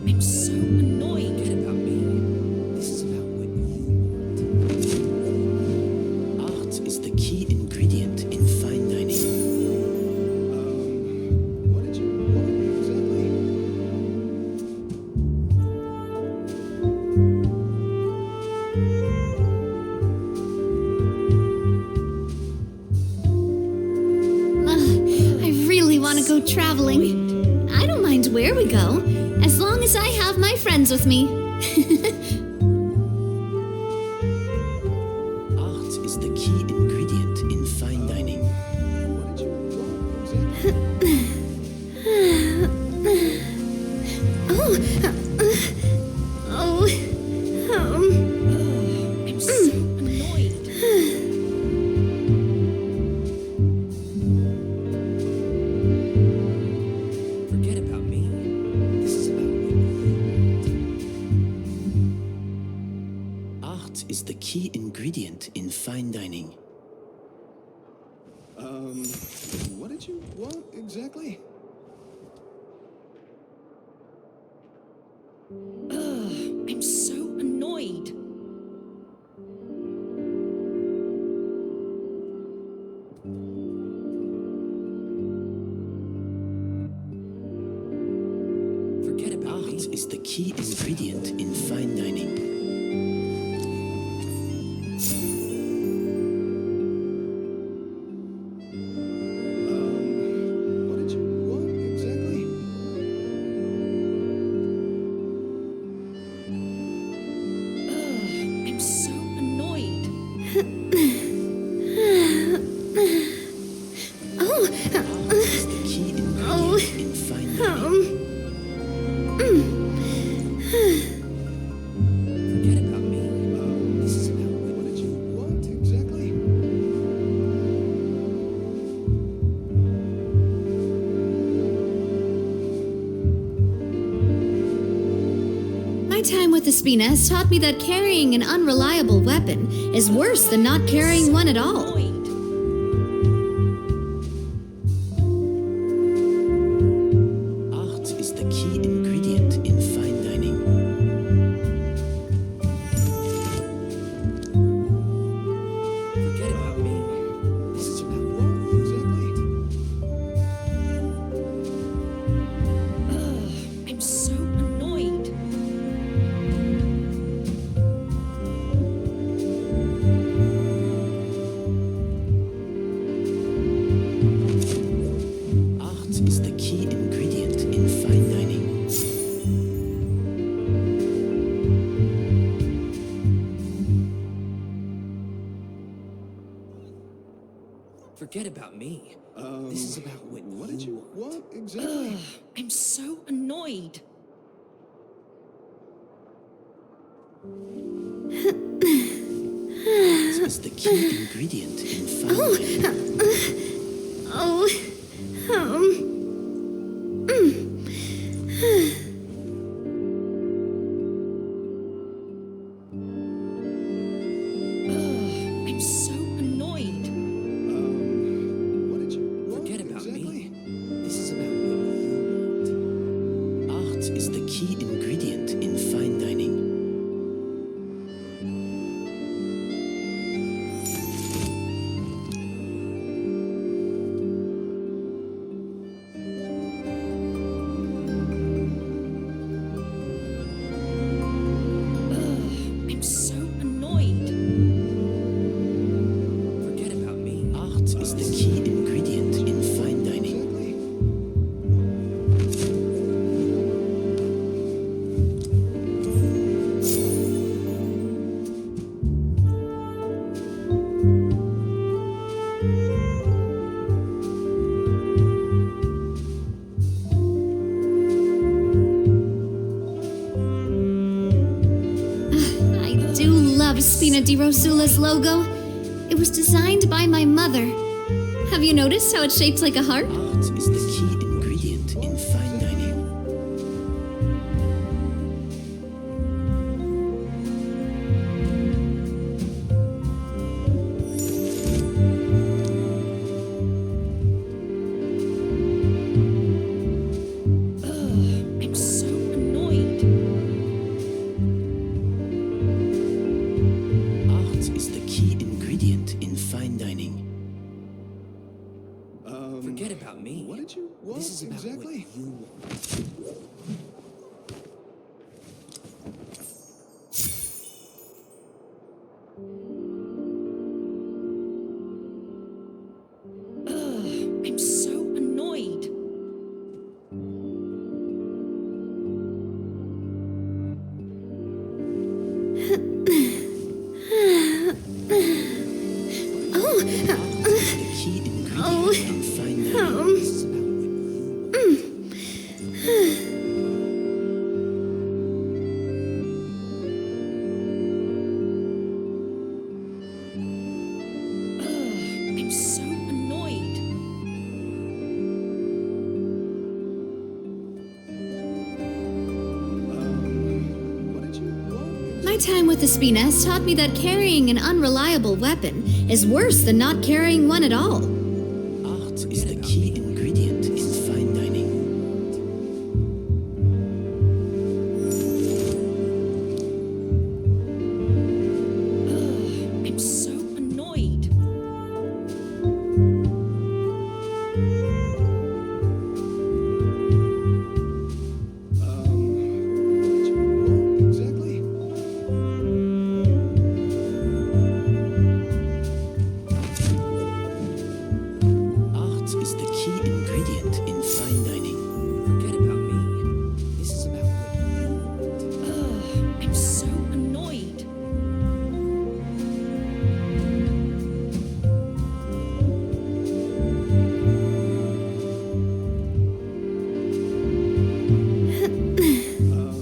Speaker 7: I'm so annoyed.
Speaker 1: Forget about me. This is about what you want. Art is the key ingredient in fine dining.
Speaker 9: What did you want exactly?
Speaker 4: I really want to go traveling. I don't mind where we go, as long as I have my friends with me.
Speaker 1: Art is the key ingredient in fine dining.
Speaker 9: What did you want exactly?
Speaker 1: is the key ingredient in fine dining.
Speaker 9: What did you want exactly?
Speaker 14: I'm so annoyed.
Speaker 1: Forget about art is the key ingredient in fine dining.
Speaker 9: What did you want exactly?
Speaker 14: I'm so annoyed.
Speaker 2: Oh,
Speaker 1: Is the key ingredient in fine dining. Forget about me. This is about
Speaker 9: What did you want exactly?
Speaker 4: My time with Espina has taught me that carrying an unreliable weapon is worse than not carrying one at all.
Speaker 1: art is the key ingredient in fine dining. Forget about me. This is about
Speaker 9: What exactly?
Speaker 14: I'm so annoyed.
Speaker 1: art is the key ingredient in fine dining. Forget about me. This is about
Speaker 9: What did you want exactly?
Speaker 14: I'm so annoyed.
Speaker 1: Art is the key ingredient in fine dining.
Speaker 2: oh,
Speaker 14: I'm so annoyed.
Speaker 9: What did you want
Speaker 1: Forget about
Speaker 9: exactly?
Speaker 1: me. This is about what you want. Art is the key ingredient in fine dining.
Speaker 14: I'm so annoyed.
Speaker 1: Forget about me. Art is the key ingredient in fine dining.
Speaker 9: Exactly.
Speaker 4: I do love Spina di Rosula's logo. It was designed by my mother. Have you noticed how it's shaped like a heart?
Speaker 1: Art is the key ingredient in fine dining.
Speaker 14: I'm so annoyed.
Speaker 1: Art is the key ingredient in fine dining. Forget about me.
Speaker 9: What did
Speaker 4: My time with the Spina has taught me that carrying an unreliable weapon is worse than not carrying one at all.
Speaker 1: Art is the key ingredient in fine dining.
Speaker 14: I'm so annoyed.
Speaker 1: Art is the key ingredient in fine dining.
Speaker 14: Forget about me. This is about what you want. I'm so annoyed.
Speaker 1: Art is the key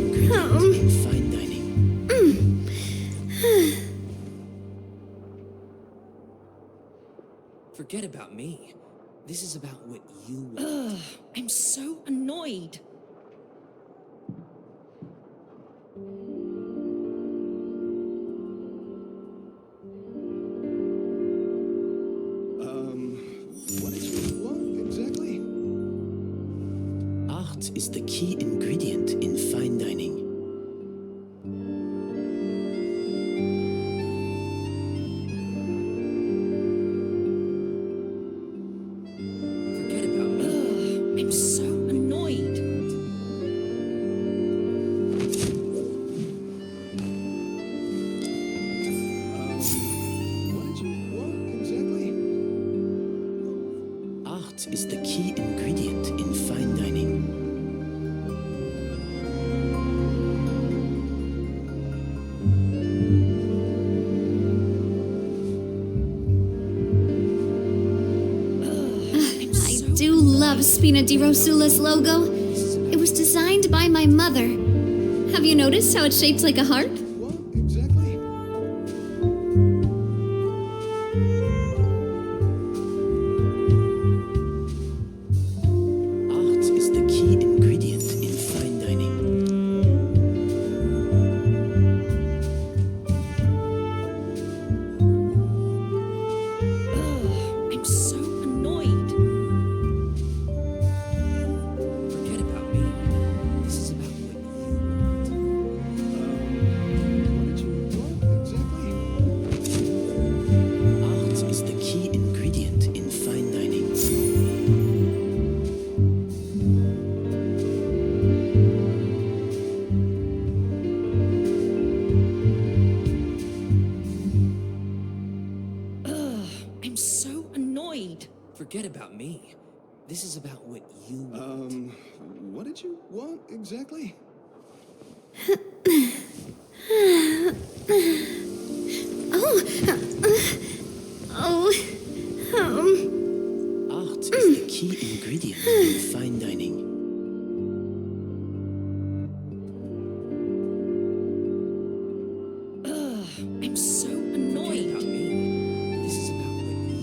Speaker 1: ingredient in fine dining.
Speaker 14: Forget about me. This is about what you want. I'm so annoyed.
Speaker 9: What is what exactly?
Speaker 1: Art is the key ingredient in fine dining.
Speaker 14: Forget about me. I'm so annoyed.
Speaker 9: What did you what exactly?
Speaker 1: Art is the key ingredient in fine dining.
Speaker 4: I do love Spina di Rosula's logo. It was designed by my mother. Have you noticed how it's shaped like a heart?
Speaker 9: What exactly?
Speaker 1: Art is the key ingredient in fine dining.
Speaker 14: I'm so annoyed. Forget about me. This is about what you want.
Speaker 9: What did you what exactly?
Speaker 1: Art is the key ingredient in fine dining.
Speaker 14: I'm so annoyed. Forget about me. This is about what you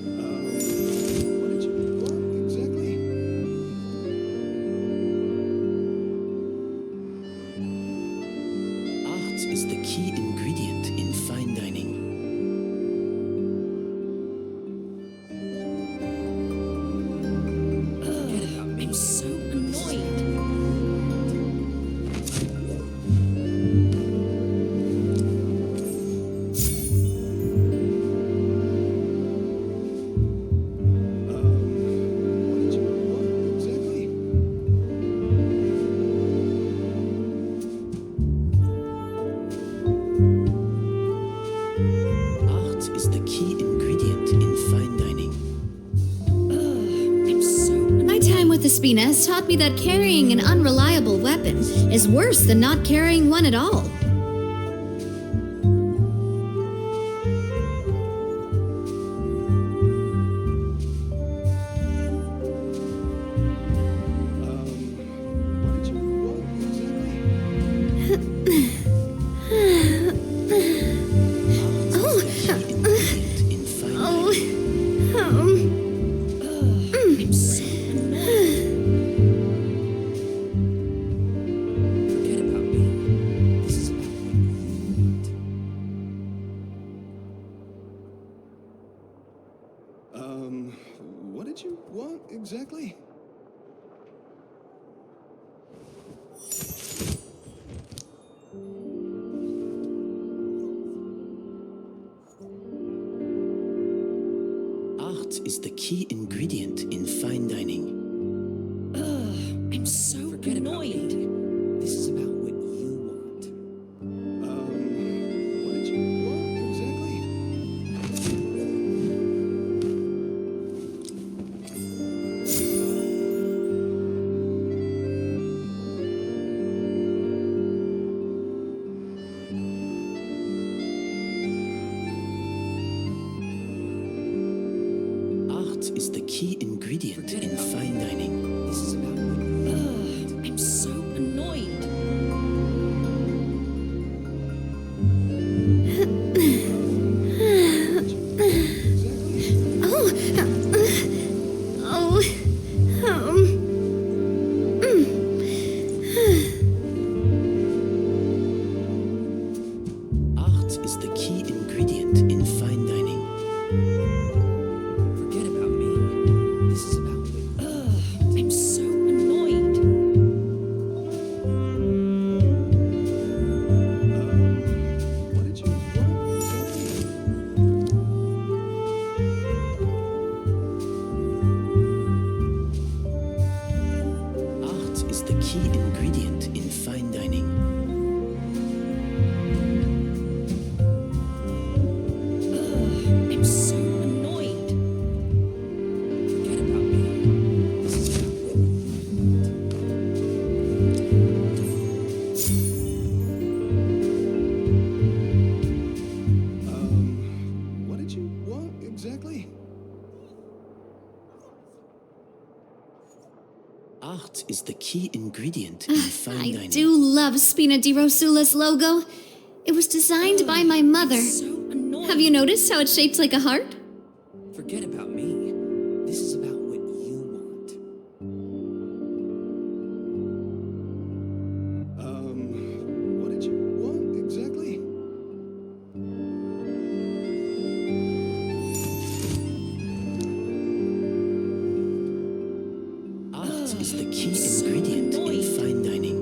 Speaker 14: want.
Speaker 9: What did you want exactly?
Speaker 1: Art is the key ingredient in fine dining.
Speaker 14: I'm so annoyed. Forget about me. This is about what you want.
Speaker 9: What did you what exactly?
Speaker 1: Art is the key ingredient in fine dining.
Speaker 14: Forget about me. I'm so annoyed.
Speaker 9: What did you what exactly?
Speaker 1: Art is the key ingredient in fine dining.
Speaker 14: I'm so
Speaker 4: My time with the Spina has taught me that carrying an unreliable weapon is worse than not carrying one at all.
Speaker 9: What did you what exactly?
Speaker 1: Art is the key ingredient in fine dining.
Speaker 9: What did you want exactly?
Speaker 1: Art is the key ingredient in fine dining.
Speaker 7: I'm so annoyed.
Speaker 1: This is about what you want.
Speaker 9: What did you want exactly?
Speaker 1: Art is the key ingredient in fine dining. This is about what you want.
Speaker 7: I'm so annoyed.
Speaker 1: Art is the key ingredient in fine dining. Forget about me. This is about what
Speaker 7: I'm so annoyed.
Speaker 9: What did you want exactly?
Speaker 1: art is the key ingredient in fine dining.
Speaker 7: I'm so annoyed.
Speaker 1: Forget about me. This is about what you want.
Speaker 9: What did you want exactly?
Speaker 1: Art is the key ingredient in fine
Speaker 4: I
Speaker 1: dining.
Speaker 4: do love Spina di Rosula's logo. It was designed by my mother. Have you noticed how it's shaped like a heart?
Speaker 1: Forget about me. This is about what you want.
Speaker 9: What did you want exactly?
Speaker 1: Art is the key ingredient in fine dining.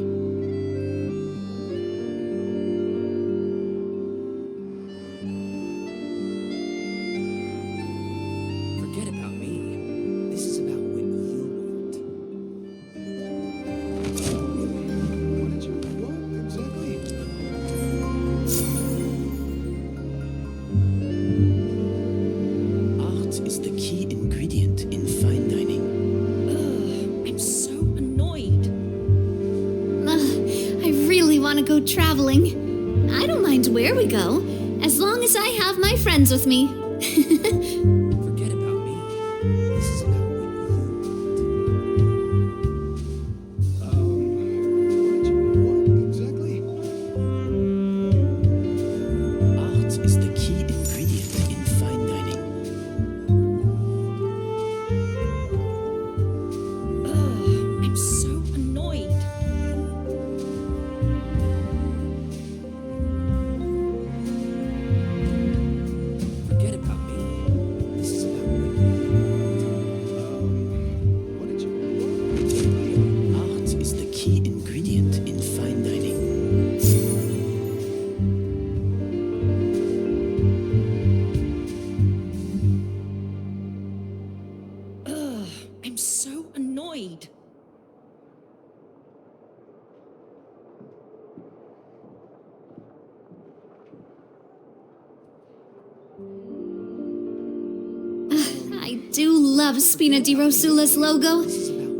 Speaker 1: Forget about me. This is about what you want.
Speaker 9: What did you want exactly?
Speaker 1: Art is the key ingredient in fine dining.
Speaker 7: I'm so annoyed.
Speaker 4: I really want to go traveling. I don't mind where we go, as long as I have my friends with me.
Speaker 1: Forget about me. This is about what you
Speaker 9: What did you want exactly?
Speaker 1: want. Art is the key ingredient in fine dining.
Speaker 7: I'm so annoyed.
Speaker 1: Forget about me. This is about what you
Speaker 9: What did you want exactly?
Speaker 1: want. Art is the key ingredient in fine dining.
Speaker 7: I'm so annoyed.
Speaker 4: I do love Spina di Rosula's logo.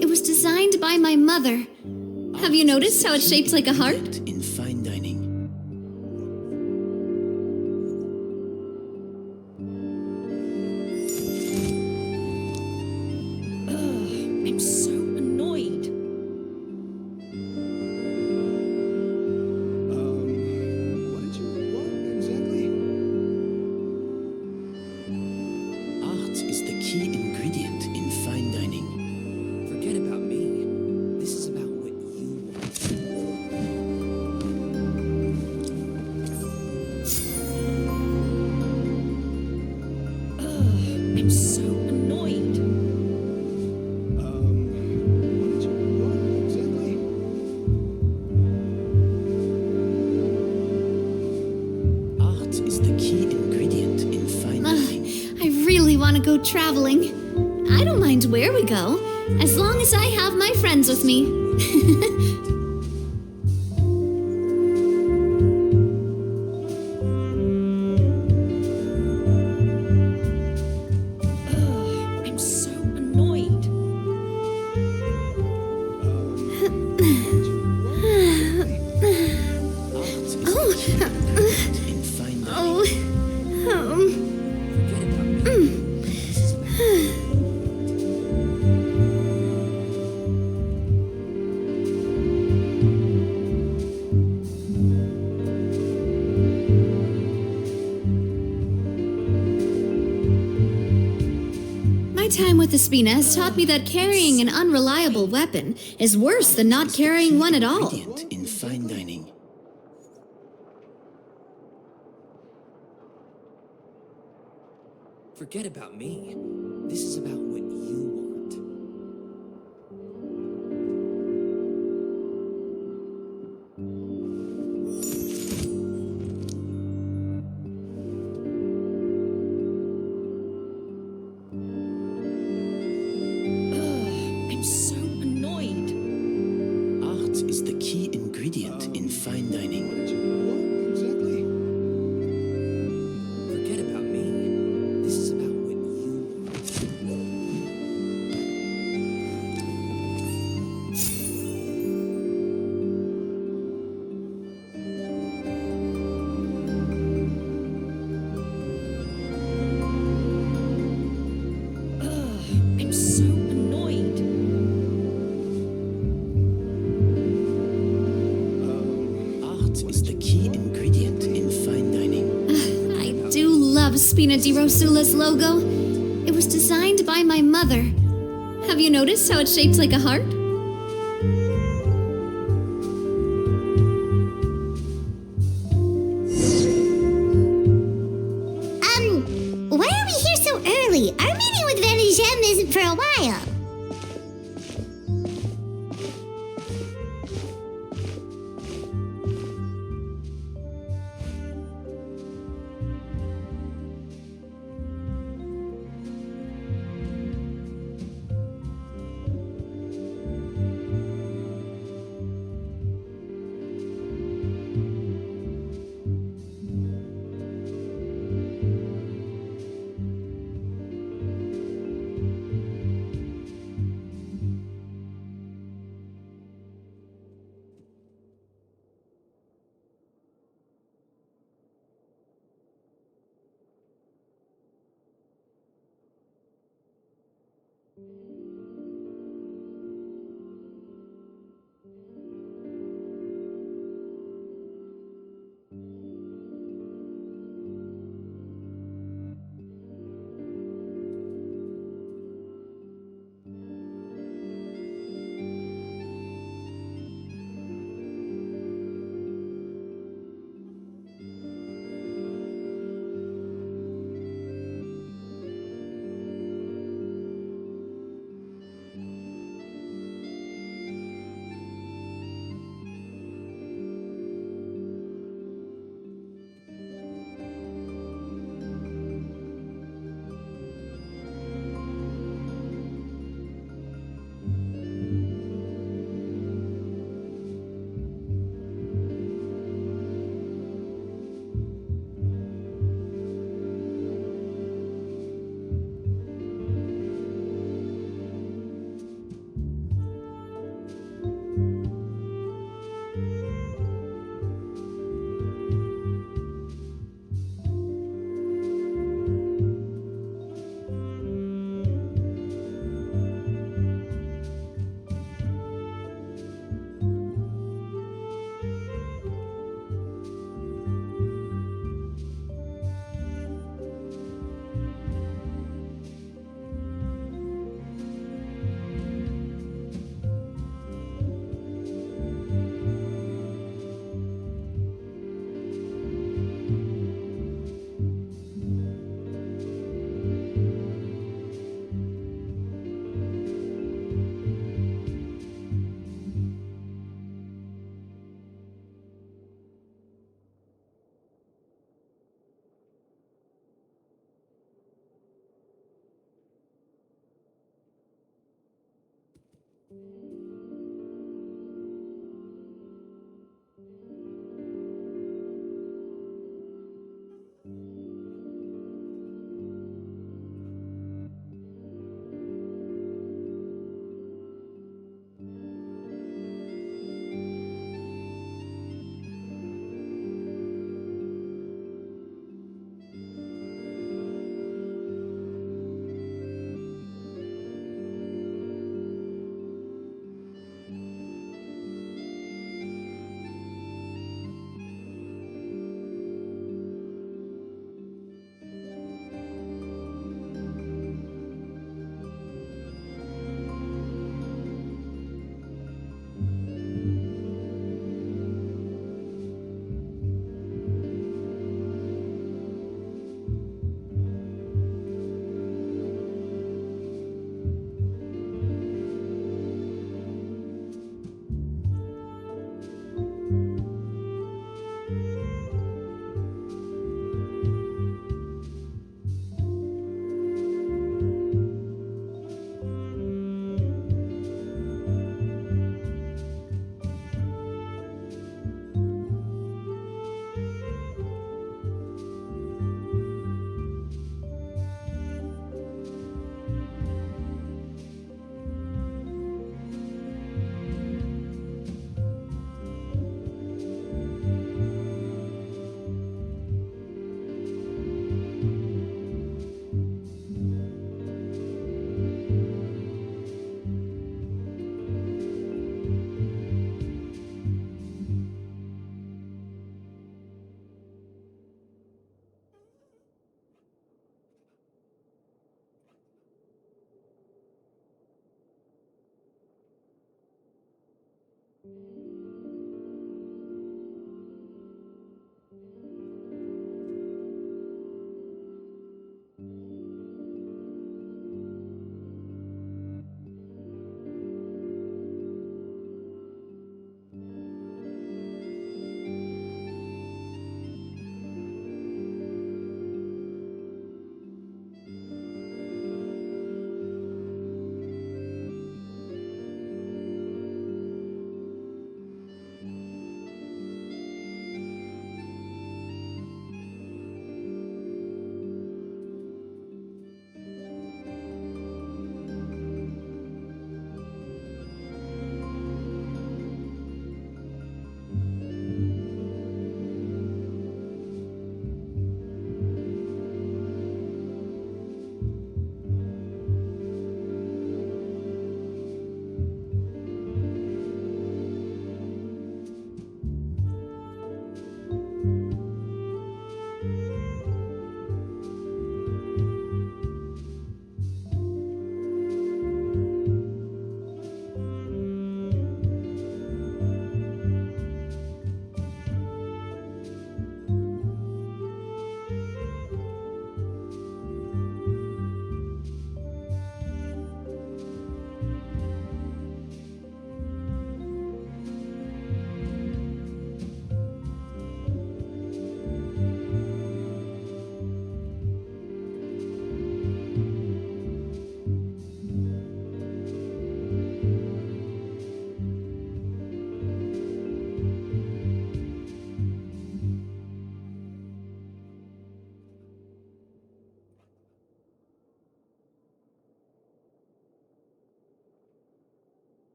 Speaker 4: It was designed by my mother. Have you noticed how it's shaped like a heart?
Speaker 1: In fine dining.
Speaker 7: I'm so annoyed.
Speaker 9: What did you want exactly?
Speaker 1: Art is the key ingredient in fine dining. Forget about me. This is about what you want.
Speaker 7: I'm so annoyed.
Speaker 9: What did you want exactly?
Speaker 1: Art is the key ingredient in fine dining.
Speaker 4: I really want to go traveling. I don't mind where we go, as long as I have my friends with me.
Speaker 7: I'm so annoyed.
Speaker 1: In fine dining. Forget about me. This is about
Speaker 4: My time with Espina has taught me that carrying an unreliable weapon is worse than not carrying one at all.
Speaker 1: ingredient in fine dining. Forget about me. This is about what you want.
Speaker 7: I'm so annoyed.
Speaker 1: Art is the key ingredient in fine dining.
Speaker 9: What exactly?
Speaker 1: Forget about me. This is about what you want.
Speaker 7: I'm so annoyed.
Speaker 1: Art is the key ingredient in fine dining.
Speaker 4: I do love Spina di Rosula's logo. It was designed by my mother. Have you noticed how it's shaped like a heart?
Speaker 2: Why are we here so early? Our meeting with Van isn't for a while.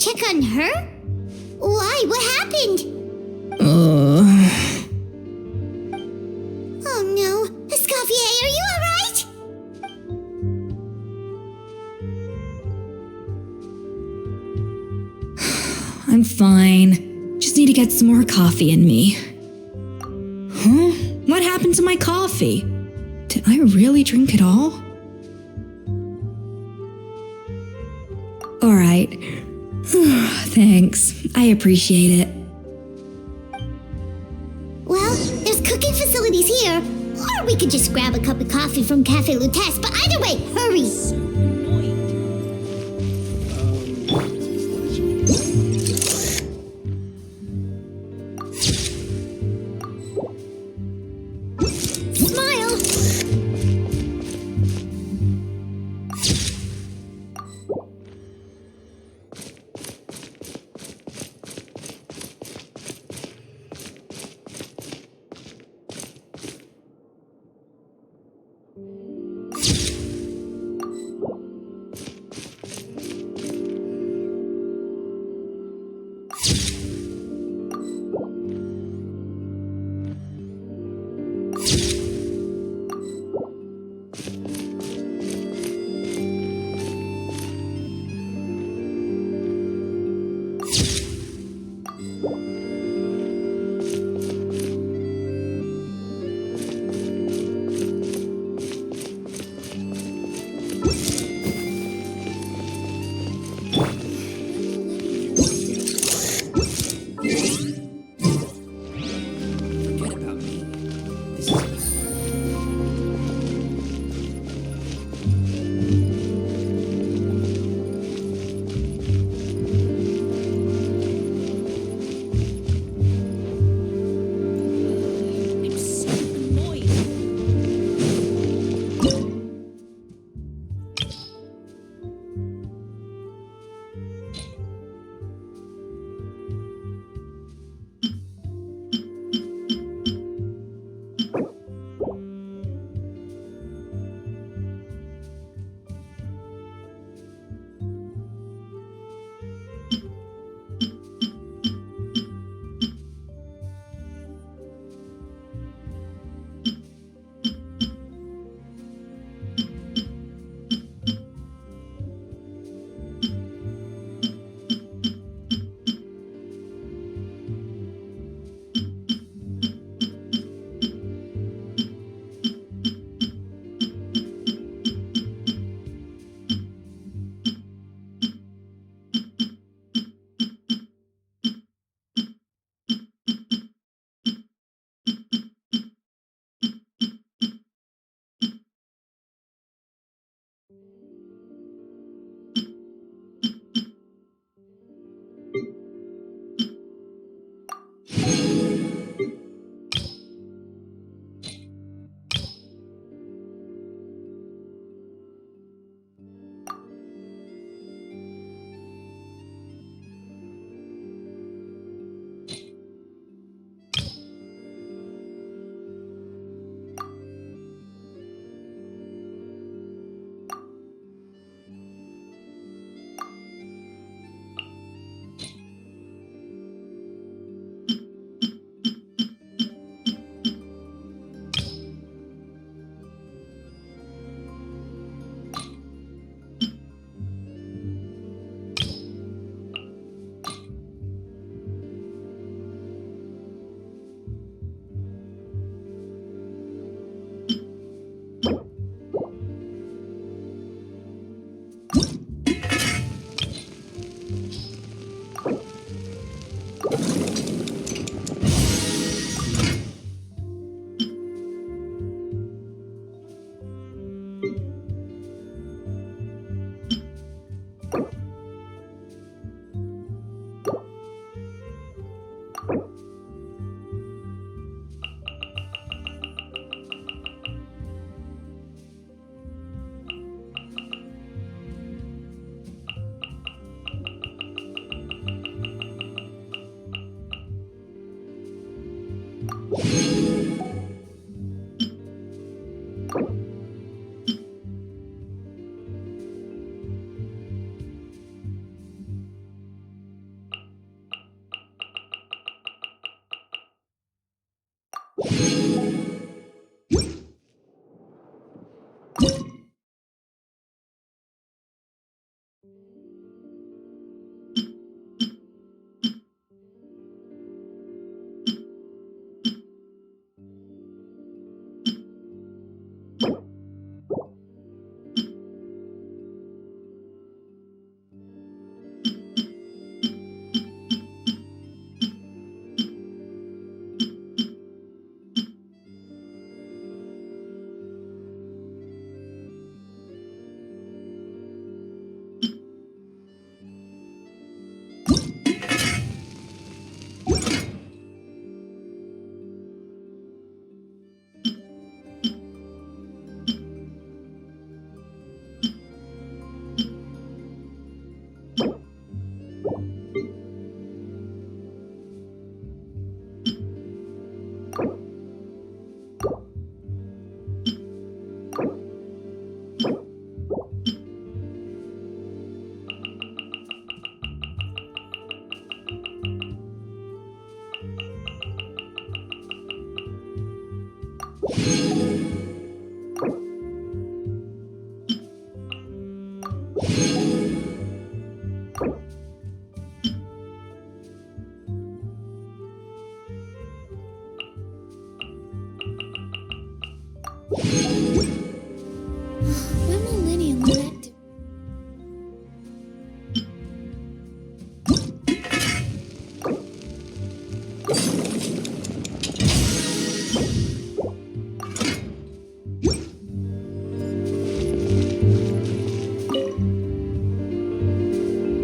Speaker 2: Check on her? Why? What happened?
Speaker 13: I'm fine. Just need to get some more coffee in me. Huh? What happened to my coffee? Did I really drink it all? All right. Thanks. I appreciate it.
Speaker 2: Well, there's cooking facilities here, or we could just grab a cup of coffee from Cafe Lutece, but either way, hurry! Smile!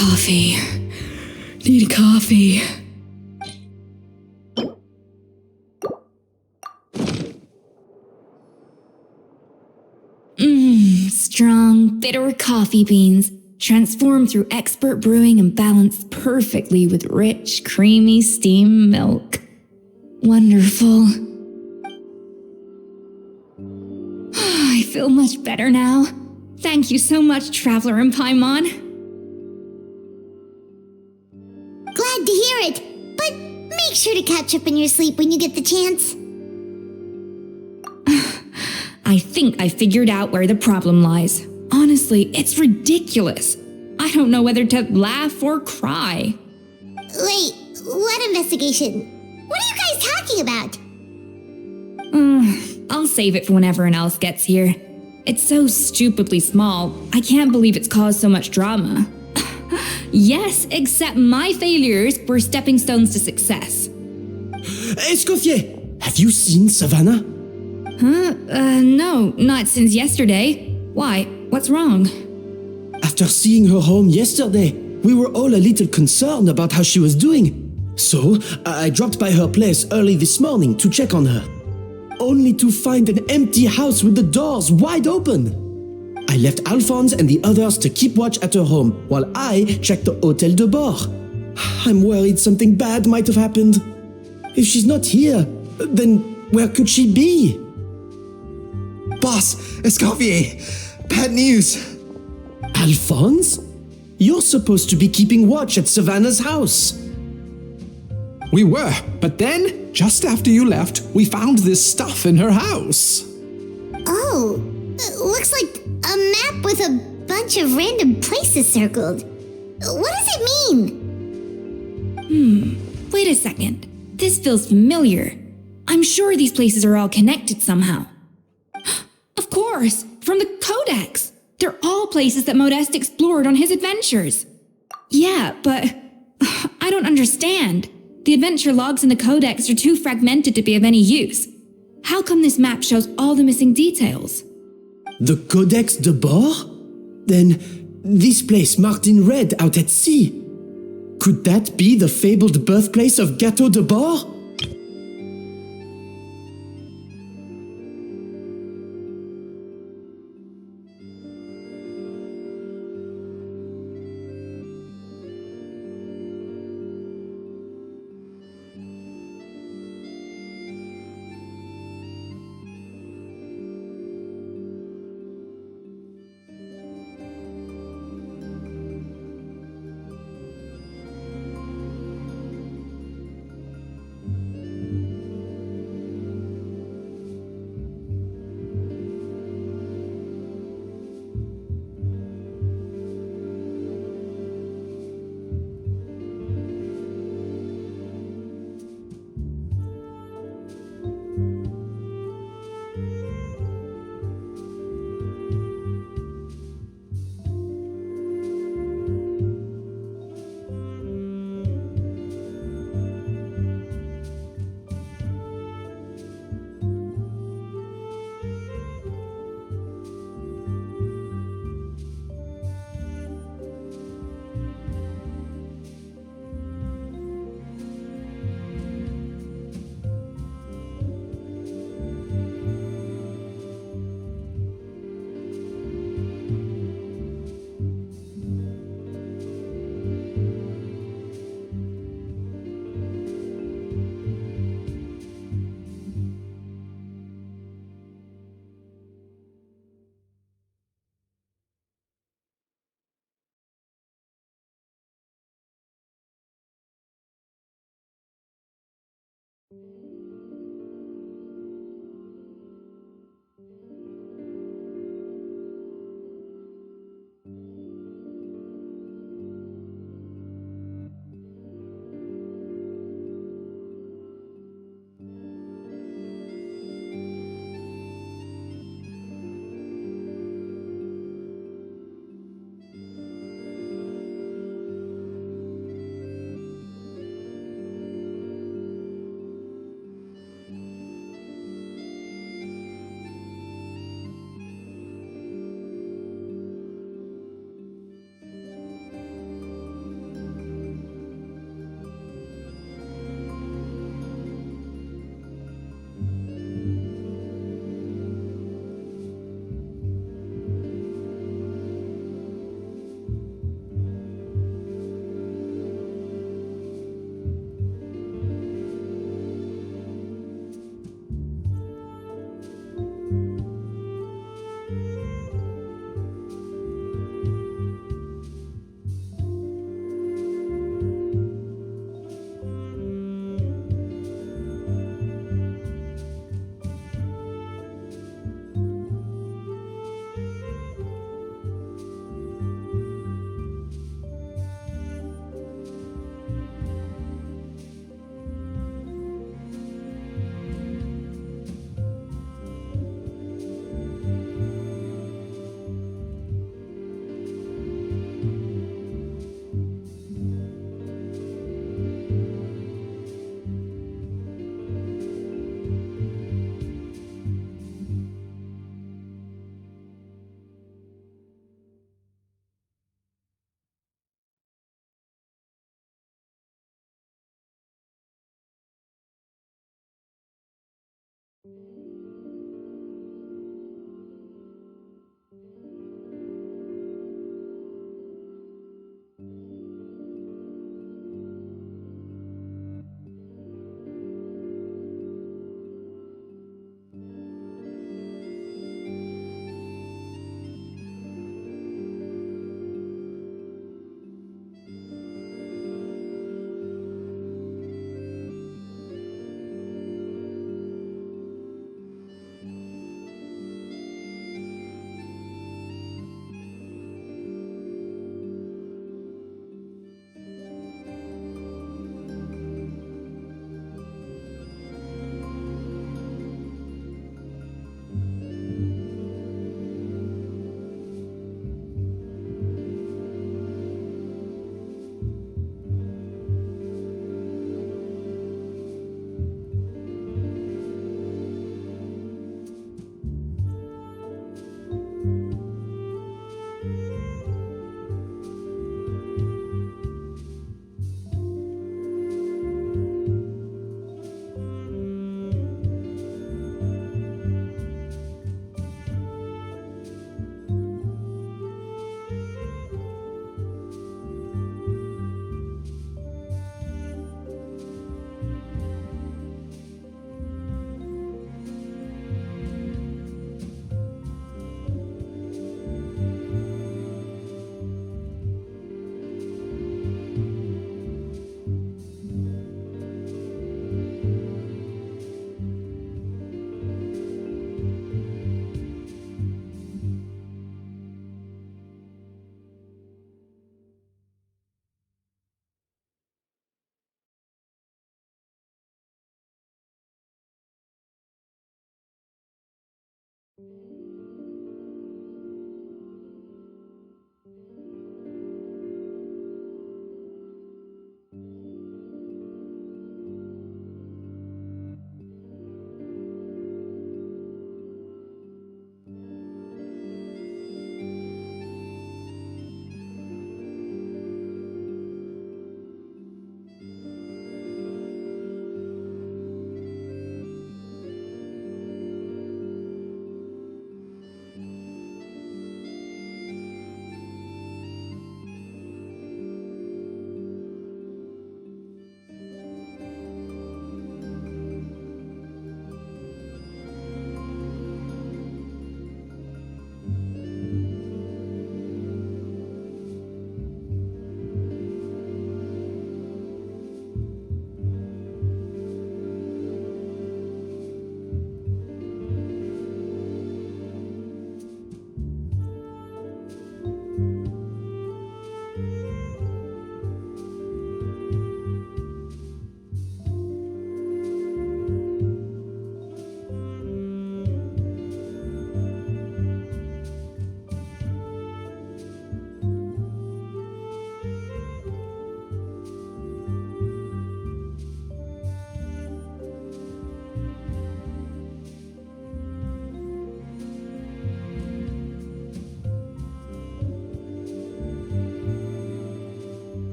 Speaker 13: Coffee. Need coffee. Strong, bitter coffee beans, transformed through expert brewing and balanced perfectly with rich, creamy steam milk. Wonderful. I feel much better now. Thank you so much, Traveler in Paimon.
Speaker 2: Glad to hear it, but make sure to catch up in your sleep when you get the chance.
Speaker 13: I think I figured out where the problem lies. Honestly, it's ridiculous. I don't know whether to laugh or cry.
Speaker 2: Wait, what investigation? What are you guys talking about?
Speaker 13: I'll save it for when everyone else gets here. It's so stupidly small, I can't believe it's caused so much drama. Yes, except my failures were stepping stones to success.
Speaker 8: Escoffier, have you seen Savannah?
Speaker 13: No, not since yesterday. Why? What's wrong?
Speaker 8: After seeing her home yesterday, we were all a little concerned about how she was doing. So, I dropped by her place early this morning to check on her. Only to find an empty house with the doors wide open. I left Alphonse and the others to keep watch at her home while I checked the Hôtel de Bord. I'm worried something bad might have happened. If she's not here, then where could she be?
Speaker 16: Boss, Escoffier, bad news.
Speaker 8: Alphonse? You're supposed to be keeping watch at Savannah's house.
Speaker 15: We were, but then, just after you left, we found this stuff in her house.
Speaker 2: Oh, looks like a map with a bunch of random places circled. What does it mean?
Speaker 13: Wait a second. This feels familiar. I'm sure these places are all connected somehow. Of course, from the Codex. They're all places that Modeste explored on his adventures. Yeah, but I don't understand. The adventure logs in the Codex are too fragmented to be of any use. How come this map shows all the missing details?
Speaker 8: The Codex de Bord? Then, this place marked in red out at sea. Could that be the fabled birthplace of Gâteau de Bord?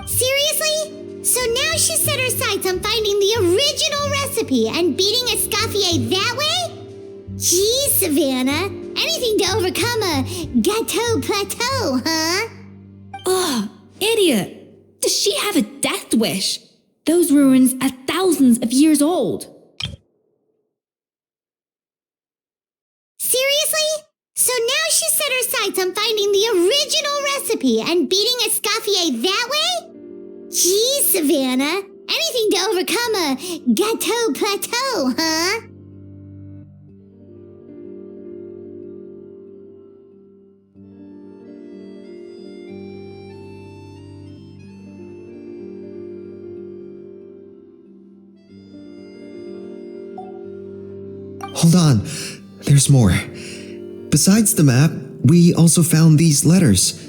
Speaker 2: Seriously? So now she set her sights on finding the original recipe and beating Escoffier that way? Geez, Savannah. Anything to overcome a gâteau plateau, huh?
Speaker 13: Ugh, idiot! Does she have a death wish? Those ruins are thousands of years old.
Speaker 2: Seriously? So now she set her sights on finding the original recipe and beating Escoffier that way? Geez, Savannah. Anything to overcome a gâteau plateau, huh?
Speaker 16: Hold on, there's more. Besides the map, we also found these letters.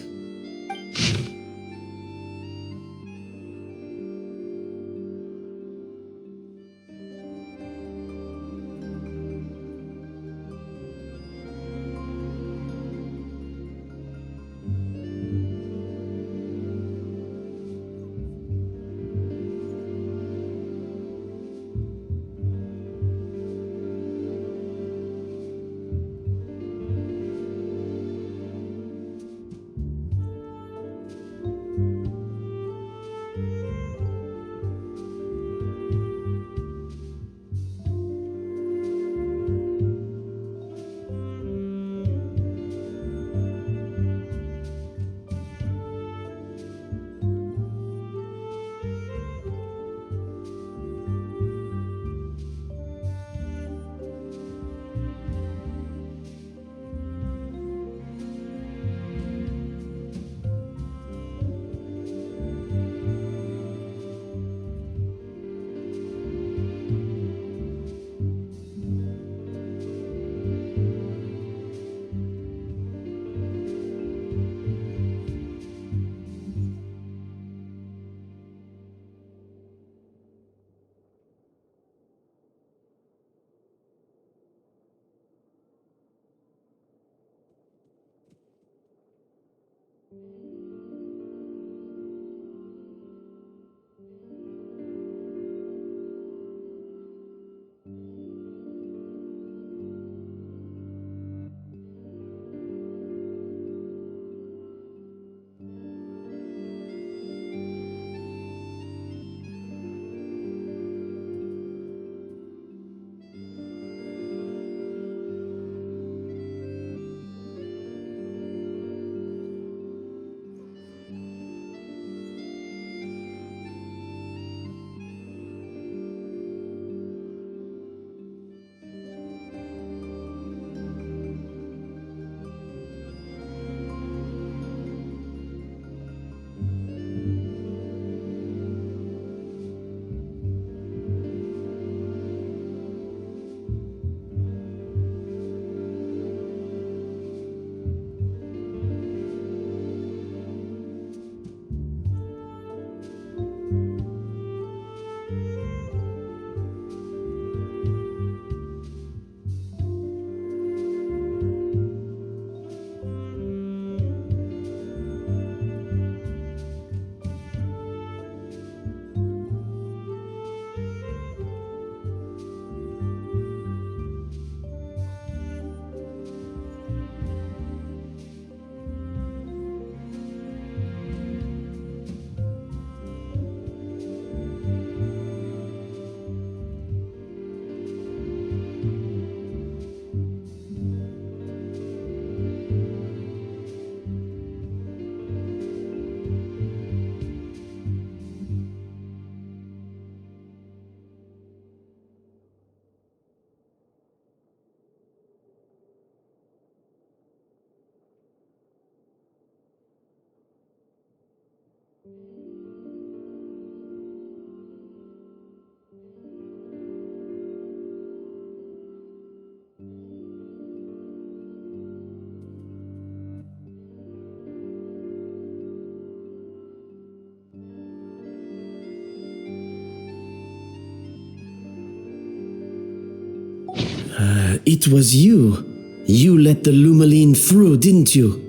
Speaker 8: It was you. You let the Lumaline through, didn't you?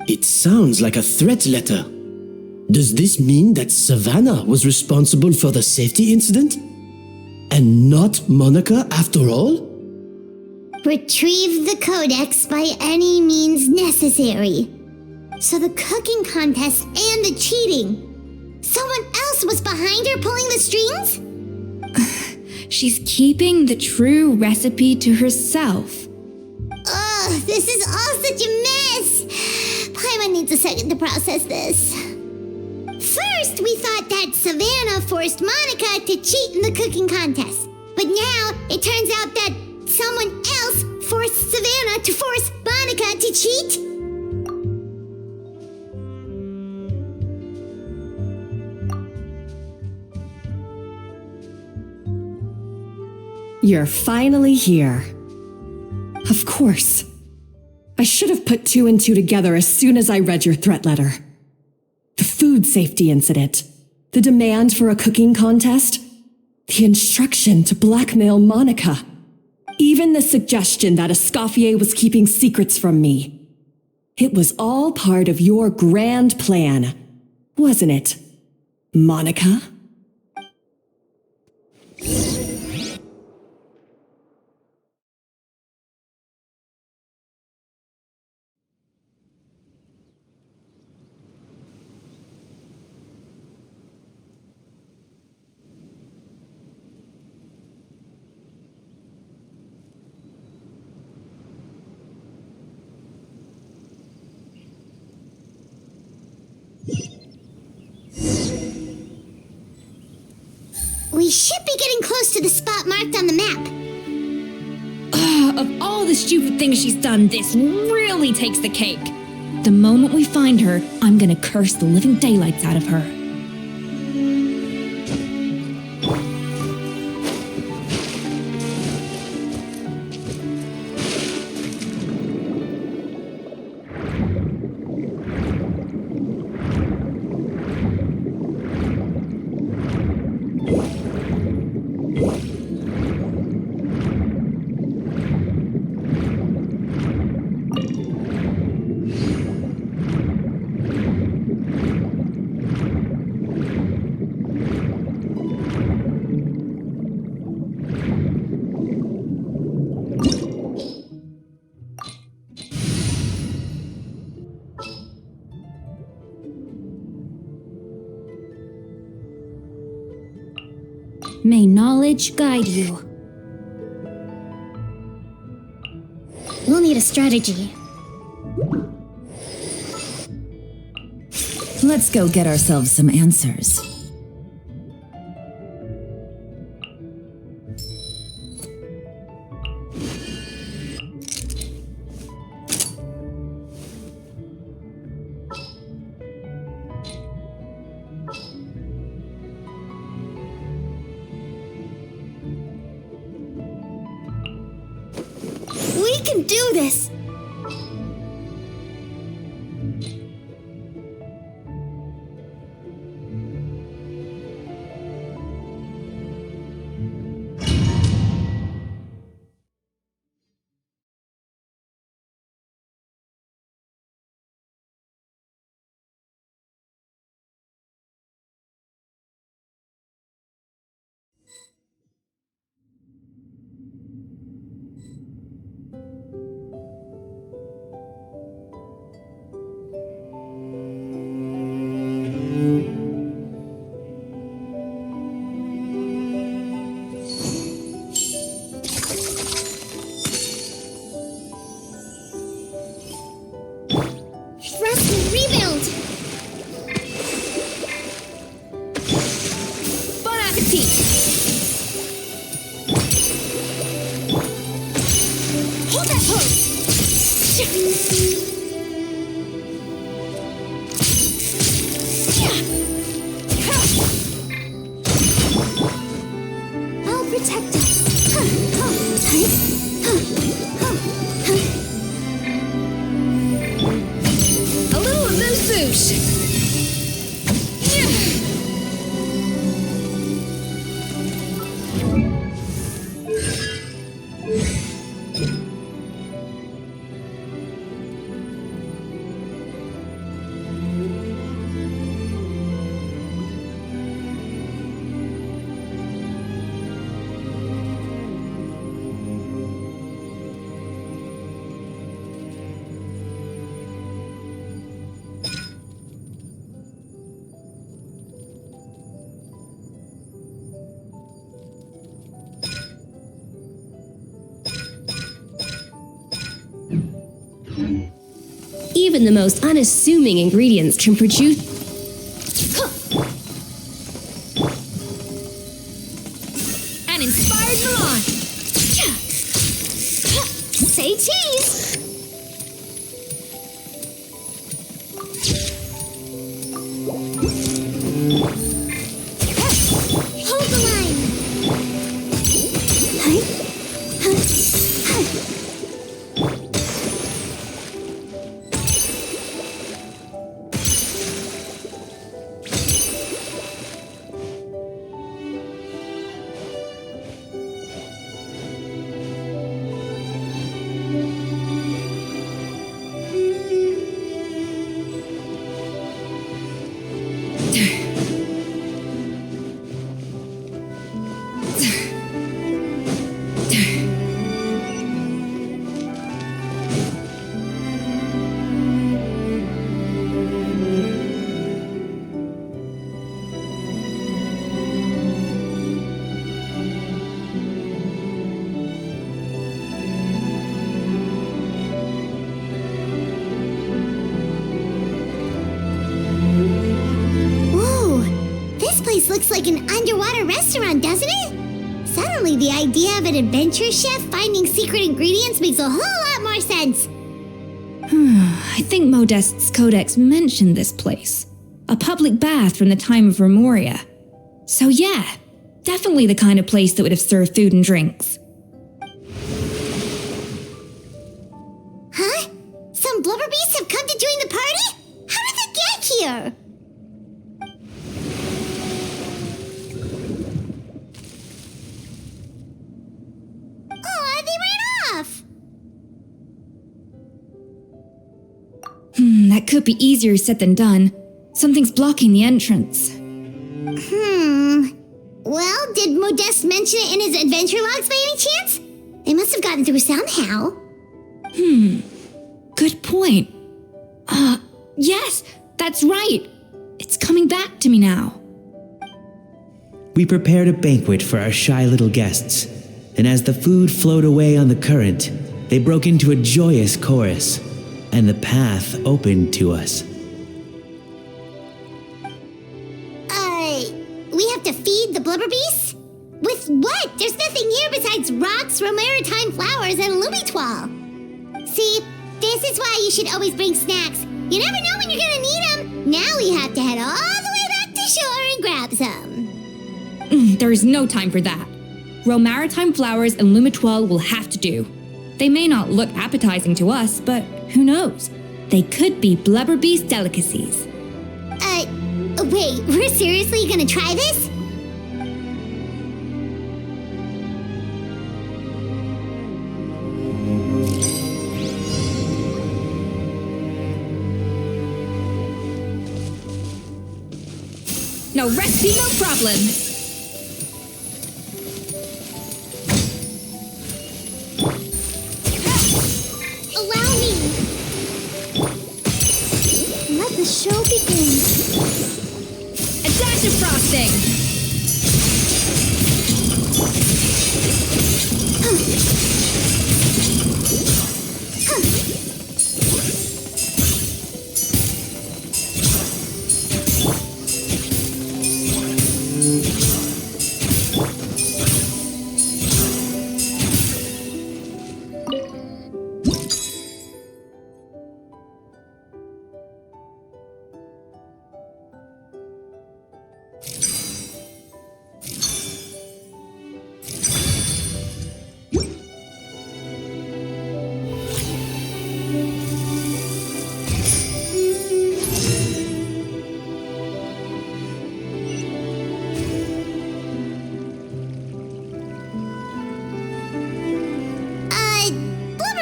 Speaker 8: It sounds like a threat letter. Does this mean that Savannah was responsible for the safety incident? And not Monica after all?
Speaker 2: Retrieve the codex by any means necessary. So the cooking contest and the cheating. Someone else was behind her pulling the strings?
Speaker 13: She's keeping the true recipe to herself.
Speaker 2: Ugh, this is all such a mess. Paimon needs a second to process this. First, we thought that Savannah forced Monica to cheat in the cooking contest. But now, it turns out that someone else forced Savannah to force Monica to cheat?
Speaker 3: You're finally here. Of course. I should have put 2 and 2 together as soon as I read your threat letter. The food safety incident, the demand for a cooking contest, the instruction to blackmail Monica, even the suggestion that Escoffier was keeping secrets from me. It was all part of your grand plan, wasn't it, Monica?
Speaker 2: We should be getting close to the spot marked on the map.
Speaker 13: Of all the stupid things she's done, this really takes the cake. The moment we find her, I'm gonna curse the living daylights out of her.
Speaker 7: May knowledge guide you.
Speaker 2: We'll need a strategy.
Speaker 14: Let's go get ourselves some answers.
Speaker 2: We can do this!
Speaker 14: Even the most unassuming ingredients can produce...
Speaker 7: An inspired melange!
Speaker 2: Say cheese! Hold the line! Looks like an underwater restaurant, doesn't it? Suddenly, the idea of an adventure chef finding secret ingredients makes a whole lot more sense.
Speaker 13: I think Modest's codex mentioned this place. A public bath from the time of Remoria. So yeah, definitely the kind of place that would have served food and drinks.
Speaker 2: Huh? Some blubber beasts have come to join the party? How did they get here?
Speaker 13: That could be easier said than done. Something's blocking the entrance.
Speaker 2: Well, did Modeste mention it in his adventure logs by any chance? They must have gotten through somehow.
Speaker 13: Good point. Yes, that's right. It's coming back to me now.
Speaker 5: We prepared a banquet for our shy little guests, and as the food flowed away on the current, they broke into a joyous chorus, and the path opened to us.
Speaker 2: We have to feed the blubber beasts? With what? There's nothing here besides rocks, romaritime flowers, and lumitoile. See, this is why you should always bring snacks. You never know when you're gonna need them. Now we have to head all the way back to shore and grab some.
Speaker 13: There is no time for that. Romaritime flowers and lumitoile will have to do. They may not look appetizing to us, but who knows? They could be blubber beast delicacies.
Speaker 2: Wait, we're seriously gonna try this?
Speaker 7: No recipe, no problem.
Speaker 2: Allow me. Let the show begin.
Speaker 7: A dash of frosting.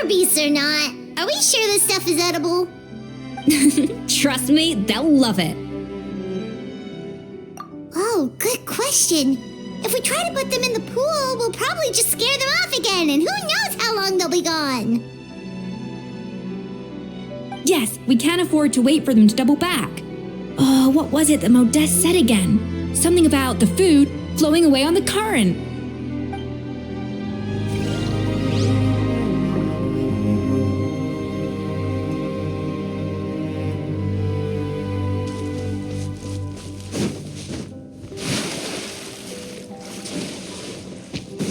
Speaker 2: Beasts or not, are we sure this stuff is edible?
Speaker 13: Trust me, they'll love it.
Speaker 2: Oh, good question. If we try to put them in the pool, we'll probably just scare them off again, and who knows how long they'll be gone.
Speaker 13: Yes, we can't afford to wait for them to double back. Oh, what was it that Modeste said again? Something about the food flowing away on the current.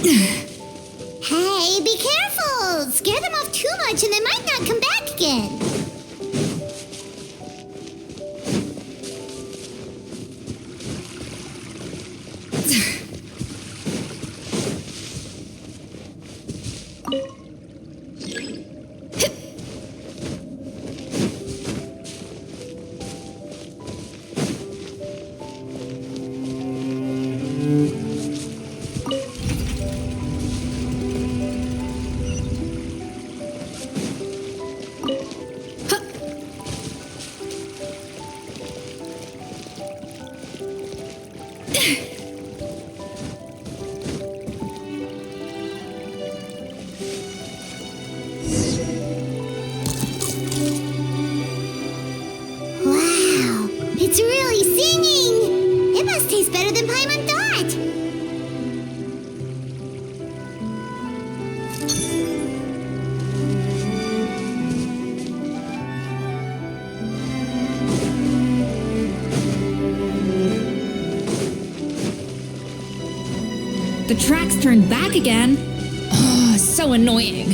Speaker 2: Hey, be careful! Scare them off too much and they might not come back again. Wow, it's really singing! It must taste better than Paimon thought!
Speaker 13: The tracks turned back again. Oh, so annoying.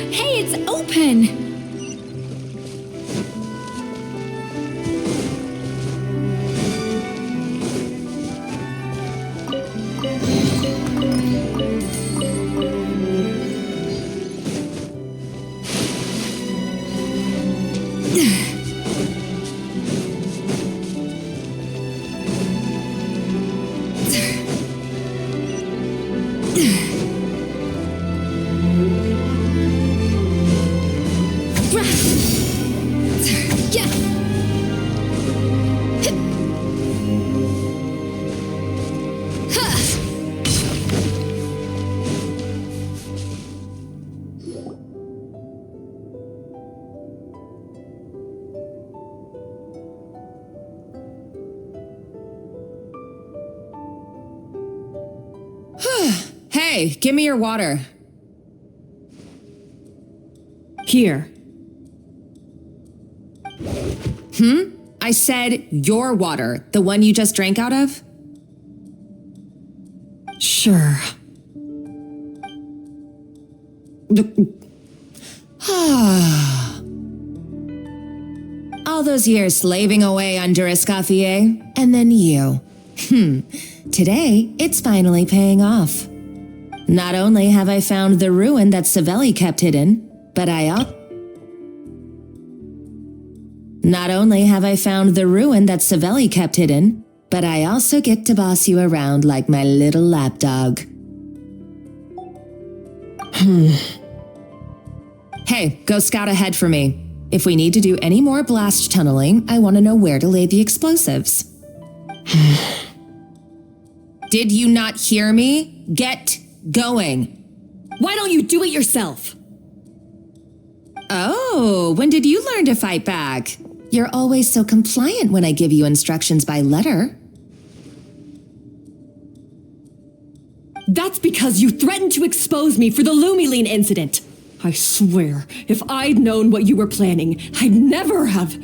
Speaker 13: Hey, it's open!
Speaker 3: Hey, give me your water. Here. I said your water, the one you just drank out of? Sure. All those years slaving away under Escoffier, and then you. Today, it's finally paying off. Not only have I found the ruin that Savelli kept hidden, but Not only have I found the ruin that Savelli kept hidden, but I also get to boss you around like my little lapdog. Hey, go scout ahead for me. If we need to do any more blast tunneling, I want to know where to lay the explosives. Did you not hear me? Get going. Why don't you do it yourself? Oh, when did you learn to fight back? You're always so compliant when I give you instructions by letter. That's because you threatened to expose me for the Lumiline incident. I swear, if I'd known what you were planning, I'd never have.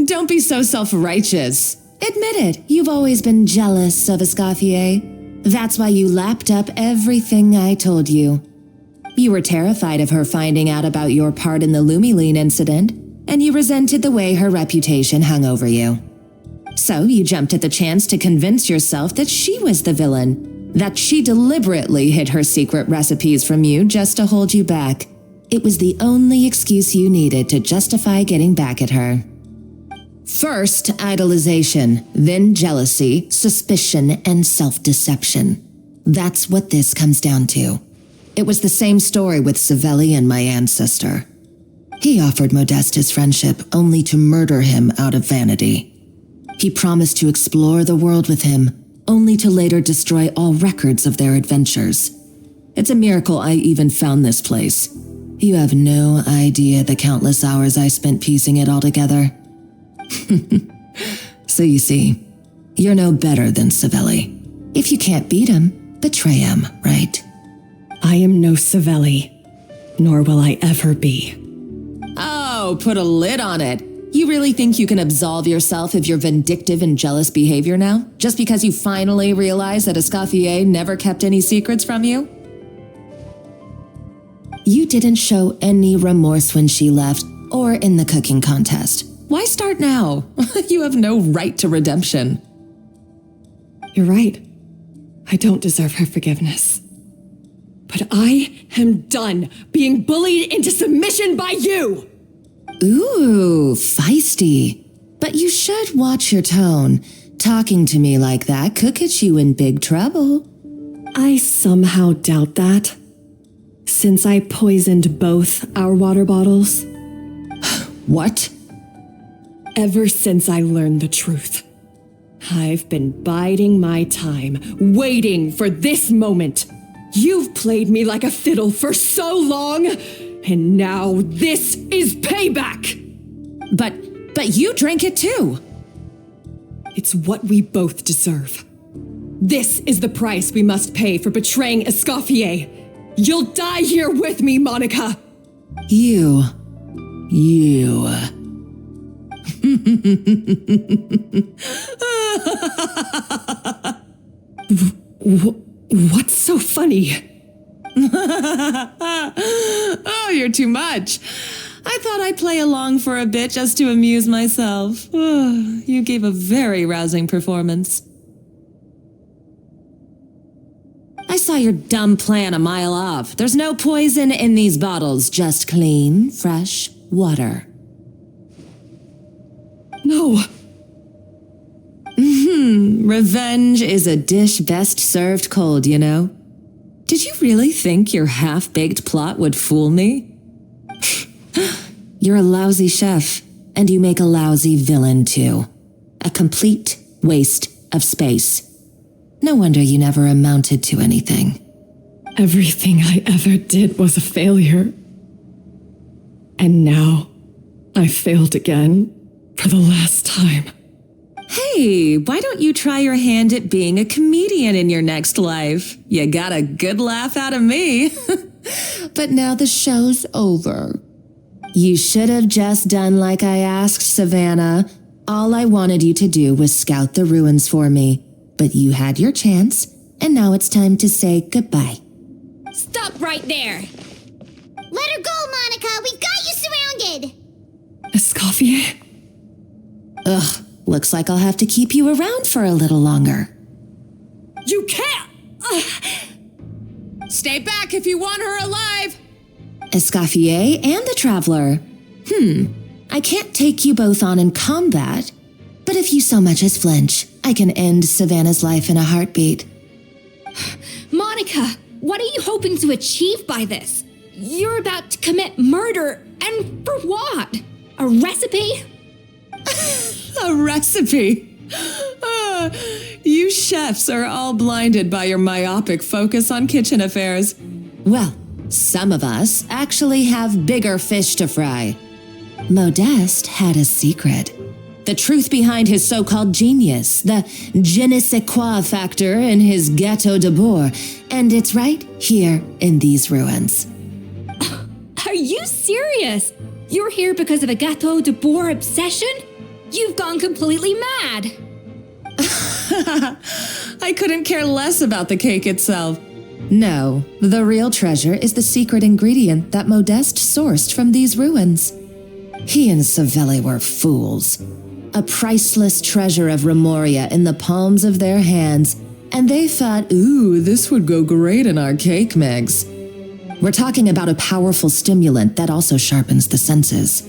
Speaker 14: Don't be so self-righteous. Admit it, you've always been jealous of Escoffier. That's why you lapped up everything I told you. You were terrified of her finding out about your part in the Lepine-Pauline incident, and you resented the way her reputation hung over you. So you jumped at the chance to convince yourself that she was the villain, that she deliberately hid her secret recipes from you just to hold you back. It was the only excuse you needed to justify getting back at her. First, idolization, then jealousy, suspicion, and self-deception. That's what this comes down to. It was the same story with Savelli and my ancestor. He offered Modeste his friendship only to murder him out of vanity. He promised to explore the world with him, only to later destroy all records of their adventures. It's a miracle I even found this place. You have no idea the countless hours I spent piecing it all together. So you see, you're no better than Savelli. If you can't beat him, betray him, right?
Speaker 3: I am no Savelli, nor will I ever be.
Speaker 14: Oh, put a lid on it. You really think you can absolve yourself of your vindictive and jealous behavior now, just because you finally realized that Escoffier never kept any secrets from you? You didn't show any remorse when she left, or in the cooking contest. Why start now? You have no right to redemption.
Speaker 3: You're right. I don't deserve her forgiveness. But I am done being bullied into submission by you!
Speaker 14: Ooh, feisty. But you should watch your tone. Talking to me like that could get you in big trouble.
Speaker 3: I somehow doubt that, since I poisoned both our water bottles.
Speaker 14: What?
Speaker 3: Ever since I learned the truth, I've been biding my time, waiting for this moment. You've played me like a fiddle for so long, and now this is payback!
Speaker 14: But you drank it too.
Speaker 3: It's what we both deserve. This is the price we must pay for betraying Escoffier. You'll die here with me, Monica!
Speaker 14: You.
Speaker 3: What's so funny?
Speaker 14: Oh, you're too much. I thought I'd play along for a bit just to amuse myself. You gave a very rousing performance. I saw your dumb plan a mile off. There's no poison in these bottles, just clean, fresh water.
Speaker 3: No.
Speaker 14: Revenge is a dish best served cold, you know? Did you really think your half-baked plot would fool me? You're a lousy chef, and you make a lousy villain too. A complete waste of space. No wonder you never amounted to anything.
Speaker 3: Everything I ever did was a failure. And now, I failed again for the last time.
Speaker 14: Hey, why don't you try your hand at being a comedian in your next life? You got a good laugh out of me. But now the show's over. You should have just done like I asked, Savannah. All I wanted you to do was scout the ruins for me. But you had your chance, and now it's time to say goodbye.
Speaker 7: Stop right there!
Speaker 2: Let her go, Monica! We've got you surrounded!
Speaker 3: Escoffier?
Speaker 14: Ugh, looks like I'll have to keep you around for a little longer.
Speaker 3: You can't!
Speaker 14: Stay back if you want her alive! Escoffier and the Traveler. I can't take you both on in combat, but if you so much as flinch, I can end Savannah's life in a heartbeat.
Speaker 7: Monica, what are you hoping to achieve by this? You're about to commit murder, and for what? A recipe?
Speaker 14: A recipe? You chefs are all blinded by your myopic focus on kitchen affairs. Well, some of us actually have bigger fish to fry. Modeste had a secret. The truth behind his so-called genius, the je ne sais quoi factor in his Gâteau de Bourg, and it's right here in these ruins.
Speaker 7: Are you serious? You're here because of a Gâteau de Bourg obsession? You've gone completely mad.
Speaker 14: I couldn't care less about the cake itself. No, the real treasure is the secret ingredient that Modeste sourced from these ruins. He and Savelli were fools. A priceless treasure of Remoria in the palms of their hands, and they thought, ooh, this would go great in our cake mix. We're talking about a powerful stimulant that also sharpens the senses.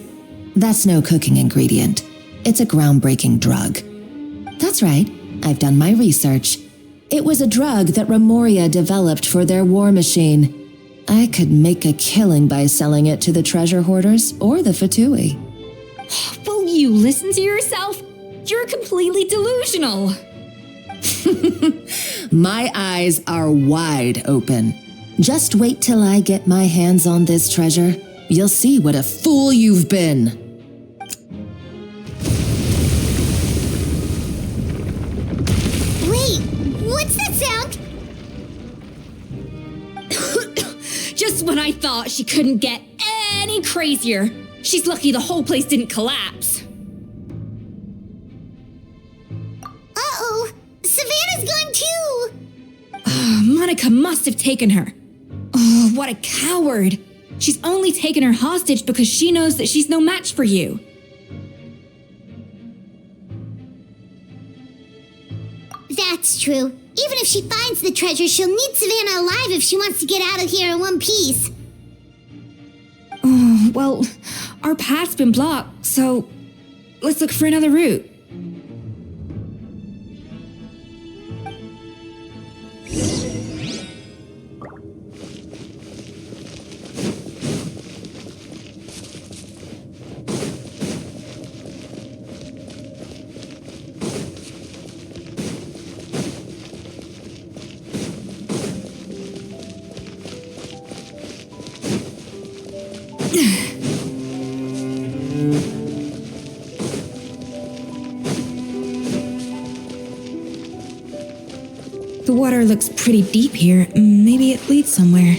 Speaker 14: That's no cooking ingredient. It's a groundbreaking drug. That's right, I've done my research. It was a drug that Remoria developed for their war machine. I could make a killing by selling it to the treasure hoarders or the Fatui.
Speaker 7: Will you listen to yourself? You're completely delusional.
Speaker 14: My eyes are wide open. Just wait till I get my hands on this treasure. You'll see what a fool you've been.
Speaker 2: Wait, what's that sound?
Speaker 7: Just when I thought she couldn't get any crazier. She's lucky the whole place didn't collapse.
Speaker 2: Uh-oh, Savannah's gone too.
Speaker 7: Monica must have taken her. Oh, what a coward. She's only taken her hostage because she knows that she's no match for you.
Speaker 2: That's true. Even if she finds the treasure, she'll need Savannah alive if she wants to get out of here in one piece.
Speaker 7: Oh, well, our path's been blocked, so let's look for another route. The water looks pretty deep here. Maybe it leads somewhere.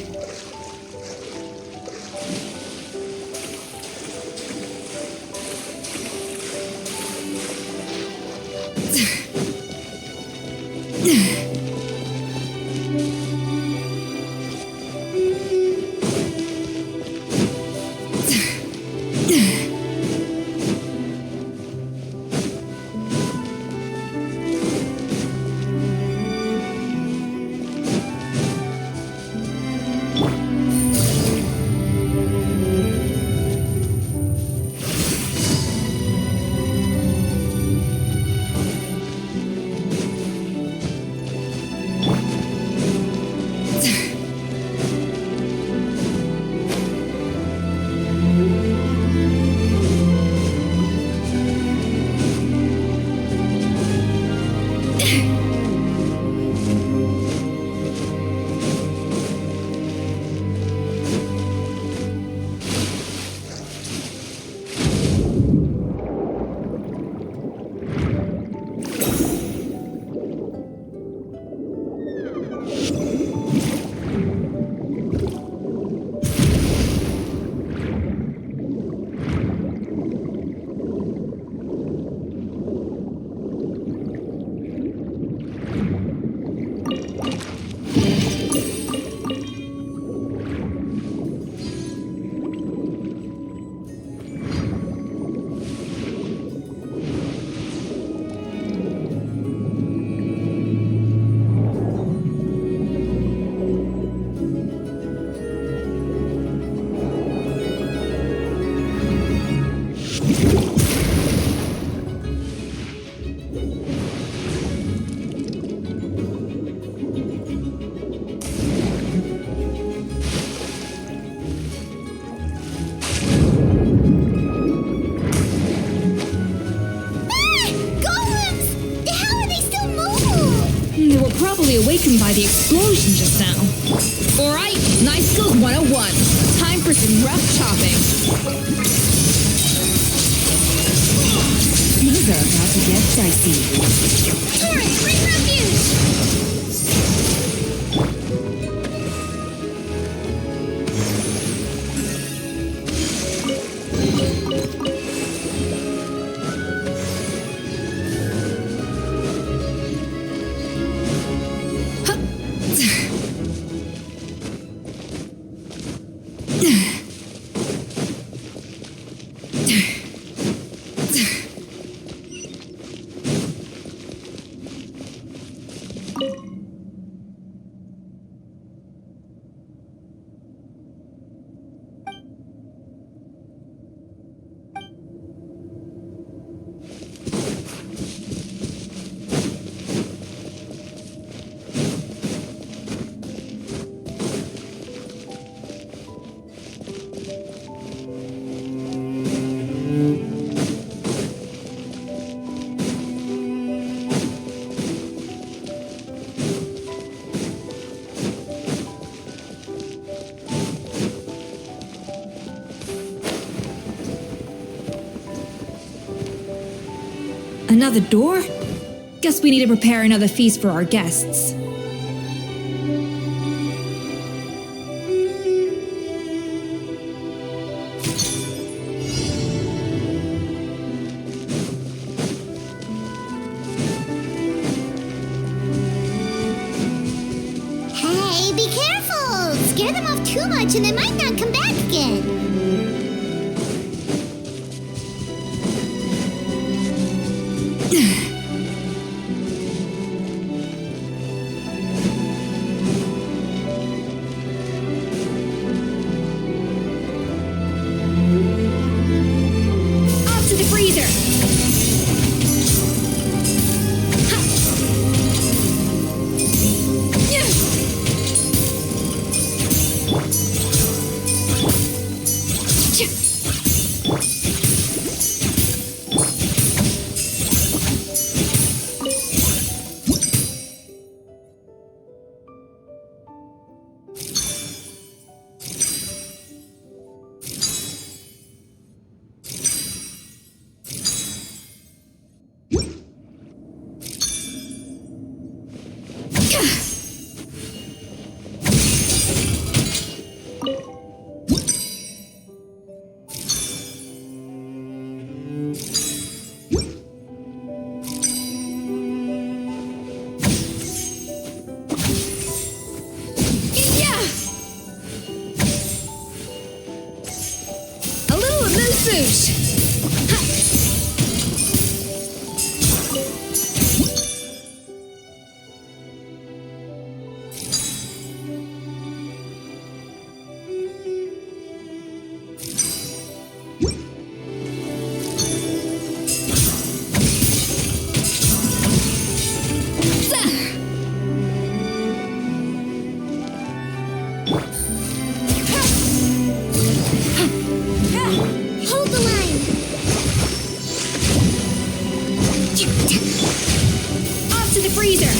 Speaker 7: Awakened by the explosion just now. Alright, Knife Skills 101. Time for some rough chopping. Things are about to get dicey.
Speaker 2: Torrent, bring refuge!
Speaker 7: Another door? Guess we need to prepare another feast for our guests.
Speaker 2: Hey, be careful! Scare them off too much and they might not come back again.
Speaker 7: Off to the freezer!
Speaker 2: Hold the line!
Speaker 7: Off to the freezer!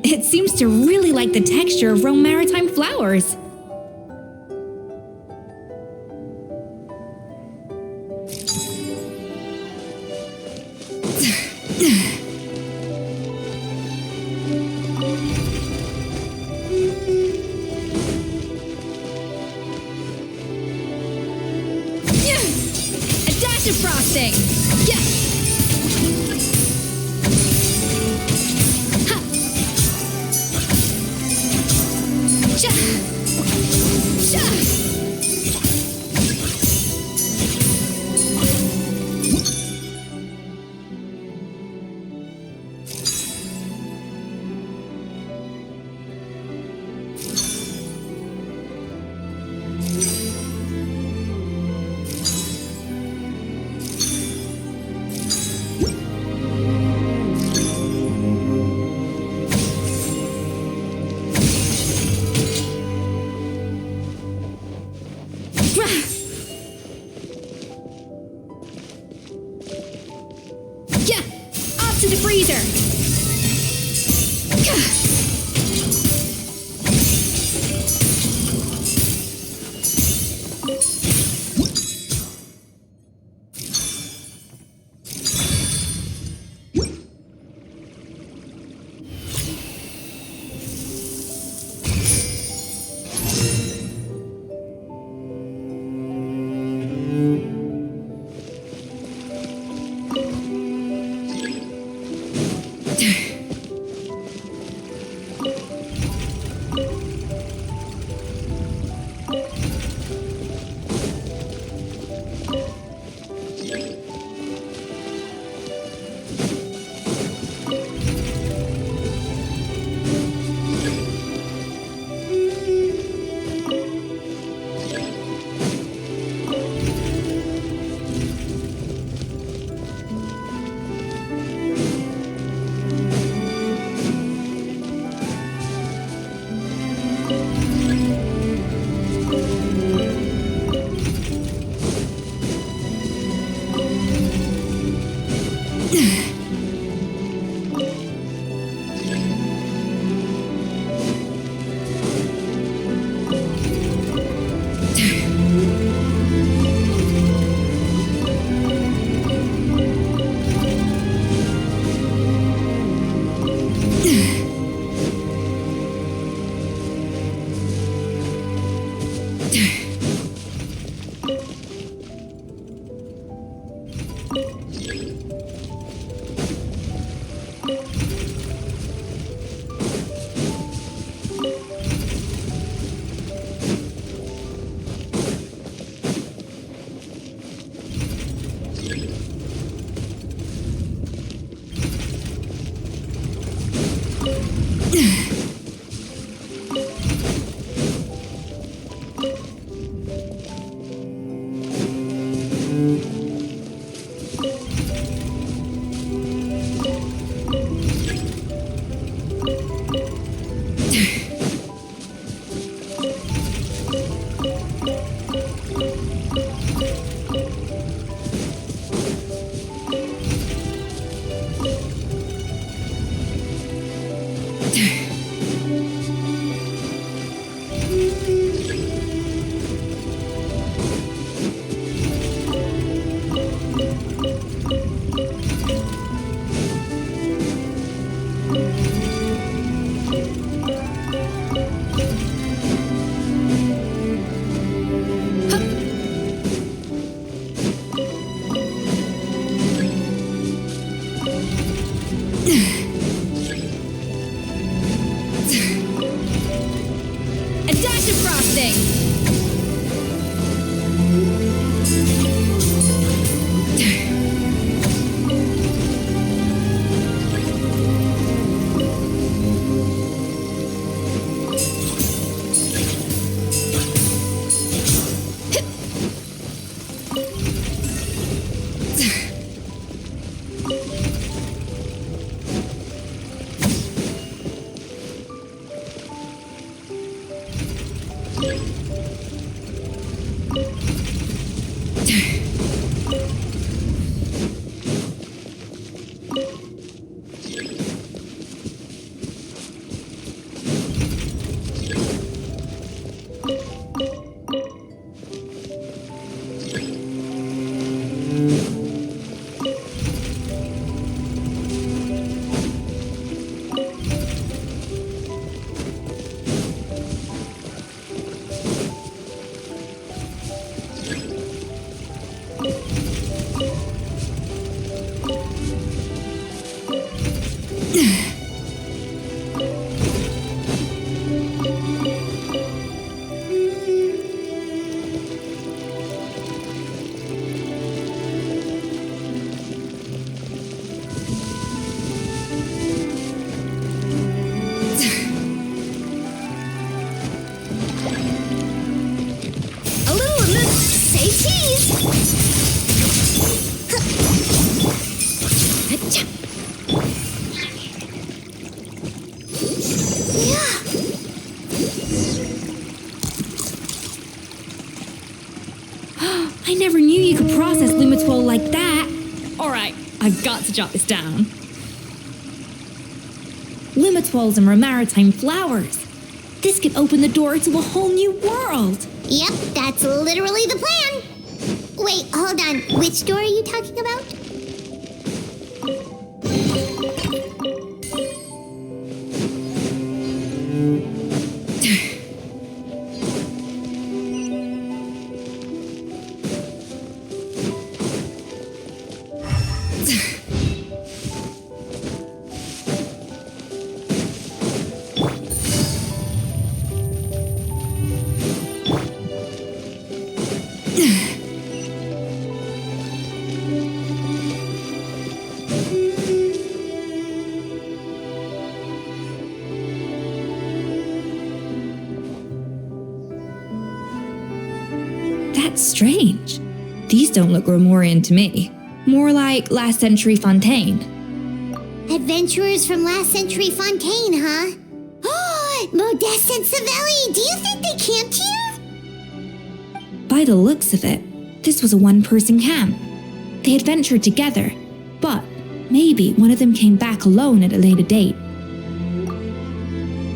Speaker 7: It seems to really like the texture of Rome maritime flowers. frosting! Yeah! Ha! Sha! Sha! Yeah! Off to the freezer! A dash of frosting!
Speaker 2: Say cheese!
Speaker 13: I never knew you could process Lumitwol like that. Alright, I've got to jot this down. Lumitwols and maritime flowers. This could open the door to a whole new world.
Speaker 2: Yep, that's literally the plan. Wait, hold on. Which door are you talking about?
Speaker 13: That's strange. These don't look Romorian to me. More like last century Fontaine.
Speaker 2: Adventurers from last century Fontaine, huh? Oh, Modeste and Savelli, do you think they camped here?
Speaker 13: By the looks of it, this was a one-person camp. They adventured together, but maybe one of them came back alone at a later date.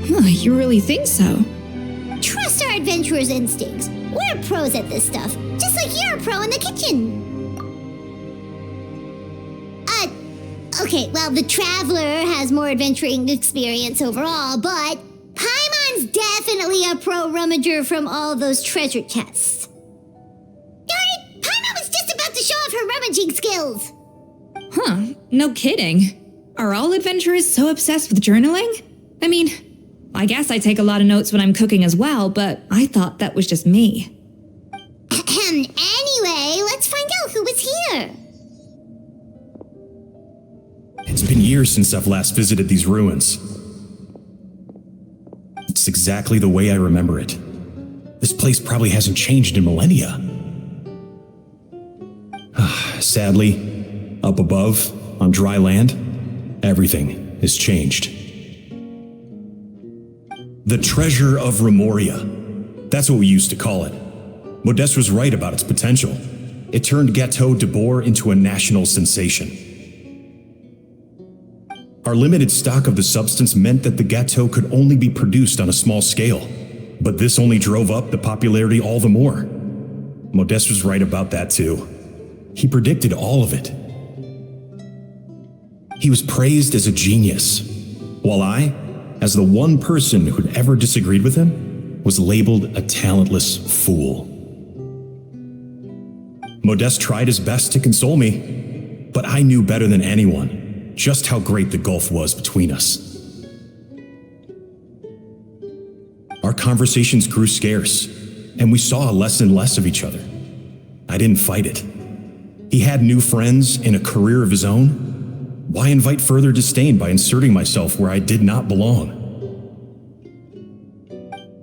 Speaker 13: You really think so?
Speaker 2: Trust our adventurers' instincts. We're pros at this stuff, just like you're a pro in the kitchen. Okay, well, the Traveler has more adventuring experience overall, but Paimon's definitely a pro rummager from all those treasure chests. Darn it! Paimon was just about to show off her rummaging skills.
Speaker 13: Huh, no kidding. Are all adventurers so obsessed with journaling? I mean, I guess I take a lot of notes when I'm cooking as well, but I thought that was just me.
Speaker 2: Anyway, let's find out who was here.
Speaker 5: It's been years since I've last visited these ruins. It's exactly the way I remember it. This place probably hasn't changed in millennia. Sadly, up above, on dry land, everything has changed. The treasure of Remoria. That's what we used to call it. Modeste was right about its potential. It turned Gâteau de Bourg into a national sensation. Our limited stock of the substance meant that the gâteau could only be produced on a small scale, but this only drove up the popularity all the more. Modeste was right about that too. He predicted all of it. He was praised as a genius, while I, as the one person who'd ever disagreed with him, was labeled a talentless fool. Modeste tried his best to console me, but I knew better than anyone just how great the gulf was between us. Our conversations grew scarce, and we saw less and less of each other. I didn't fight it. He had new friends and a career of his own. Why invite further disdain by inserting myself where I did not belong?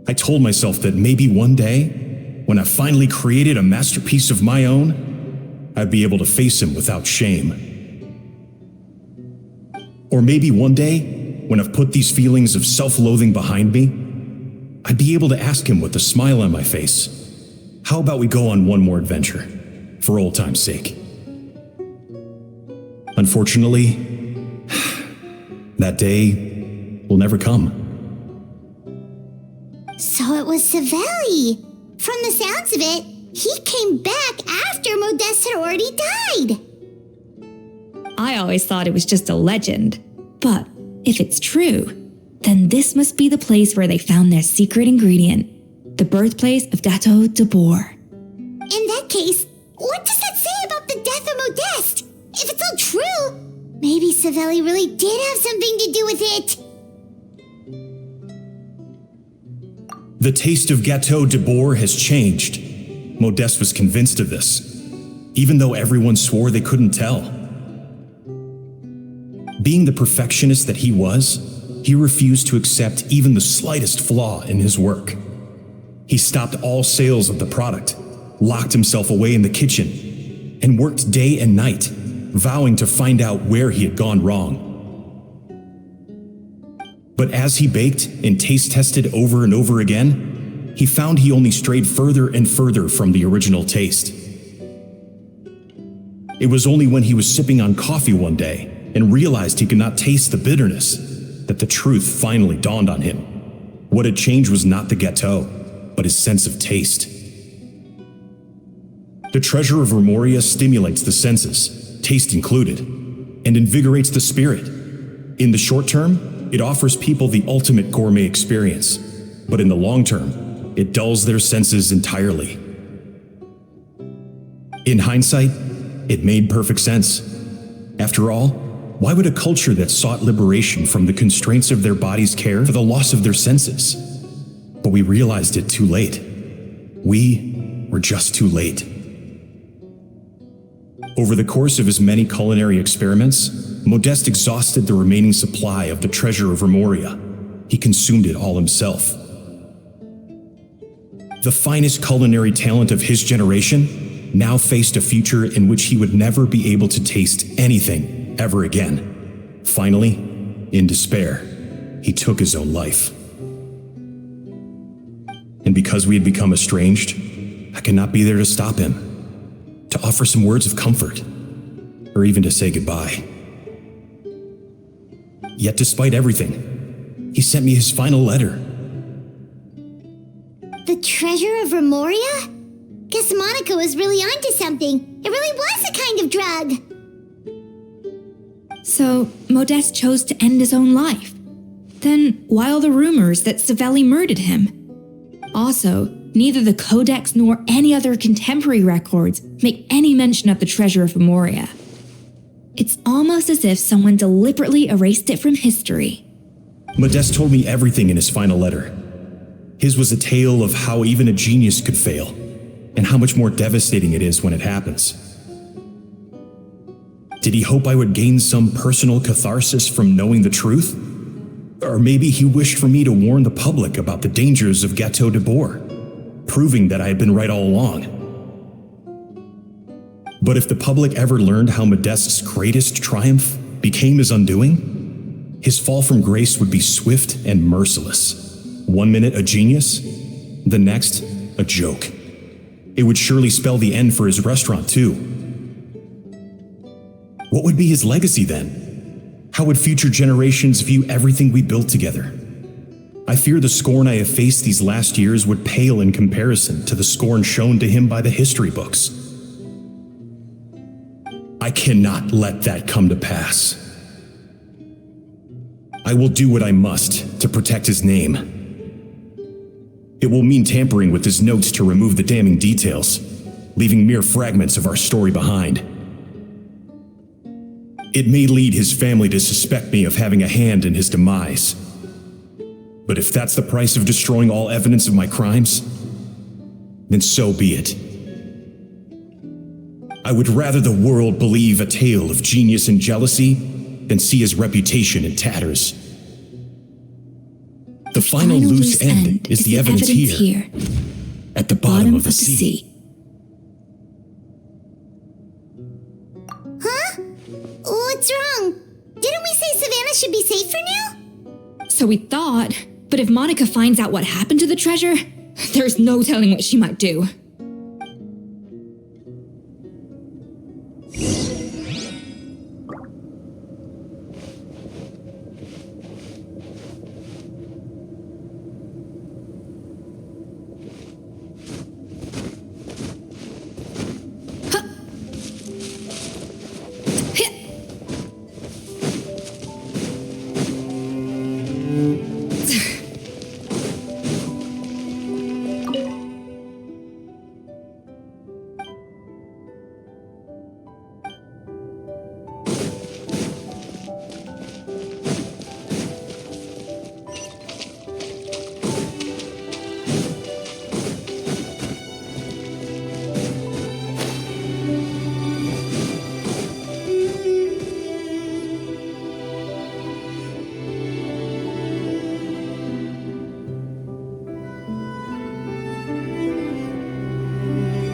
Speaker 5: I told myself that maybe one day, when I finally created a masterpiece of my own, I'd be able to face him without shame. Or maybe one day, when I've put these feelings of self-loathing behind me, I'd be able to ask him with a smile on my face, how about we go on one more adventure, for old time's sake? Unfortunately, that day will never come.
Speaker 2: So it was Savelli. From the sounds of it, he came back after Modeste had already died.
Speaker 13: I always thought it was just a legend. But if it's true, then this must be the place where they found their secret ingredient, the birthplace of Gâteau de Bourg.
Speaker 2: In that case, what does that say about the death of Modeste? If it's all true, maybe Maybe Savelli really did have something to do with it.
Speaker 17: The taste of Gâteau de Bourg has changed. Modeste was convinced of this, even though everyone swore they couldn't tell. Being the perfectionist that he was, he refused to accept even the slightest flaw in his work. He stopped all sales of the product, locked himself away in the kitchen, and worked day and night, vowing to find out where he had gone wrong. But as he baked and taste tested over and over again, he found he only strayed further and further from the original taste. It was only when he was sipping on coffee one day and realized he could not taste the bitterness that the truth finally dawned on him. What had changed was not the gâteau, but his sense of taste. The treasure of Remoria stimulates the senses, taste included, and invigorates the spirit. In the short term, it offers people the ultimate gourmet experience, but in the long term, it dulls their senses entirely. In hindsight, it made perfect sense. After all, why would a culture that sought liberation from the constraints of their bodies care for the loss of their senses? But we realized it too late. We were just too late. Over the course of his many culinary experiments, Modeste exhausted the remaining supply of the treasure of Remoria. He consumed it all himself. The finest culinary talent of his generation now faced a future in which he would never be able to taste anything ever again. Finally, in despair, he took his own life. And because we had become estranged, I could not be there to stop him, to offer some words of comfort, or even to say goodbye. Yet despite everything, he sent me his final letter.
Speaker 2: The treasure of Remoria? Guess Monica was really onto something. It really was a kind of drug.
Speaker 13: So, Modeste chose to end his own life. Then, why all the rumors that Savelli murdered him? Also, neither the Codex nor any other contemporary records make any mention of the treasure of Remoria. It's almost as if someone deliberately erased it from history.
Speaker 17: Modeste told me everything in his final letter. His was a tale of how even a genius could fail, and how much more devastating it is when it happens. Did he hope I would gain some personal catharsis from knowing the truth? Or maybe he wished for me to warn the public about the dangers of Gâteau de Bourg, proving that I had been right all along. But if the public ever learned how Modeste's greatest triumph became his undoing, his fall from grace would be swift and merciless. 1 minute a genius, the next a joke. It would surely spell the end for his restaurant too. What would be his legacy then? How would future generations view everything we built together? I fear the scorn I have faced these last years would pale in comparison to the scorn shown to him by the history books. I cannot let that come to pass. I will do what I must to protect his name. It will mean tampering with his notes to remove the damning details, leaving mere fragments of our story behind. It may lead his family to suspect me of having a hand in his demise. But if that's the price of destroying all evidence of my crimes, then so be it. I would rather the world believe a tale of genius and jealousy than see his reputation in tatters. The final loose end is the evidence here, at the bottom of the sea.
Speaker 2: Huh? What's wrong? Didn't we say Savannah should be safe for now?
Speaker 13: So we thought, but if Monica finds out what happened to the treasure, there's no telling what she might do.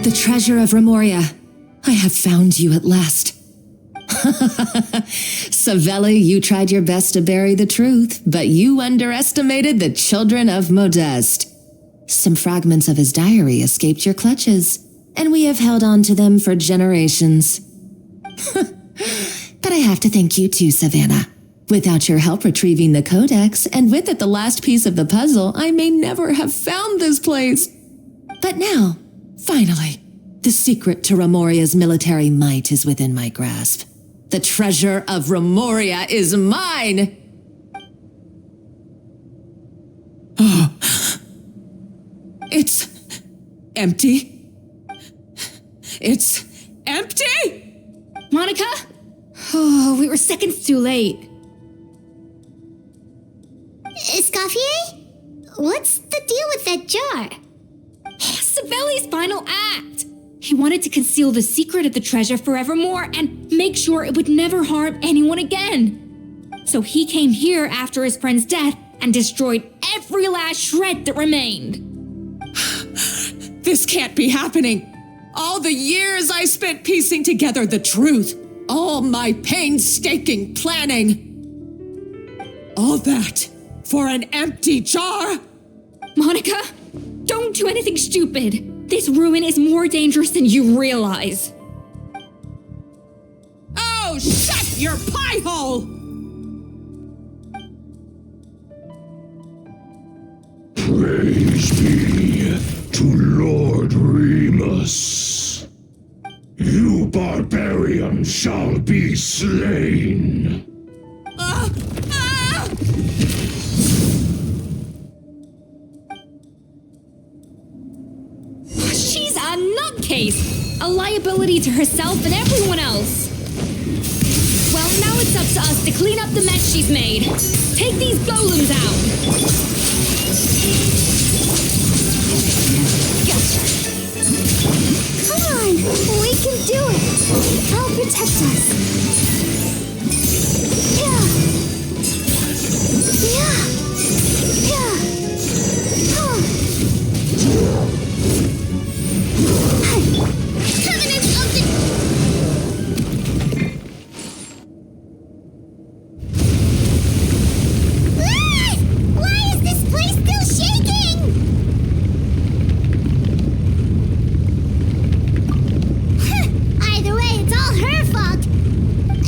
Speaker 14: The treasure of Remoria. I have found you at last. Savelli, you tried your best to bury the truth, but you underestimated the children of Modeste. Some fragments of his diary escaped your clutches, and we have held on to them for generations. But I have to thank you too, Savannah. Without your help retrieving the codex, and with it the last piece of the puzzle, I may never have found this place. But now, finally, the secret to Remoria's military might is within my grasp. The treasure of Remoria is mine! Oh. It's empty. It's empty!
Speaker 7: Monica? Oh, we were seconds too late.
Speaker 2: Escoffier? What's the deal with that jar?
Speaker 7: Savelli's final act. He wanted to conceal the secret of the treasure forevermore and make sure it would never harm anyone again. So he came here after his friend's death and destroyed every last shred that remained.
Speaker 14: This can't be happening. All the years I spent piecing together the truth, all my painstaking planning. All that for an empty jar?
Speaker 7: Monica, don't do anything stupid. This ruin is more dangerous than you realize.
Speaker 14: Oh, shut your pie hole!
Speaker 18: Praise be to Lord Remus. You barbarian shall be slain.
Speaker 7: She's a nutcase, a liability to herself and everyone else. Well, now it's up to us to clean up the mess she's made. Take these golems out.
Speaker 2: Come on, we can do it. I'll protect us. Yeah. Covenant of the... Why is this place still shaking? Either way, it's all her fault.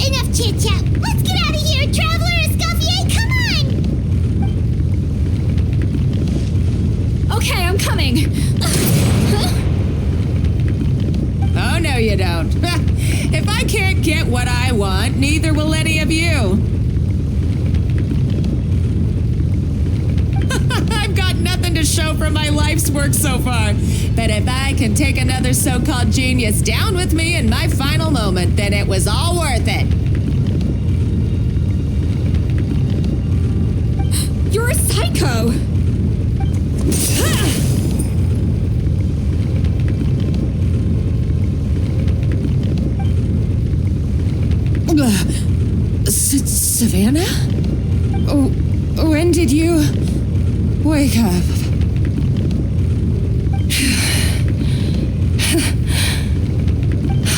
Speaker 2: Enough chit-chat. Let's get out of here, Traveler Escoffier, come on!
Speaker 7: Okay, I'm coming.
Speaker 14: Oh, no you don't. If I can't get what I want, neither will any of you. I've got nothing to show for my life's work so far. But if I can take another so-called genius down with me in my final moment, then it was all worth it.
Speaker 7: You're a psycho.
Speaker 14: Savannah? Oh, when did you wake up?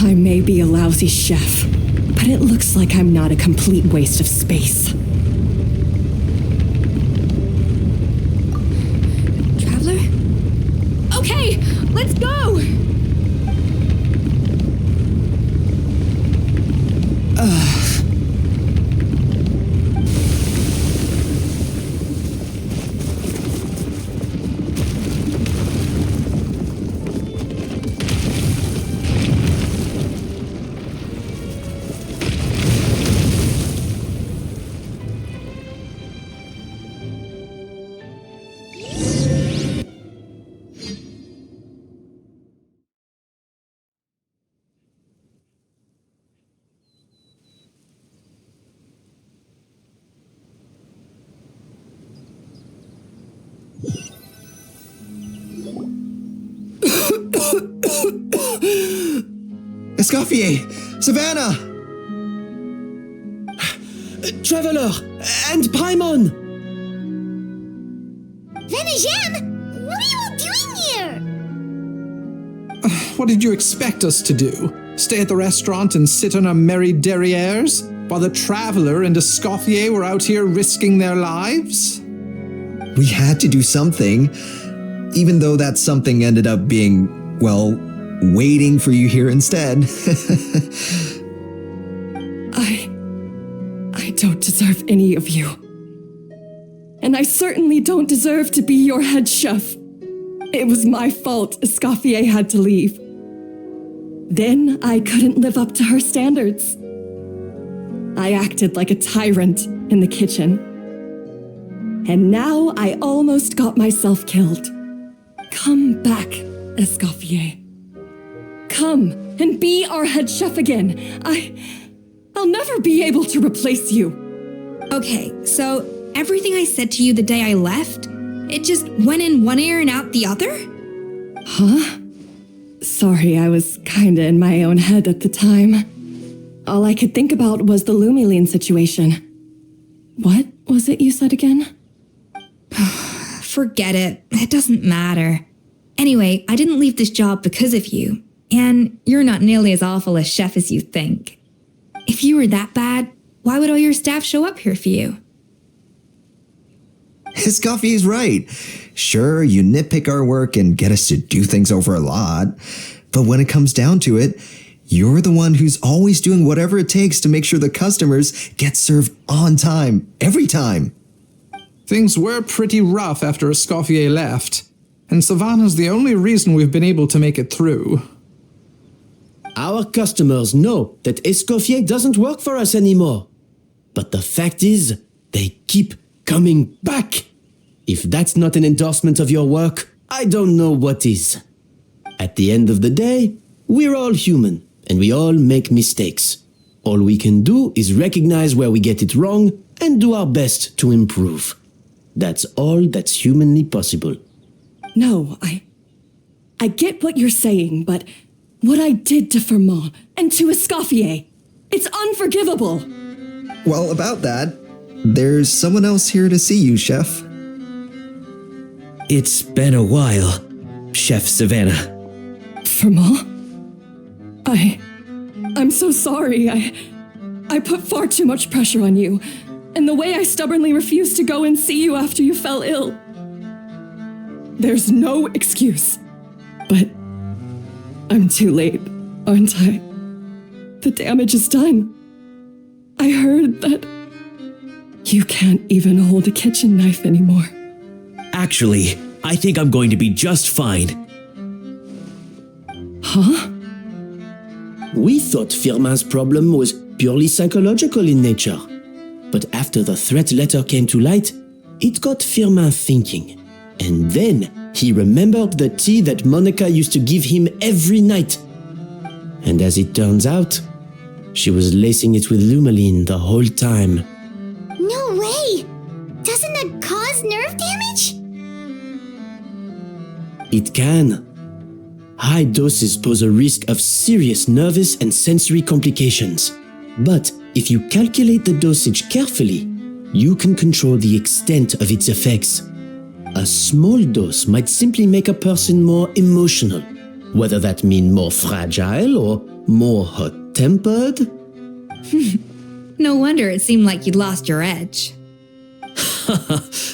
Speaker 3: I may be a lousy chef, but it looks like I'm not a complete waste of space.
Speaker 7: Traveler? Okay, let's go!
Speaker 16: Escoffier! Savannah!
Speaker 8: Traveler! And Paimon!
Speaker 2: Venegem, what are you all doing here?
Speaker 15: What did you expect us to do? Stay at the restaurant and sit on our merry derrieres while the Traveler and Escoffier were out here risking their lives?
Speaker 16: We had to do something, even though that something ended up being, well, waiting for you here instead.
Speaker 3: I don't deserve any of you. And I certainly don't deserve to be your head chef. It was my fault Escoffier had to leave. Then I couldn't live up to her standards. I acted like a tyrant in the kitchen. And now I almost got myself killed. Come back, Escoffier. Come and be our head chef again. I'll never be able to replace you.
Speaker 13: Okay, so everything I said to you the day I left, it just went in one ear and out the other?
Speaker 3: Huh? Sorry, I was kinda in my own head at the time. All I could think about was the Lumiline situation. What was it you said again?
Speaker 13: Forget it. It doesn't matter. Anyway, I didn't leave this job because of you. And you're not nearly as awful a chef as you think. If you were that bad, why would all your staff show up here for you?
Speaker 16: Escoffier's right. Sure, you nitpick our work and get us to do things over a lot. But when it comes down to it, you're the one who's always doing whatever it takes to make sure the customers get served on time, every time.
Speaker 15: Things were pretty rough after Escoffier left, and Savannah's the only reason we've been able to make it through.
Speaker 8: Our customers know that Escoffier doesn't work for us anymore. But the fact is, they keep coming back. If that's not an endorsement of your work, I don't know what is. At the end of the day, we're all human, and we all make mistakes. All we can do is recognize where we get it wrong and do our best to improve. That's all that's humanly possible.
Speaker 3: No, I get what you're saying, but what I did to Firmin and to Escoffier, it's unforgivable.
Speaker 16: Well, about that, there's someone else here to see you, Chef.
Speaker 5: It's been a while, Chef Savannah.
Speaker 3: Firmin? I'm so sorry. I put far too much pressure on you, and the way I stubbornly refused to go and see you after you fell ill. There's no excuse, but I'm too late, aren't I? The damage is done. I heard that you can't even hold a kitchen knife anymore.
Speaker 5: Actually, I think I'm going to be just fine.
Speaker 3: Huh?
Speaker 8: We thought Firmin's problem was purely psychological in nature. But after the threat letter came to light, it got Firmin thinking. And then he remembered the tea that Monica used to give him every night. And as it turns out, she was lacing it with Lumiline the whole time.
Speaker 2: No way! Doesn't that cause nerve damage?
Speaker 8: It can. High doses pose a risk of serious nervous and sensory complications. But if you calculate the dosage carefully, you can control the extent of its effects. A small dose might simply make a person more emotional, whether that means more fragile or more hot-tempered.
Speaker 13: No wonder it seemed like you'd lost your edge.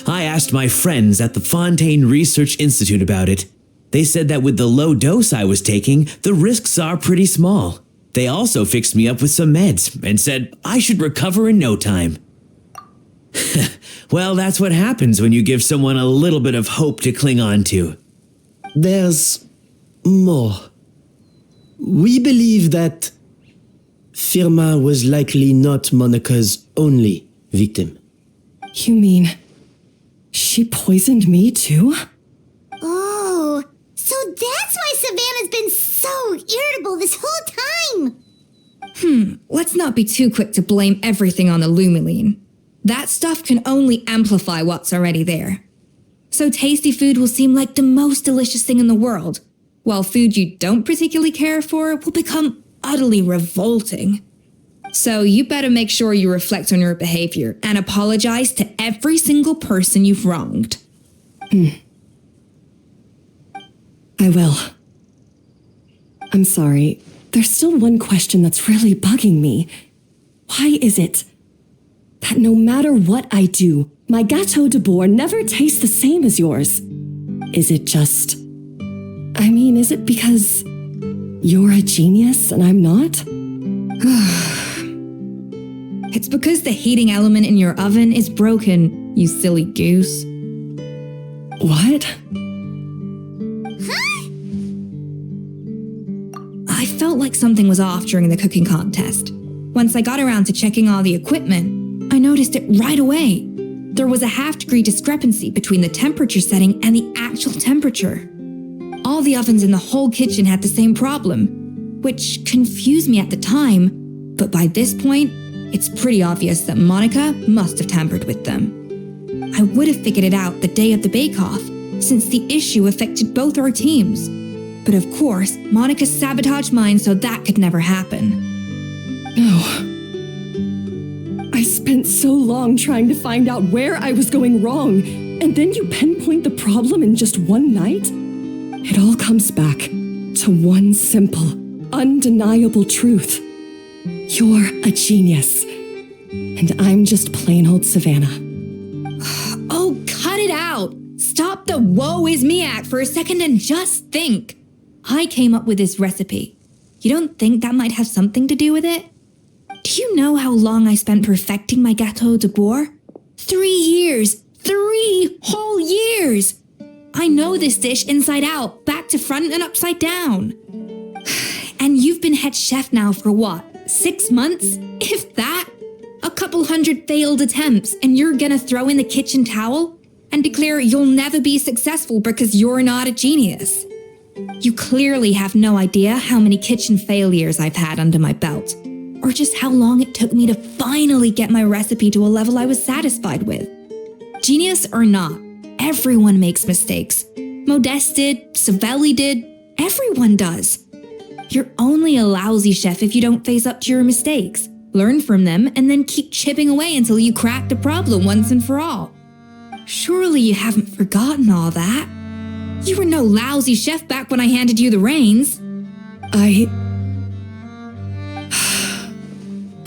Speaker 5: I asked my friends at the Fontaine Research Institute about it. They said that with the low dose I was taking, the risks are pretty small. They also fixed me up with some meds and said I should recover in no time. Well, that's what happens when you give someone a little bit of hope to cling on to.
Speaker 8: There's more. We believe that Firmin was likely not Monica's only victim.
Speaker 3: You mean she poisoned me too?
Speaker 2: Oh, so that's why Savannah's been so irritable this whole time.
Speaker 13: Let's not be too quick to blame everything on the Lumiline. That stuff can only amplify what's already there. So tasty food will seem like the most delicious thing in the world, while food you don't particularly care for will become utterly revolting. So you better make sure you reflect on your behavior and apologize to every single person you've wronged.
Speaker 3: I will. I'm sorry. There's still one question that's really bugging me. Why is it that no matter what I do, my Gâteau de Bourg never tastes the same as yours? Is it just... is it because you're a genius and I'm not?
Speaker 13: It's because the heating element in your oven is broken, you silly goose.
Speaker 3: What?
Speaker 2: Huh?
Speaker 13: I felt like something was off during the cooking contest. Once I got around to checking all the equipment, I noticed it right away. There was a half-degree discrepancy between the temperature setting and the actual temperature. All the ovens in the whole kitchen had the same problem, which confused me at the time, but by this point, it's pretty obvious that Monica must have tampered with them. I would have figured it out the day of the bake-off, since the issue affected both our teams. But of course, Monica sabotaged mine so that could never happen.
Speaker 3: No. I spent so long trying to find out where I was going wrong, and then you pinpoint the problem in just one night? It all comes back to one simple, undeniable truth. You're a genius, and I'm just plain old Savannah.
Speaker 13: Oh, cut it out! Stop the woe is me act for a second and just think. I came up with this recipe. You don't think that might have something to do with it? Do you know how long I spent perfecting my Gâteau de Bourg? 3 years! 3 whole years! I know this dish inside out, back to front and upside down. And you've been head chef now for what? 6 months? If that? A couple hundred failed attempts, and you're gonna throw in the kitchen towel and declare you'll never be successful because you're not a genius. You clearly have no idea how many kitchen failures I've had under my belt, or just how long it took me to finally get my recipe to a level I was satisfied with. Genius or not, everyone makes mistakes. Modeste did, Savelli did, everyone does. You're only a lousy chef if you don't face up to your mistakes, learn from them, and then keep chipping away until you crack the problem once and for all. Surely you haven't forgotten all that. You were no lousy chef back when I handed you the reins.
Speaker 3: I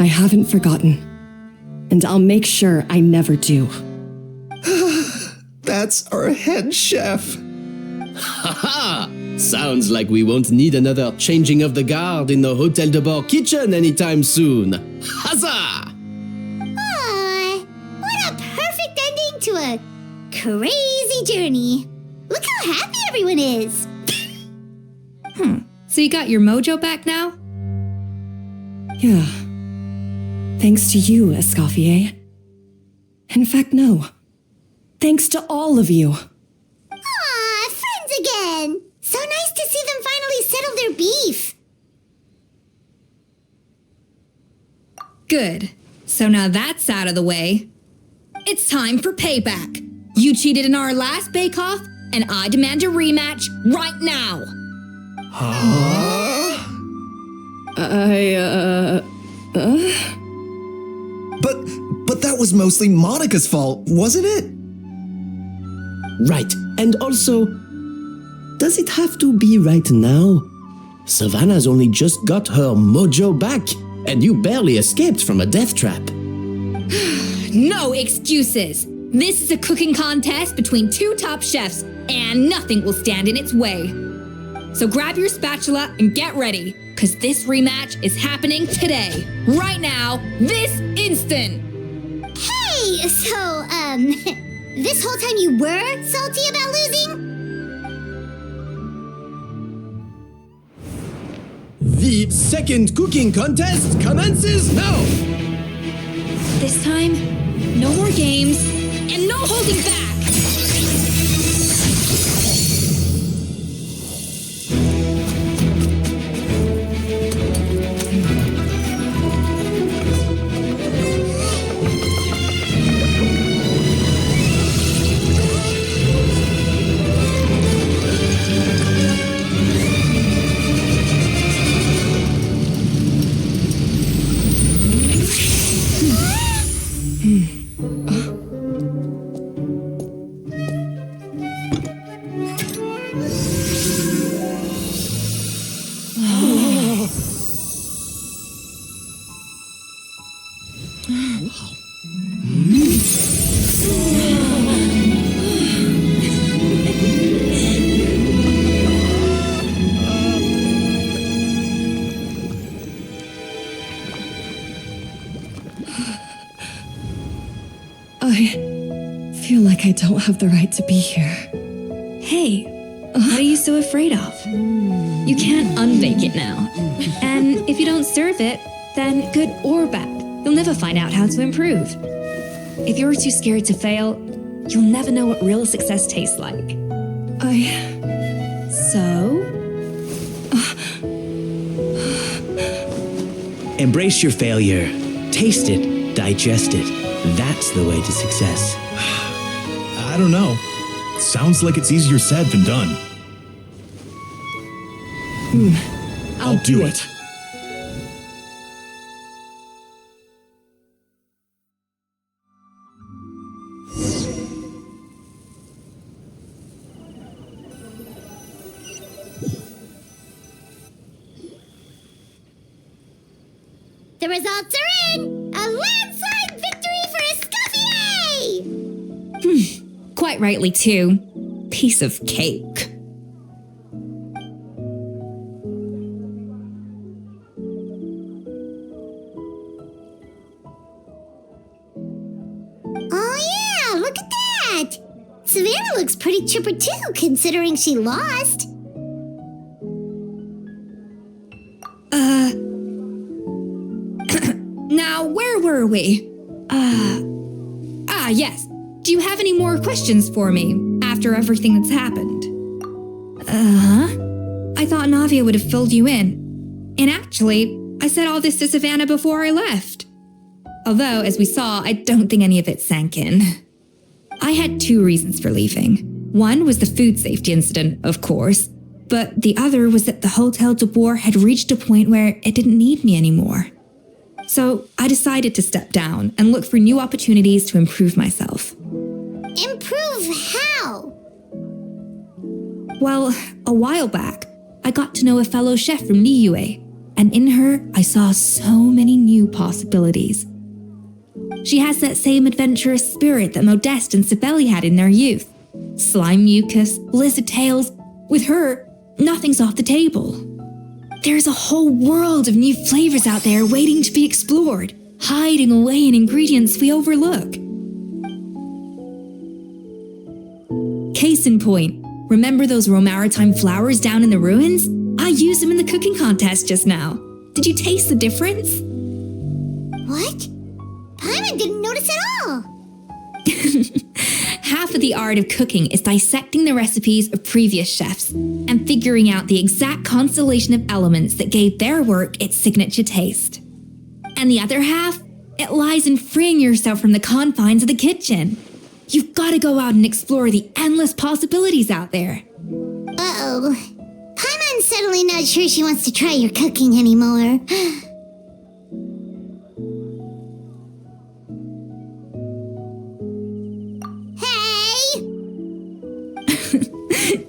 Speaker 3: haven't forgotten, and I'll make sure I never do.
Speaker 8: That's our head chef. Ha-ha! Sounds like we won't need another changing of the guard in the Hôtel de Bord kitchen anytime soon. Huzzah!
Speaker 2: Aw, what a perfect ending to a crazy journey. Look how happy everyone is.
Speaker 13: So you got your mojo back now?
Speaker 3: Yeah. Thanks to you, Escoffier. In fact, no. Thanks to all of you.
Speaker 2: Aw, friends again. So nice to see them finally settle their beef.
Speaker 13: Good. So now that's out of the way. It's time for payback. You cheated in our last bake-off, and I demand a rematch right now.
Speaker 16: Huh? But that was mostly Monica's fault, wasn't it?
Speaker 8: Right, and also, does it have to be right now? Savannah's only just got her mojo back, and you barely escaped from a death trap.
Speaker 13: No excuses. This is a cooking contest between 2 top chefs, and nothing will stand in its way. So grab your spatula and get ready, because this rematch is happening today, right now, this instant.
Speaker 2: Hey, so, this whole time you were salty about losing?
Speaker 8: The second cooking contest commences now!
Speaker 13: This time, no more games, and no holding back!
Speaker 12: I feel like I don't have the right to be here.
Speaker 13: Hey, what are you so afraid of? You can't unbake it now. And if you don't serve it, then good or bad, you'll never find out how to improve. If you're too scared to fail, you'll never know what real success tastes like. So?
Speaker 1: Embrace your failure. Taste it. Digest it. That's the way to success.
Speaker 17: I don't know. Sounds like it's easier said than done.
Speaker 12: I'll do it.
Speaker 2: The results are in! A landslide victory for Escoffier!
Speaker 13: Quite rightly, too. Piece of cake.
Speaker 2: Oh yeah, look at that! Savannah looks pretty chipper too, considering she lost.
Speaker 13: Now, where were we? Yes. Do you have any more questions for me after everything that's happened? I thought Navia would have filled you in. And actually, I said all this to Savannah before I left. Although, as we saw, I don't think any of it sank in. I had 2 reasons for leaving. One was the food safety incident, of course, but the other was that the Hotel de Boer had reached a point where it didn't need me anymore. So I decided to step down and look for new opportunities to improve myself.
Speaker 2: Improve how?
Speaker 13: Well, a while back, I got to know a fellow chef from Liyue, and in her, I saw so many new possibilities. She has that same adventurous spirit that Modeste and Sibeli had in their youth. Slime mucus, lizard tails. With her, nothing's off the table. There's a whole world of new flavors out there waiting to be explored, hiding away in ingredients we overlook. Case in point, remember those Romaritime flowers down in the ruins? I used them in the cooking contest just now. Did you taste the difference?
Speaker 2: What? Paimon didn't notice at all.
Speaker 13: Half of the art of cooking is dissecting the recipes of previous chefs and figuring out the exact constellation of elements that gave their work its signature taste. And the other half, it lies in freeing yourself from the confines of the kitchen. You've got to go out and explore the endless possibilities out there.
Speaker 2: Uh-oh. Paimon's suddenly not sure she wants to try your cooking anymore.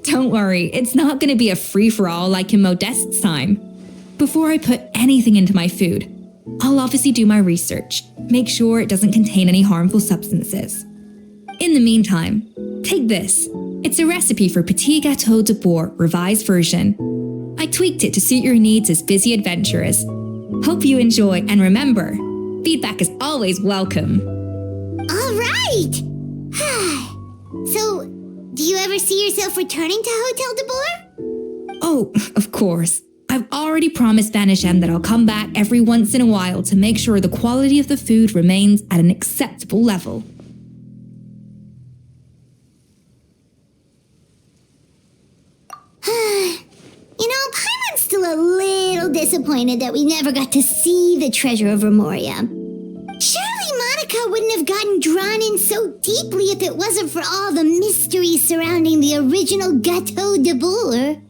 Speaker 13: Don't worry, it's not going to be a free-for-all like in Modeste's time. Before I put anything into my food, I'll obviously do my research, make sure it doesn't contain any harmful substances. In the meantime, take this. It's a recipe for Petit Gâteau de Boer revised version. I tweaked it to suit your needs as busy adventurers. Hope you enjoy, and remember, feedback is always welcome.
Speaker 2: All right! So, do you ever see yourself returning to Hotel de Boer?
Speaker 13: Oh, of course. I've already promised Vanishem that I'll come back every once in a while to make sure the quality of the food remains at an acceptable level.
Speaker 2: You know, Paimon's still a little disappointed that we never got to see the treasure of Remoria. Surely Monica wouldn't have gotten drawn in so deeply if it wasn't for all the mystery surrounding the original Gâteau de Boer.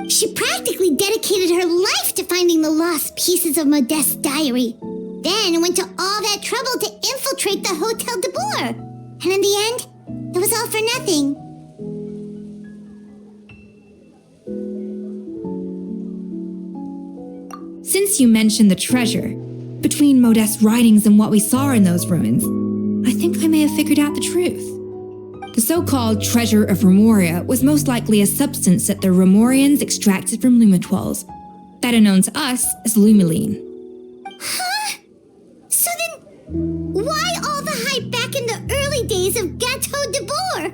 Speaker 2: She practically dedicated her life to finding the lost pieces of Modeste's diary, then went to all that trouble to infiltrate the Hotel de Boer. And in the end, it was all for nothing.
Speaker 13: Since you mentioned the treasure, between Modeste's writings and what we saw in those ruins, I think I may have figured out the truth. The so-called treasure of Remoria was most likely a substance that the Remorians extracted from Lumitoiles, better known to us as Lumiline.
Speaker 2: Huh? So then, why all the hype back in the early days of Gâteau de Bourg.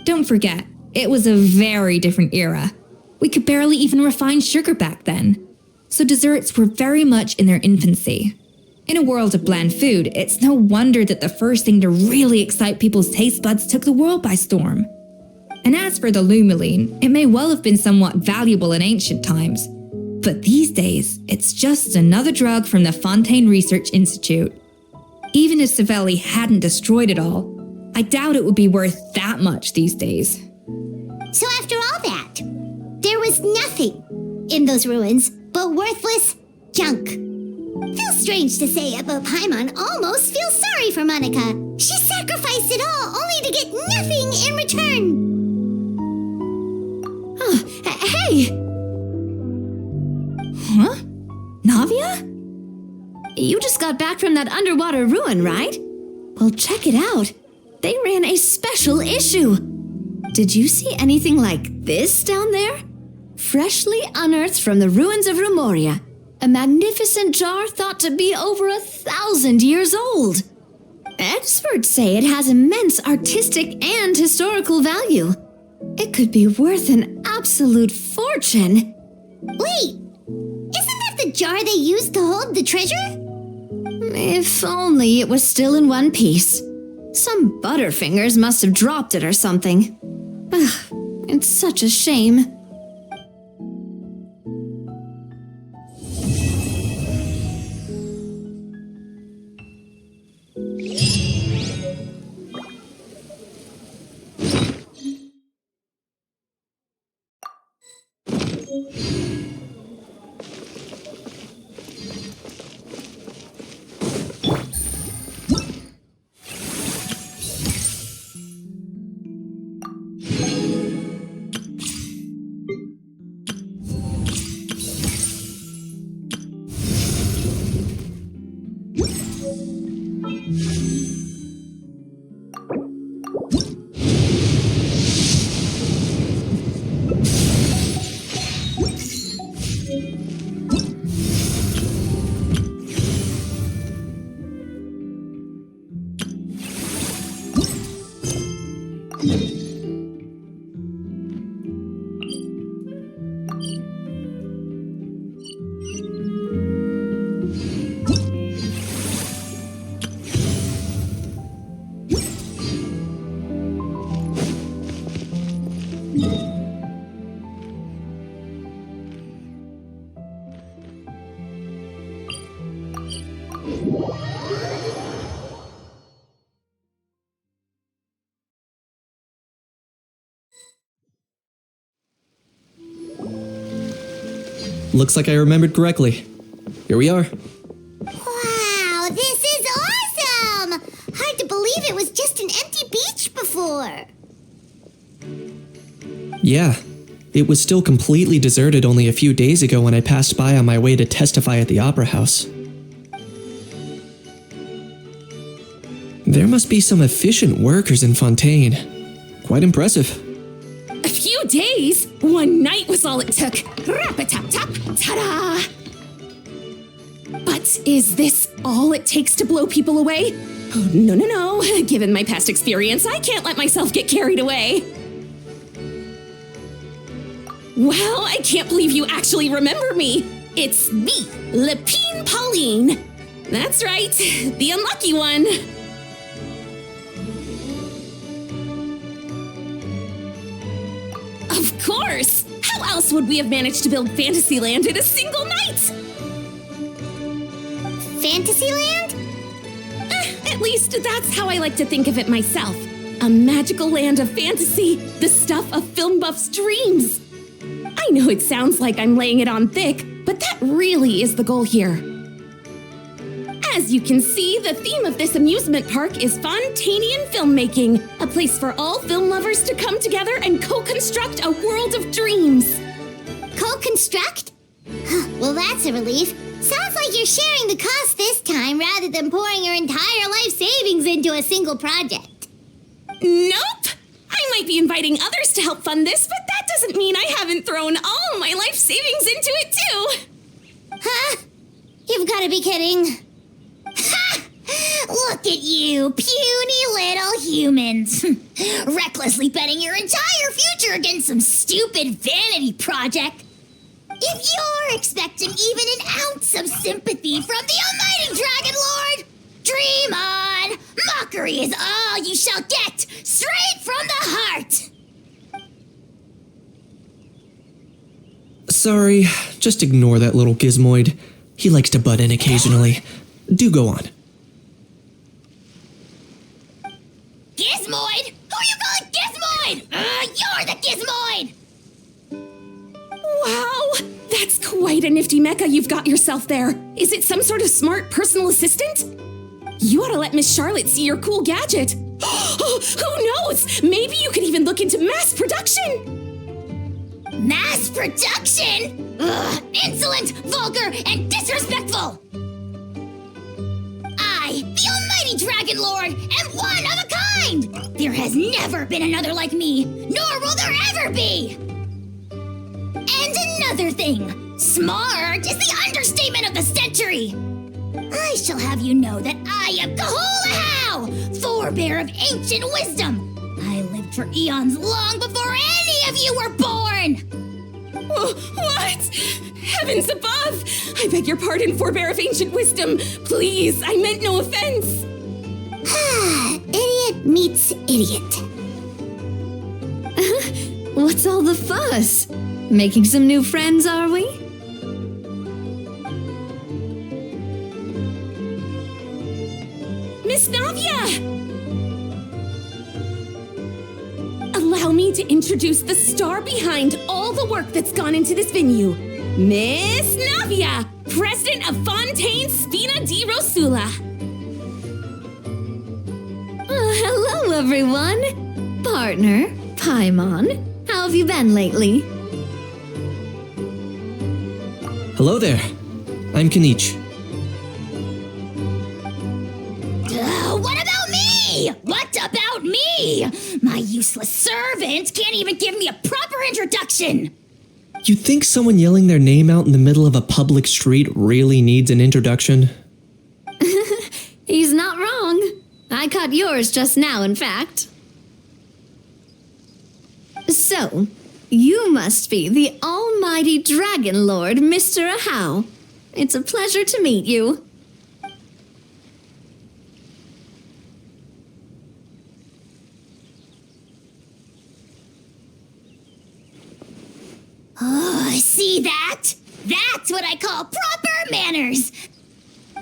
Speaker 13: Don't forget, it was a very different era. We could barely even refine sugar back then. So desserts were very much in their infancy. In a world of bland food, it's no wonder that the first thing to really excite people's taste buds took the world by storm. And as for the Lepine, it may well have been somewhat valuable in ancient times. But these days, it's just another drug from the Fontaine Research Institute. Even if Savelli hadn't destroyed it all, I doubt it would be worth that much these days.
Speaker 2: So after all that, there was nothing in those ruins but worthless junk. Feels strange to say it, but Paimon almost feels sorry for Monica. She sacrificed it all only to get nothing in return.
Speaker 4: Oh, hey!
Speaker 13: Huh? Navia?
Speaker 4: You just got back from that underwater ruin, right? Well, check it out. They ran a special issue. Did you see anything like this down there? Freshly unearthed from the ruins of Rumoria. A magnificent jar thought to be over 1,000 years old. Experts say it has immense artistic and historical value. It could be worth an absolute fortune.
Speaker 2: Wait, isn't that the jar they used to hold the treasure?
Speaker 4: If only it was still in one piece. Some butterfingers must have dropped it or something. Ugh, it's such a shame.
Speaker 8: Looks like I remembered correctly. Here we are.
Speaker 2: Wow, this is awesome! Hard to believe it was just an empty beach before.
Speaker 8: Yeah, it was still completely deserted only a few days ago when I passed by on my way to testify at the Opera House. There must be some efficient workers in Fontaine. Quite impressive.
Speaker 3: A few days? One night was all it took. Rap-a-tap-tap, ta-da! But is this all it takes to blow people away? Oh, no. Given my past experience, I can't let myself get carried away. Well, I can't believe you actually remember me. It's me, Lepine-Pauline. That's right, the unlucky one. Of course! How else would we have managed to build Fantasyland in a single night?
Speaker 2: Fantasyland?
Speaker 3: At least that's how I like to think of it myself. A magical land of fantasy, the stuff of film buffs' dreams. I know it sounds like I'm laying it on thick, but that really is the goal here. As you can see, the theme of this amusement park is Fontainian filmmaking, a place for all film lovers to come together and co-construct a world of dreams.
Speaker 2: Co-construct? Well, that's a relief. Sounds like you're sharing the cost this time rather than pouring your entire life savings into a single project.
Speaker 3: Nope! I might be inviting others to help fund this, but that doesn't mean I haven't thrown all my life savings into it too.
Speaker 2: Huh? You've got to be kidding. Ha! Look at you, puny little humans. Recklessly betting your entire future against some stupid vanity project. If you're expecting even an ounce of sympathy from the almighty Dragon Lord, dream on! Mockery is all you shall get, straight from the heart!
Speaker 19: Sorry, just ignore that little gizmoid. He likes to butt in occasionally. Do go on.
Speaker 2: Gizmoid? Who you calling Gizmoid? You're the Gizmoid!
Speaker 3: Wow! That's quite a nifty mecha you've got yourself there. Is it some sort of smart personal assistant? You ought to let Miss Charlotte see your cool gadget. Who knows? Maybe you could even look into mass production!
Speaker 2: Mass production? Ugh, insolent, vulgar, and disrespectful! I, the almighty Dragon Lord, am one of a kind! There has never been another like me, nor will there ever be! And another thing, smart is the understatement of the century! I shall have you know that I am Kahulahau, forebear of ancient wisdom! I lived for eons long before any of you were born!
Speaker 3: What? Heavens above! I beg your pardon, forebear of ancient wisdom. Please, I meant no offense.
Speaker 2: Idiot meets idiot.
Speaker 4: What's all the fuss? Making some new friends, are we?
Speaker 3: Miss Navia! Allow me to introduce the star behind all the work that's gone into this venue. Miss Navia, president of Fontaine Spina di Rosula.
Speaker 4: Hello, everyone. Partner, Paimon, how have you been lately?
Speaker 19: Hello there. I'm Kenichi.
Speaker 2: What about me? What about me? My useless servant can't even give me a proper introduction.
Speaker 19: You think someone yelling their name out in the middle of a public street really needs an introduction?
Speaker 4: He's not wrong. I caught yours just now, in fact. So, you must be the almighty Dragon Lord, Mr. Ahau. It's a pleasure to meet you.
Speaker 2: Oh, see that? That's what I call proper manners.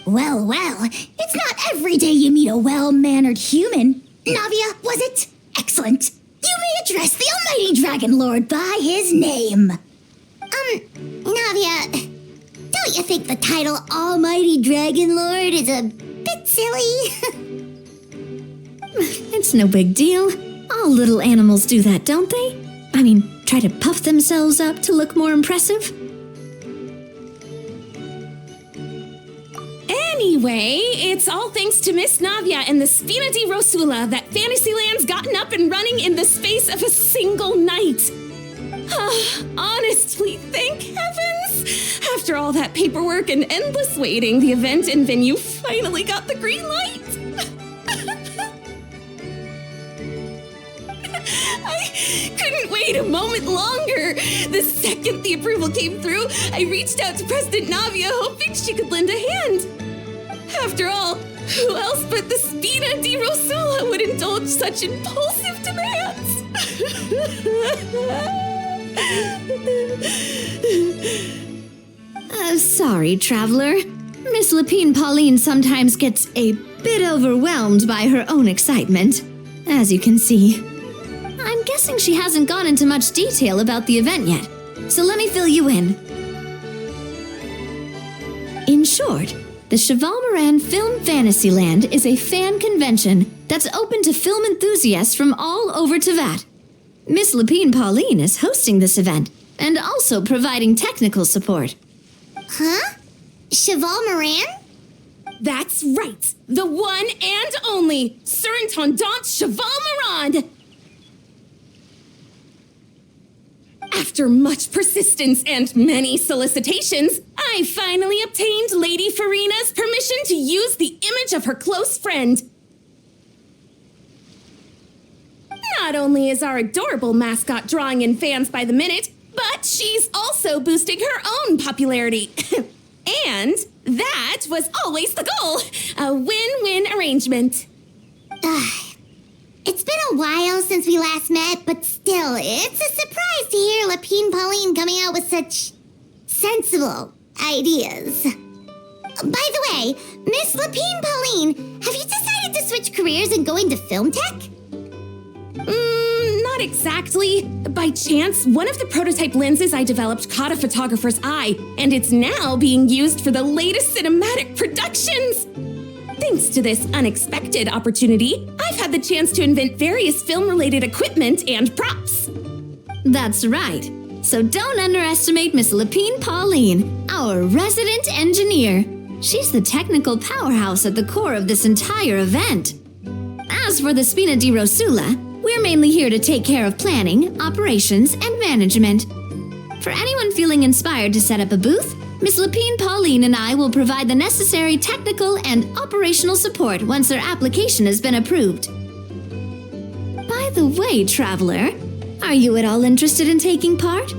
Speaker 2: Well, it's not every day you meet a well-mannered human. Navia, was it? Excellent. You may address the almighty Dragon Lord by his name. Navia, don't you think the title Almighty Dragon Lord is a bit silly?
Speaker 4: It's no big deal. All little animals do that, don't they? I mean, try to puff themselves up to look more impressive.
Speaker 3: Anyway, it's all thanks to Miss Navia and the Spina di Rosula that Fantasyland's gotten up and running in the space of a single night. Honestly, thank heavens! After all that paperwork and endless waiting, the event and venue finally got the green light. I couldn't wait a moment longer. The second the approval came through, I reached out to President Navia, hoping she could lend a hand. After all, who else but the Spina di Rosula would indulge such impulsive demands?
Speaker 4: Sorry, traveler. Miss Lepine-Pauline sometimes gets a bit overwhelmed by her own excitement, as you can see. I'm guessing she hasn't gone into much detail about the event yet, so let me fill you in. In short, the Cheval Moran Film Fantasyland is a fan convention that's open to film enthusiasts from all over Teyvat. Miss Lepine-Pauline is hosting this event and also providing technical support.
Speaker 2: Huh? Cheval Moran?
Speaker 3: That's right! The one and only Surintendant Cheval Moran! After much persistence and many solicitations, I finally obtained Lady Farina's permission to use the image of her close friend. Not only is our adorable mascot drawing in fans by the minute, but she's also boosting her own popularity. And that was always the goal, a win-win arrangement.
Speaker 2: It's been a while since we last met, but still, it's a surprise to hear Lepine-Pauline coming out with such sensible ideas. By the way, Miss Lepine-Pauline, have you decided to switch careers and go into film tech?
Speaker 3: Not exactly. By chance, one of the prototype lenses I developed caught a photographer's eye, and it's now being used for the latest cinematic productions. Thanks to this unexpected opportunity, I've had the chance to invent various film-related equipment and props.
Speaker 4: That's right. So don't underestimate Miss Lepine-Pauline, our resident engineer. She's the technical powerhouse at the core of this entire event. As for the Spina di Rosula, we're mainly here to take care of planning, operations, and management. For anyone feeling inspired to set up a booth, Miss Lepine-Pauline and I will provide the necessary technical and operational support once their application has been approved. By the way, traveler, are you at all interested in taking part?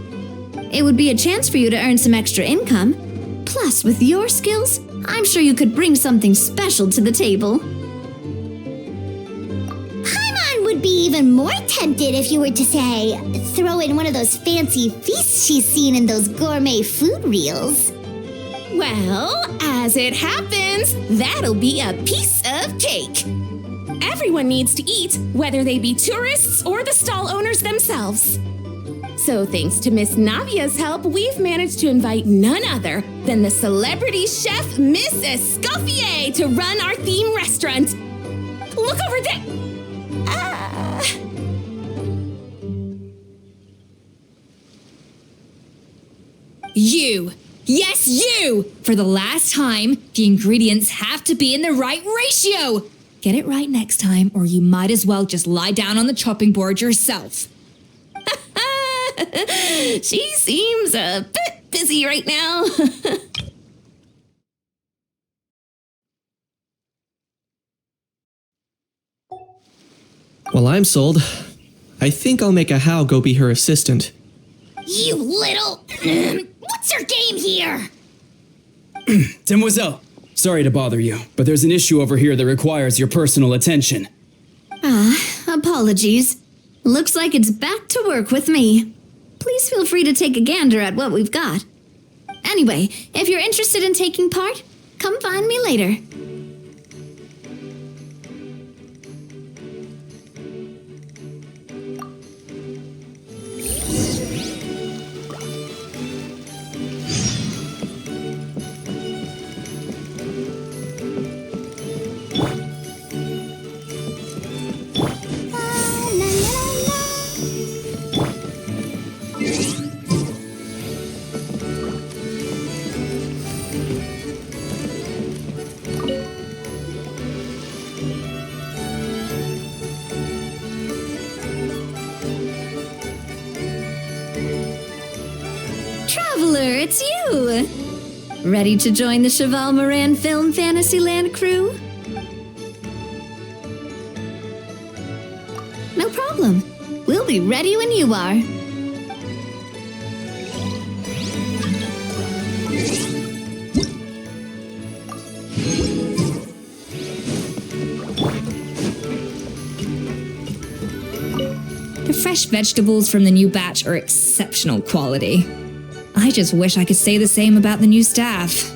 Speaker 4: It would be a chance for you to earn some extra income. Plus, with your skills, I'm sure you could bring something special to the table.
Speaker 2: Would be even more tempted if you were to, say, throw in one of those fancy feasts she's seen in those gourmet food reels.
Speaker 3: Well, as it happens, that'll be a piece of cake. Everyone needs to eat, whether they be tourists or the stall owners themselves. So thanks to Miss Navia's help, we've managed to invite none other than the celebrity chef Miss Escoffier to run our theme restaurant. Look over there!
Speaker 7: You! Yes, you! For the last time, the ingredients have to be in the right ratio! Get it right next time, or you might as well just lie down on the chopping board yourself.
Speaker 3: She seems a bit busy right now.
Speaker 19: Well, I'm sold. I think I'll make a Hal go be her assistant.
Speaker 2: You little... What's your game here?
Speaker 20: Sorry to bother you, but there's an issue over here that requires your personal attention.
Speaker 4: Apologies. Looks like it's back to work with me. Please feel free to take a gander at what we've got. Anyway, if you're interested in taking part, come find me later. Traveler, it's you! Ready to join the Cheval Moran Film Fantasyland crew? No problem. We'll be ready when you are.
Speaker 7: The fresh vegetables from the new batch are exceptional quality. I just wish I could say the same about the new staff.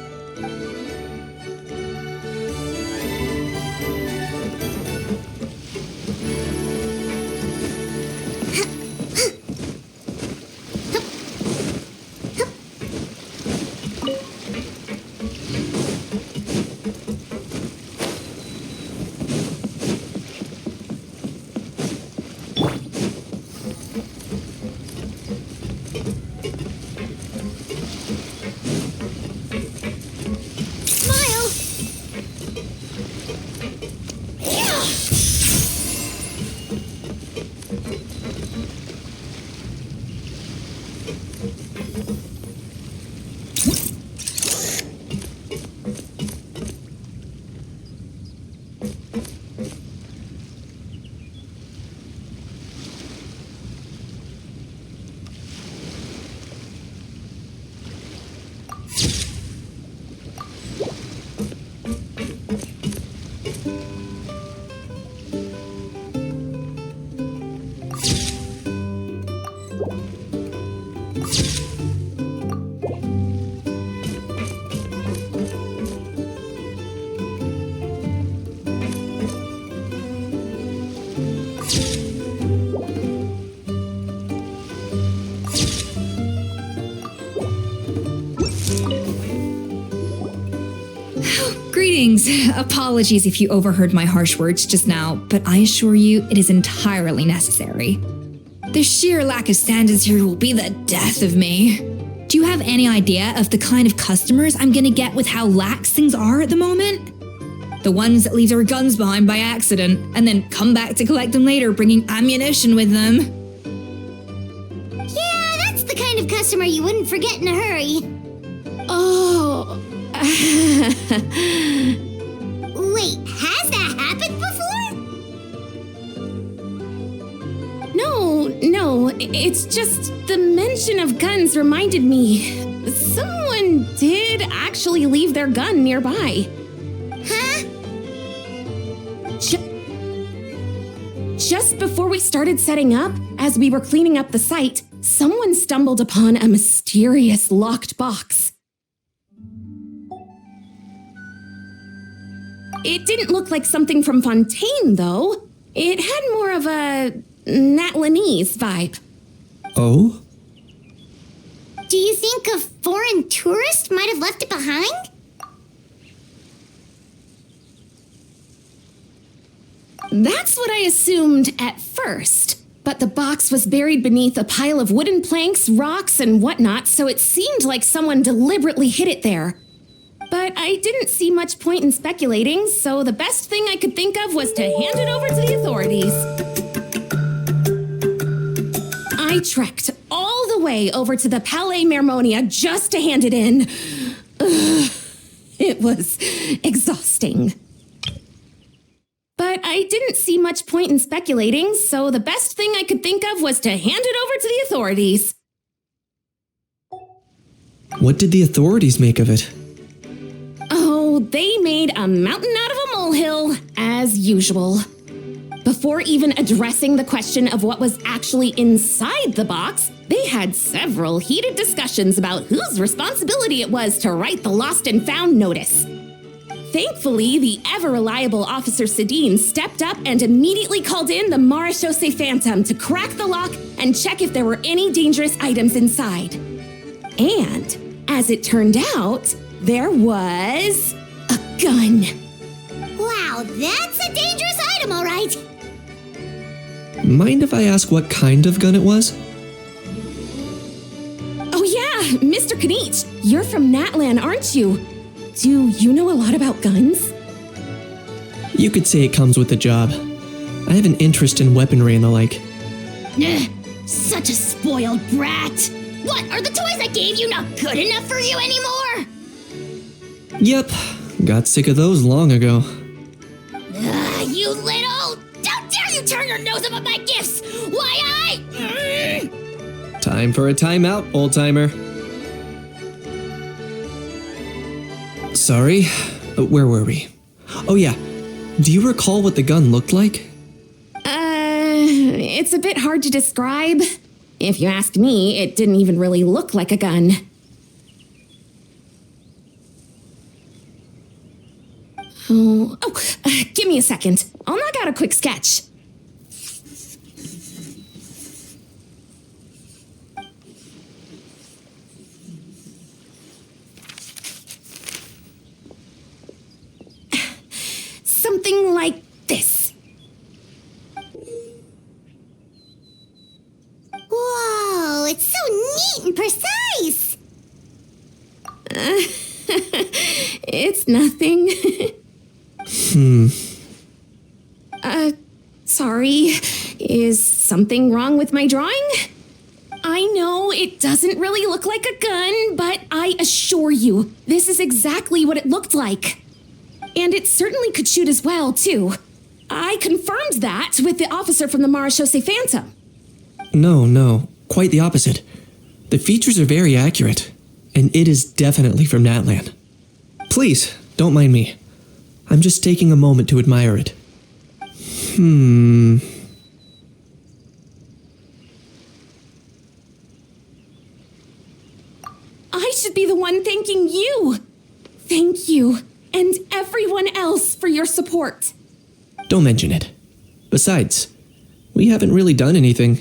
Speaker 13: Greetings. Apologies if you overheard my harsh words just now, but I assure you it is entirely necessary. The sheer lack of standards here will be the death of me. Do you have any idea of the kind of customers I'm gonna get with how lax things are at the moment? The ones that leave their guns behind by accident and then come back to collect them later bringing ammunition with them.
Speaker 2: Yeah, that's the kind of customer you wouldn't forget in a hurry.
Speaker 3: Oh.
Speaker 2: Wait, has that happened before?
Speaker 3: No, it's just the mention of guns reminded me. Someone did actually leave their gun nearby.
Speaker 2: Huh?
Speaker 3: Just before we started setting up, as we were cleaning up the site, someone stumbled upon a mysterious locked box. It didn't look like something from Fontaine, though. It had more of a Natlanese vibe.
Speaker 19: Oh?
Speaker 2: Do you think a foreign tourist might have left it behind?
Speaker 3: That's what I assumed at first, but the box was buried beneath a pile of wooden planks, rocks, and whatnot, so it seemed like someone deliberately hid it there. But I didn't see much point in speculating, so the best thing I could think of was to hand it over to the authorities. I trekked all the way over to the Palais Mermonia just to hand it in. Ugh, it was exhausting. But I didn't see much point in speculating, so the best thing I could think of was to hand it over to the authorities.
Speaker 19: What did the authorities make of it?
Speaker 3: Oh, they made a mountain out of a molehill, as usual. Before even addressing the question of what was actually inside the box, they had several heated discussions about whose responsibility it was to write the lost and found notice. Thankfully, the ever-reliable Officer Sedine stepped up and immediately called in the Marechaussee Phantom to crack the lock and check if there were any dangerous items inside. And, as it turned out, there was a gun.
Speaker 2: Wow, that's a dangerous item, all right.
Speaker 19: Mind if I ask what kind of gun it was?
Speaker 3: Oh yeah, Mr. Kanich, you're from Natlan, aren't you? Do you know a lot about guns?
Speaker 19: You could say it comes with the job. I have an interest in weaponry and the like.
Speaker 2: Such a spoiled brat. What, are the toys I gave you not good enough for you anymore?
Speaker 19: Yep, got sick of those long ago.
Speaker 2: You little... Don't dare you turn your nose up at my gifts! Why
Speaker 19: Time for a timeout, old-timer. Sorry, where were we? Oh yeah, do you recall what the gun looked like?
Speaker 3: It's a bit hard to describe. If you ask me, it didn't even really look like a gun. Give me a second. I'll knock out a quick sketch. Something like this.
Speaker 2: Whoa, it's so neat and precise.
Speaker 3: It's nothing. Sorry. Is something wrong with my drawing? I know it doesn't really look like a gun, but I assure you, this is exactly what it looked like. And it certainly could shoot as well, too. I confirmed that with the officer from the Marechaussee Phantom.
Speaker 19: No, quite the opposite. The features are very accurate, and it is definitely from Natlan. Please, don't mind me. I'm just taking a moment to admire it.
Speaker 3: I should be the one thanking you. Thank you, and everyone else for your support.
Speaker 19: Don't mention it. Besides, We haven't really done anything.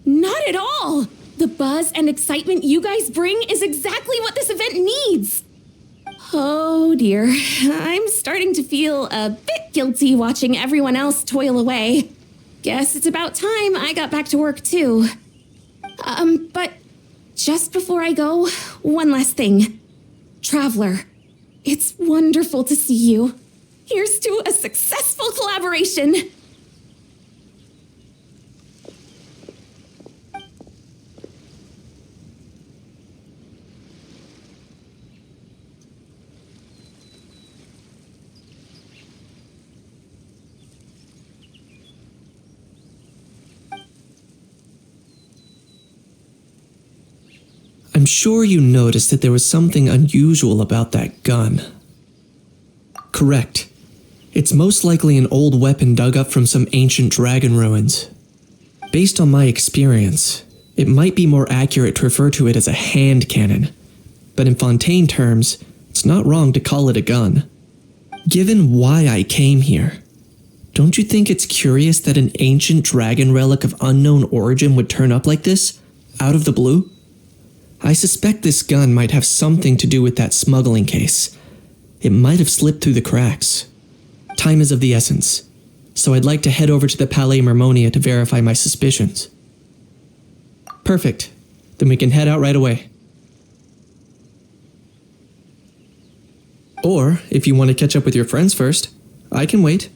Speaker 3: Not at all! The buzz and excitement you guys bring is exactly what this event needs! Oh dear, I'm starting to feel a bit guilty watching everyone else toil away. Guess it's about time I got back to work too. But just before I go, one last thing. Traveler, it's wonderful to see you. Here's to a successful collaboration!
Speaker 19: I'm sure you noticed that there was something unusual about that gun. Correct. It's most likely an old weapon dug up from some ancient dragon ruins. Based on my experience, it might be more accurate to refer to it as a hand cannon, but in Fontaine terms, it's not wrong to call it a gun. Given why I came here, don't you think it's curious that an ancient dragon relic of unknown origin would turn up like this, out of the blue? I suspect this gun might have something to do with that smuggling case. It might have slipped through the cracks. Time is of the essence, so I'd like to head over to the Palais Mermonia to verify my suspicions. Perfect. Then we can head out right away. Or, if you want to catch up with your friends first, I can wait.